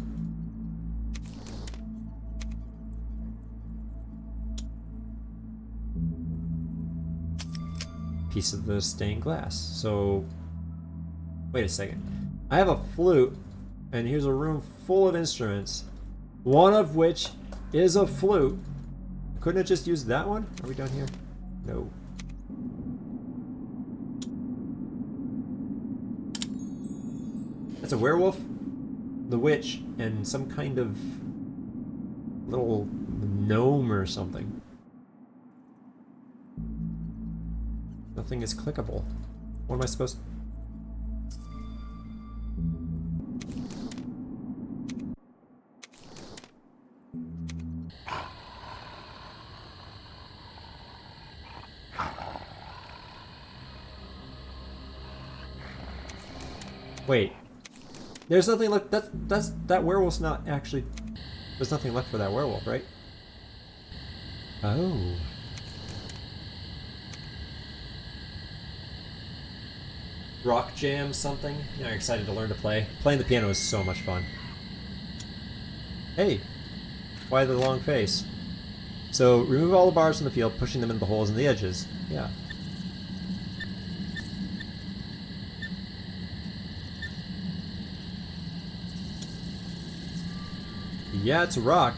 Piece of the stained glass. So Wait a second. I have a flute, and here's a room full of instruments, one of which is a flute. Couldn't it just use that one? Are we done here? No. That's a werewolf, the witch, and some kind of little gnome or something. Nothing is clickable. What am I supposed to... Wait. There's nothing left. That werewolf's not actually... There's nothing left for that werewolf, right? Oh. Rock jam something? You're excited to learn to play? Playing the piano is so much fun. Hey! Why the long face? So, remove all the bars from the field, pushing them into the holes in the edges. Yeah. Yeah, it's a rock.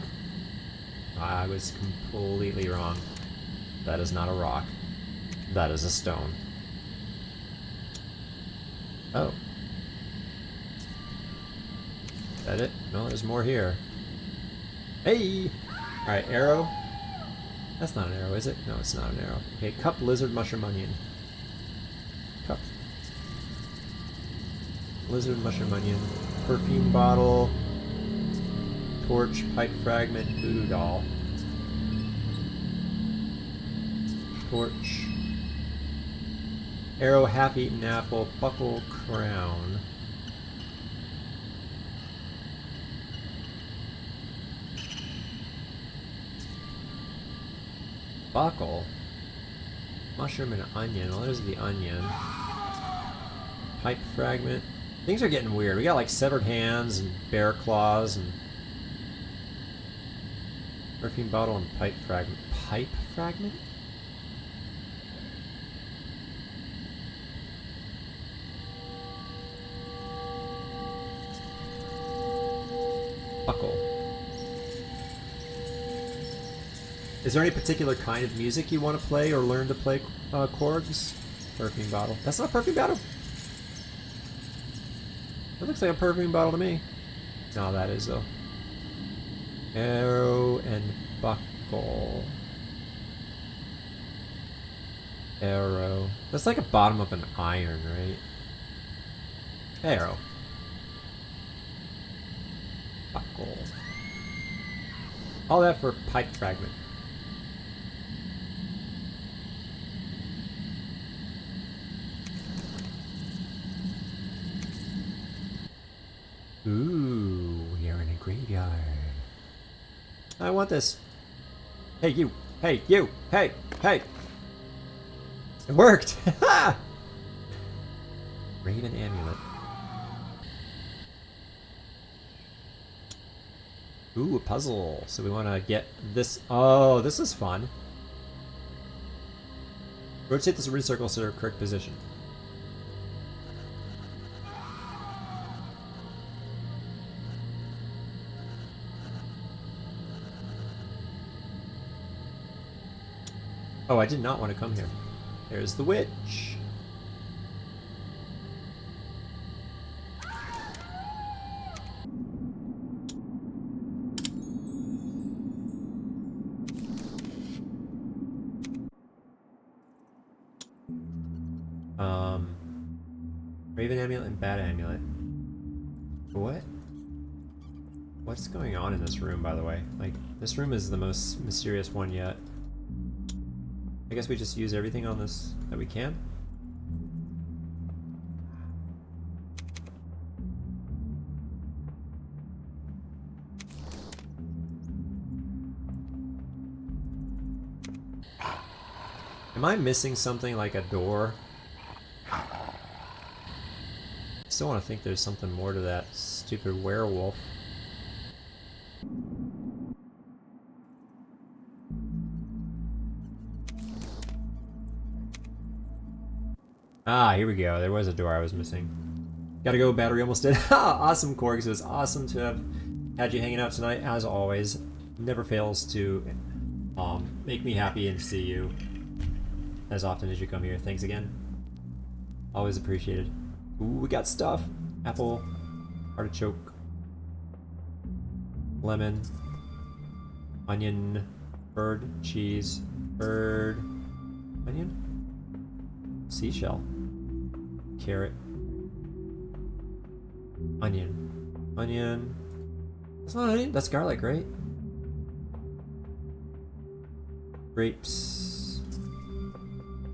I was completely wrong. That is not a rock. That is a stone. Oh. Is that it? No, there's more here. Hey! Alright, arrow. That's not an arrow, is it? No, it's not an arrow. Okay, cup, lizard, mushroom, onion. Cup. Lizard, mushroom, onion. Perfume bottle. Torch, pipe fragment, voodoo doll. Torch. Arrow, half-eaten apple, buckle, crown. Buckle? Mushroom and onion. Well, there's the onion. Pipe fragment. Things are getting weird. We got like severed hands and bear claws and... Perfume bottle and pipe fragment. Pipe fragment? Buckle. Is there any particular kind of music you want to play or learn to play chords? Perfume bottle. That's not a perfume bottle. That looks like a perfume bottle to me. No, that is though. Arrow and buckle. Arrow. That's like a bottom of an iron, right? Arrow. Buckle. All that for pipe fragment. Ooh, we are in a graveyard. I want this. Hey, you. Hey, you. Hey, hey. It worked. Raven amulet. Ooh, a puzzle. So we want to get this. Oh, this is fun. Rotate this red circle to their correct position. Oh, I did not want to come here. There's the witch. Raven amulet and bat amulet. What? What's going on in this room, by the way? Like, this room is the most mysterious one yet. I guess we just use everything on this that we can. Am I missing something like a door? I still want to think there's something more to that stupid werewolf. Ah, here we go. There was a door I was missing. Gotta go, battery almost dead. Awesome, Korg. So it's awesome to have had you hanging out tonight, as always. Never fails to make me happy and see you as often as you come here. Thanks again. Always appreciated. Ooh, we got stuff. Apple, artichoke, lemon, onion, bird, cheese, bird, onion, seashell, carrot, onion. That's not onion, that's garlic, right? Grapes,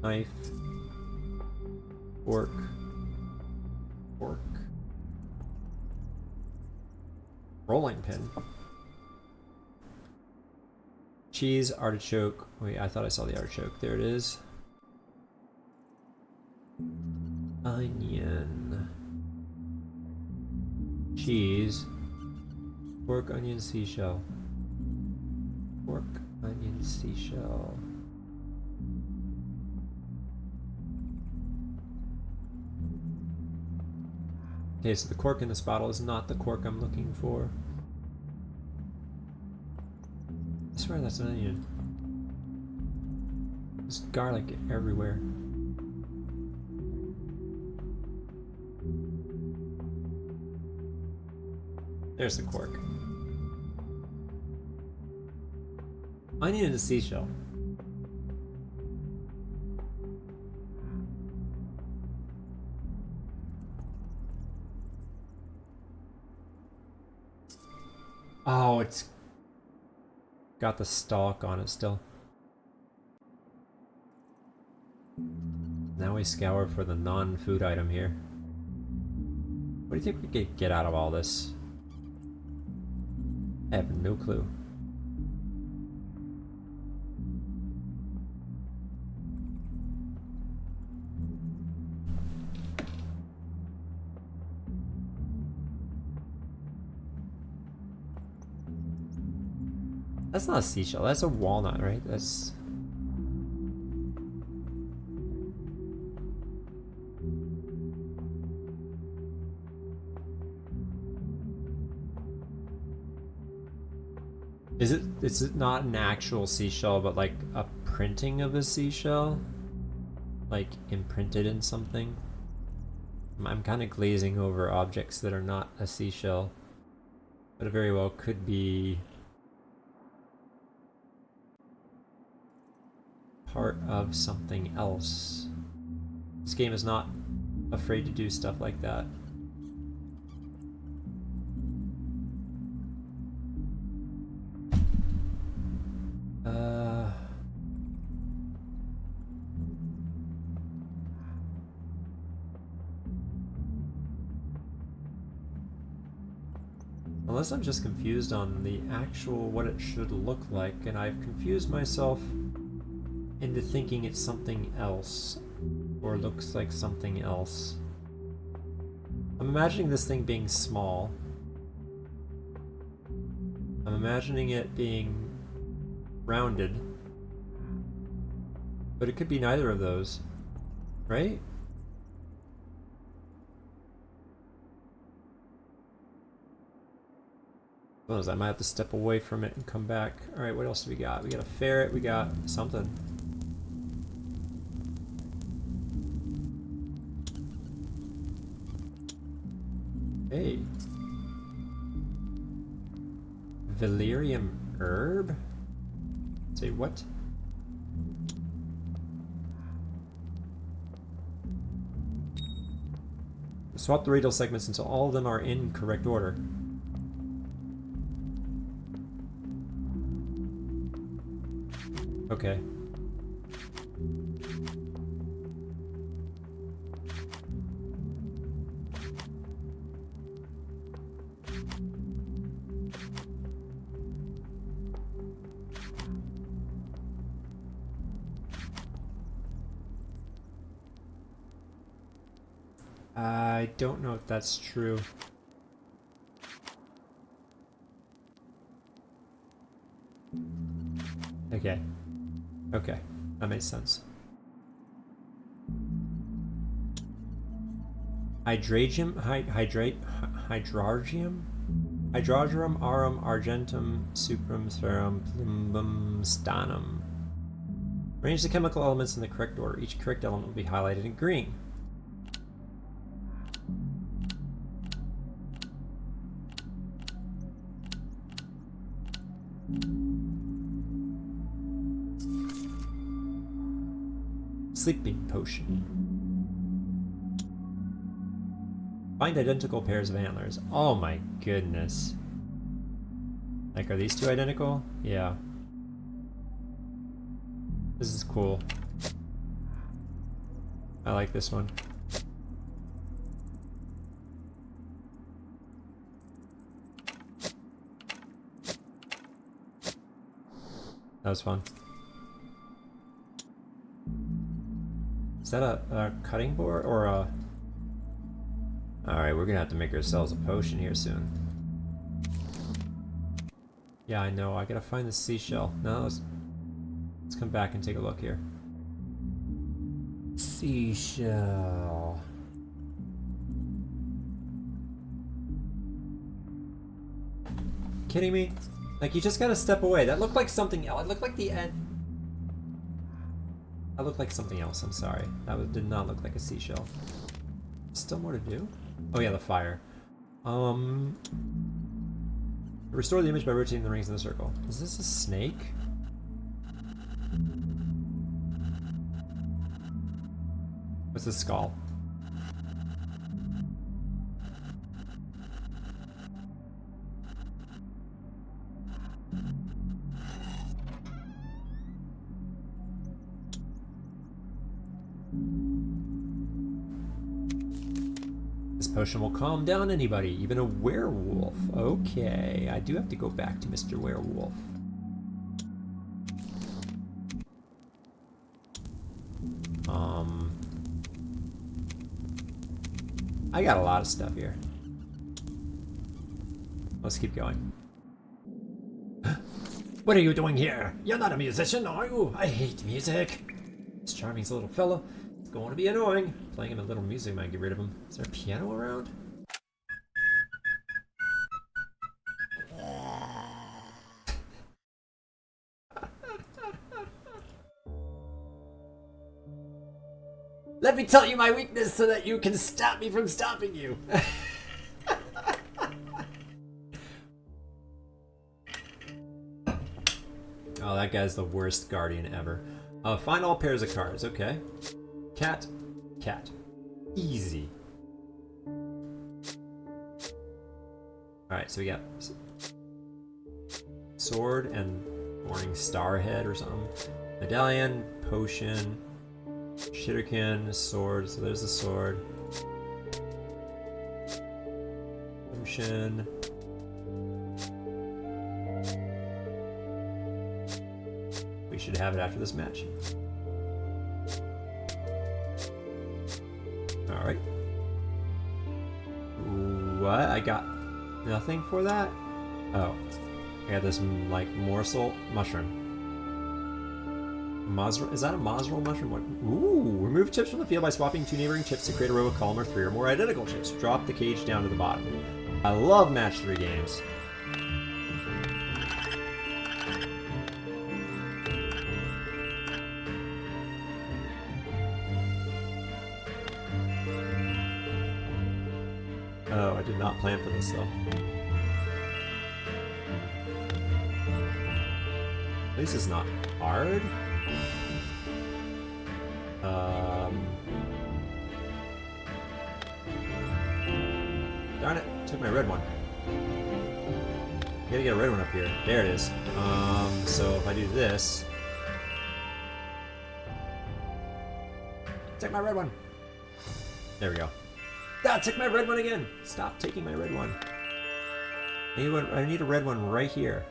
knife, fork, rolling pin, cheese, artichoke. Wait, I thought I saw the artichoke. There it is. Onion, cheese, pork, onion, seashell. Pork, onion, seashell. Okay, so the cork in this bottle is not the cork I'm looking for. I swear that's an onion. There's garlic everywhere. There's the cork. Onion and a seashell. Oh, it's got the stalk on it still. Now we scour for the non-food item here. What do you think we could get out of all this? I have no clue. That's not a seashell, that's a walnut, right? That's... Is it not an actual seashell, but like a printing of a seashell? Like imprinted in something? I'm kind of glazing over objects that are not a seashell, but it very well could be part of something else. This game is not afraid to do stuff like that. Unless I'm just confused on the actual what it should look like, and I've confused myself into thinking it's something else, or looks like something else. I'm imagining this thing being small. I'm imagining it being rounded. But it could be neither of those, right? I might have to step away from it and come back. Alright, what else do we got? We got a ferret, we got something. Hey. Valerium herb? Say what? Swap the radial segments until all of them are in correct order. Okay. I don't know if that's true. Okay. Okay, that makes sense. Hydrargium? Hydrargium aurum argentum suprum spharum plumbum stanum. Arrange the chemical elements in the correct order. Each correct element will be highlighted in green. Sleeping potion. Find identical pairs of antlers. Oh my goodness. Like, are these two identical? Yeah. This is cool. I like this one. That was fun. Is that a cutting board or a... Alright, we're gonna have to make ourselves a potion here soon. Yeah, I know. I gotta find the seashell. No, let's come back and take a look here. Seashell. Kidding me? Like, you just gotta step away. That looked like something else. It looked like the end. That looked like something else. I'm sorry. Did not look like a seashell. Still more to do? Oh yeah, the fire. Restore the image by rotating the rings in the circle. Is this a snake? What's the skull? This potion will calm down anybody, even a werewolf. Okay, I do have to go back to Mr. Werewolf. I got a lot of stuff here. Let's keep going. What are you doing here? You're not a musician, are you? I hate music. This charming's a little fella. It's going to be annoying. Playing him a little music might get rid of him. Is there a piano around? Let me tell you my weakness so that you can stop me from stopping you. Oh, that guy's the worst guardian ever. Find all pairs of cards. Okay. Cat. Cat. Easy. Alright, so we got sword and morning star head or something. Medallion, potion, shuriken, sword. So there's the sword. Potion. We should have it after this match. Alright. What? I got nothing for that? Oh. I got this, like, morsel mushroom. Is that a Mosrel mushroom? What? Ooh! Remove chips from the field by swapping 2 neighboring chips to create a row of column or 3 or more identical chips. Drop the cage down to the bottom. I love match 3 games. Oh, I did not plan for this though. At least it's not hard. Darn it, took my red one. Gotta get a red one up here. There it is. So if I do this. Take my red one. There we go. Ah, took my red one again! Stop taking my red one. I need a red one right here.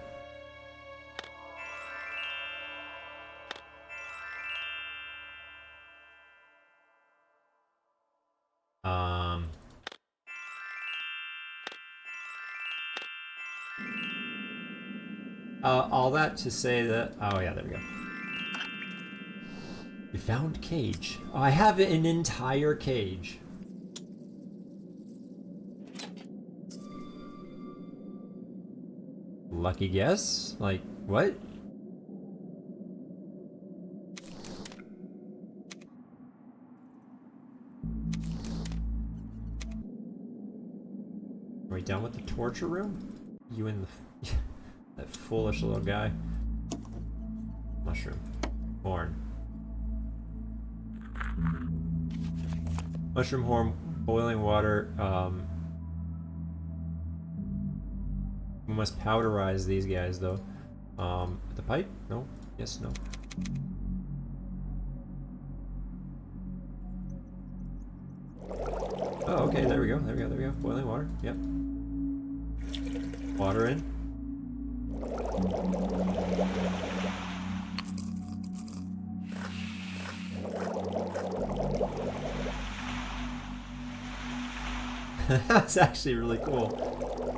All that to say that... Oh yeah, there we go. We found cage. Oh, I have an entire cage. Lucky guess? Like, what? Are we done with the torture room? You and the that foolish little guy. Mushroom. Horn. Mushroom horn, boiling water. We must powderize these guys though. The pipe? No. Yes, no. Oh, okay, there we go, there we go, there we go. Boiling water, yep. Water in. That's actually really cool.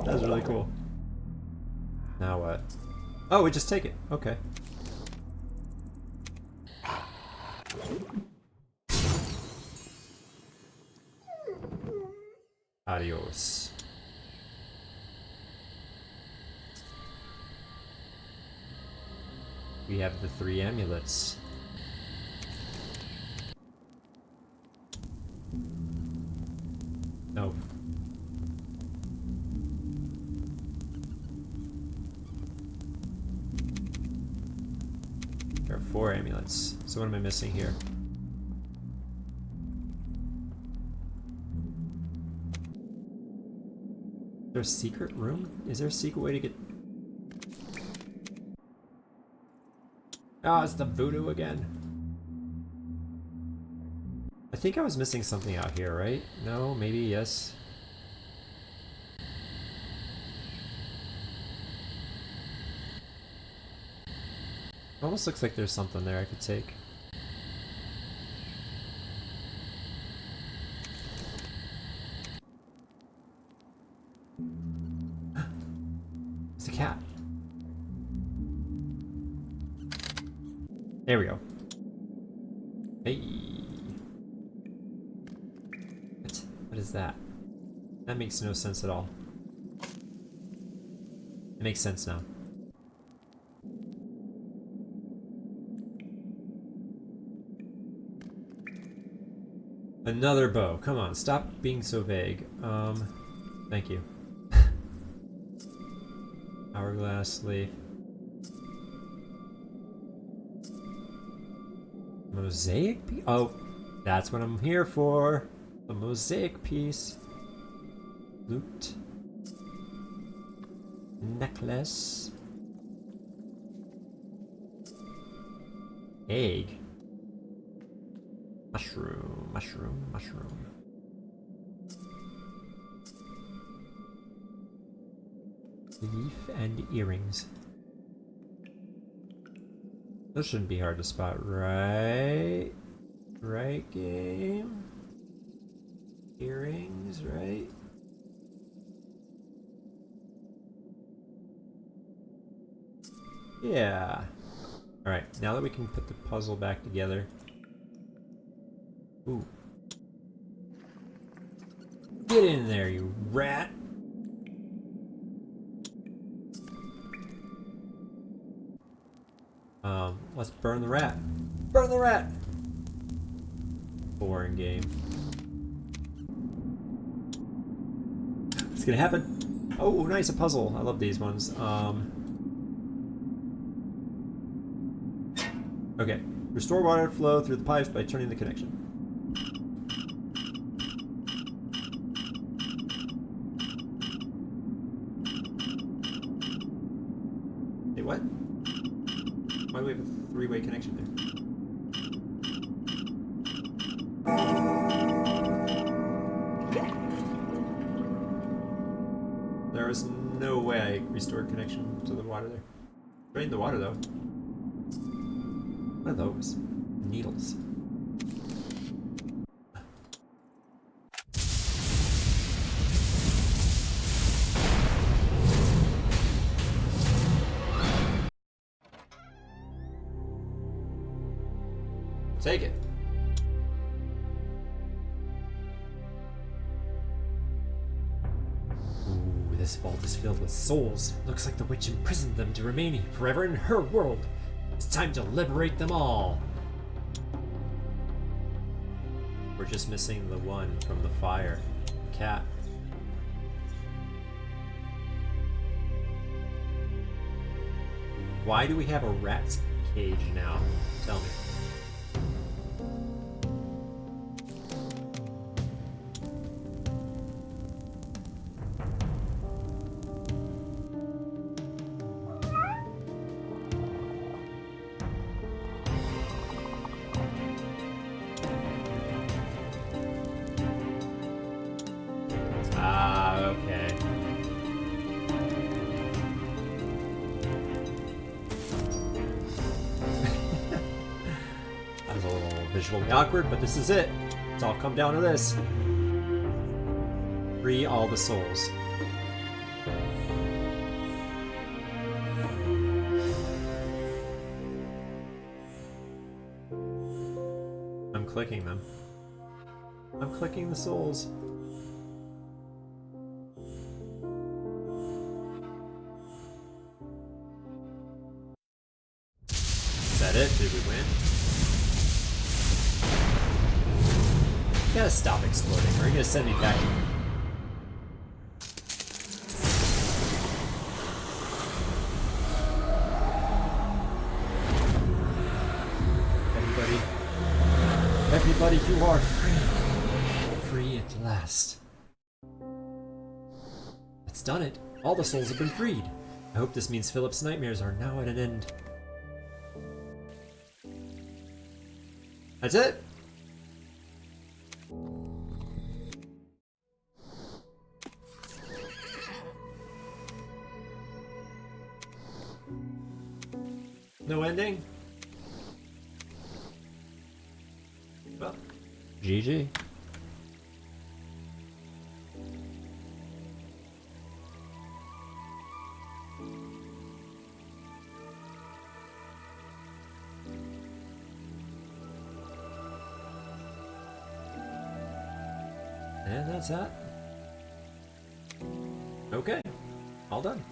That's really cool. Now what? Oh, we just take it. Okay. Adios. We have the 3 amulets. No. There are 4 amulets. So what am I missing here? Is there a secret room? Is there a secret way to get... Oh, it's the voodoo again. I think I was missing something out here, right? No, maybe, yes. Almost looks like there's something there I could take. It's a cat. There we go. Hey. What is that? That makes no sense at all. It makes sense now. Another bow. Come on, stop being so vague. Thank you. Hourglass leaf. Mosaic piece? Oh, that's what I'm here for. A mosaic piece. Loot. Necklace. Egg. Mushroom, mushroom, mushroom. Leaf and earrings. Those shouldn't be hard to spot, right? Right, game? Earrings, right? Yeah. Alright, now that we can put the puzzle back together. Ooh. Get in there, you rat! Let's burn the rat. Burn the rat! Boring game. What's gonna happen? Oh, nice, a puzzle. I love these ones. Okay. Restore water flow through the pipes by turning the connection. Hey, what? Why do we have a 3-way connection there? There was no way I restored connection to the water there. Drained the water though. What are those? Needles. Take it. Ooh, This vault is filled with souls. Looks like the witch imprisoned them to remain forever in her world. It's time to liberate them all. We're just missing the one from the fire. Cat. Why do we have a rat's cage now? Tell me. Okay. That was a little visually awkward, but this is it. It's all come down to this. Free all the souls. I'm clicking them. I'm clicking the souls. Is that it? Did we win? You gotta stop exploding, or you're gonna send me back. Everybody, you are free. Free at last. It's done it. All the souls have been freed. I hope this means Philip's nightmares are now at an end. That's it? No ending? Well, GG. And that's that. Okay, all done.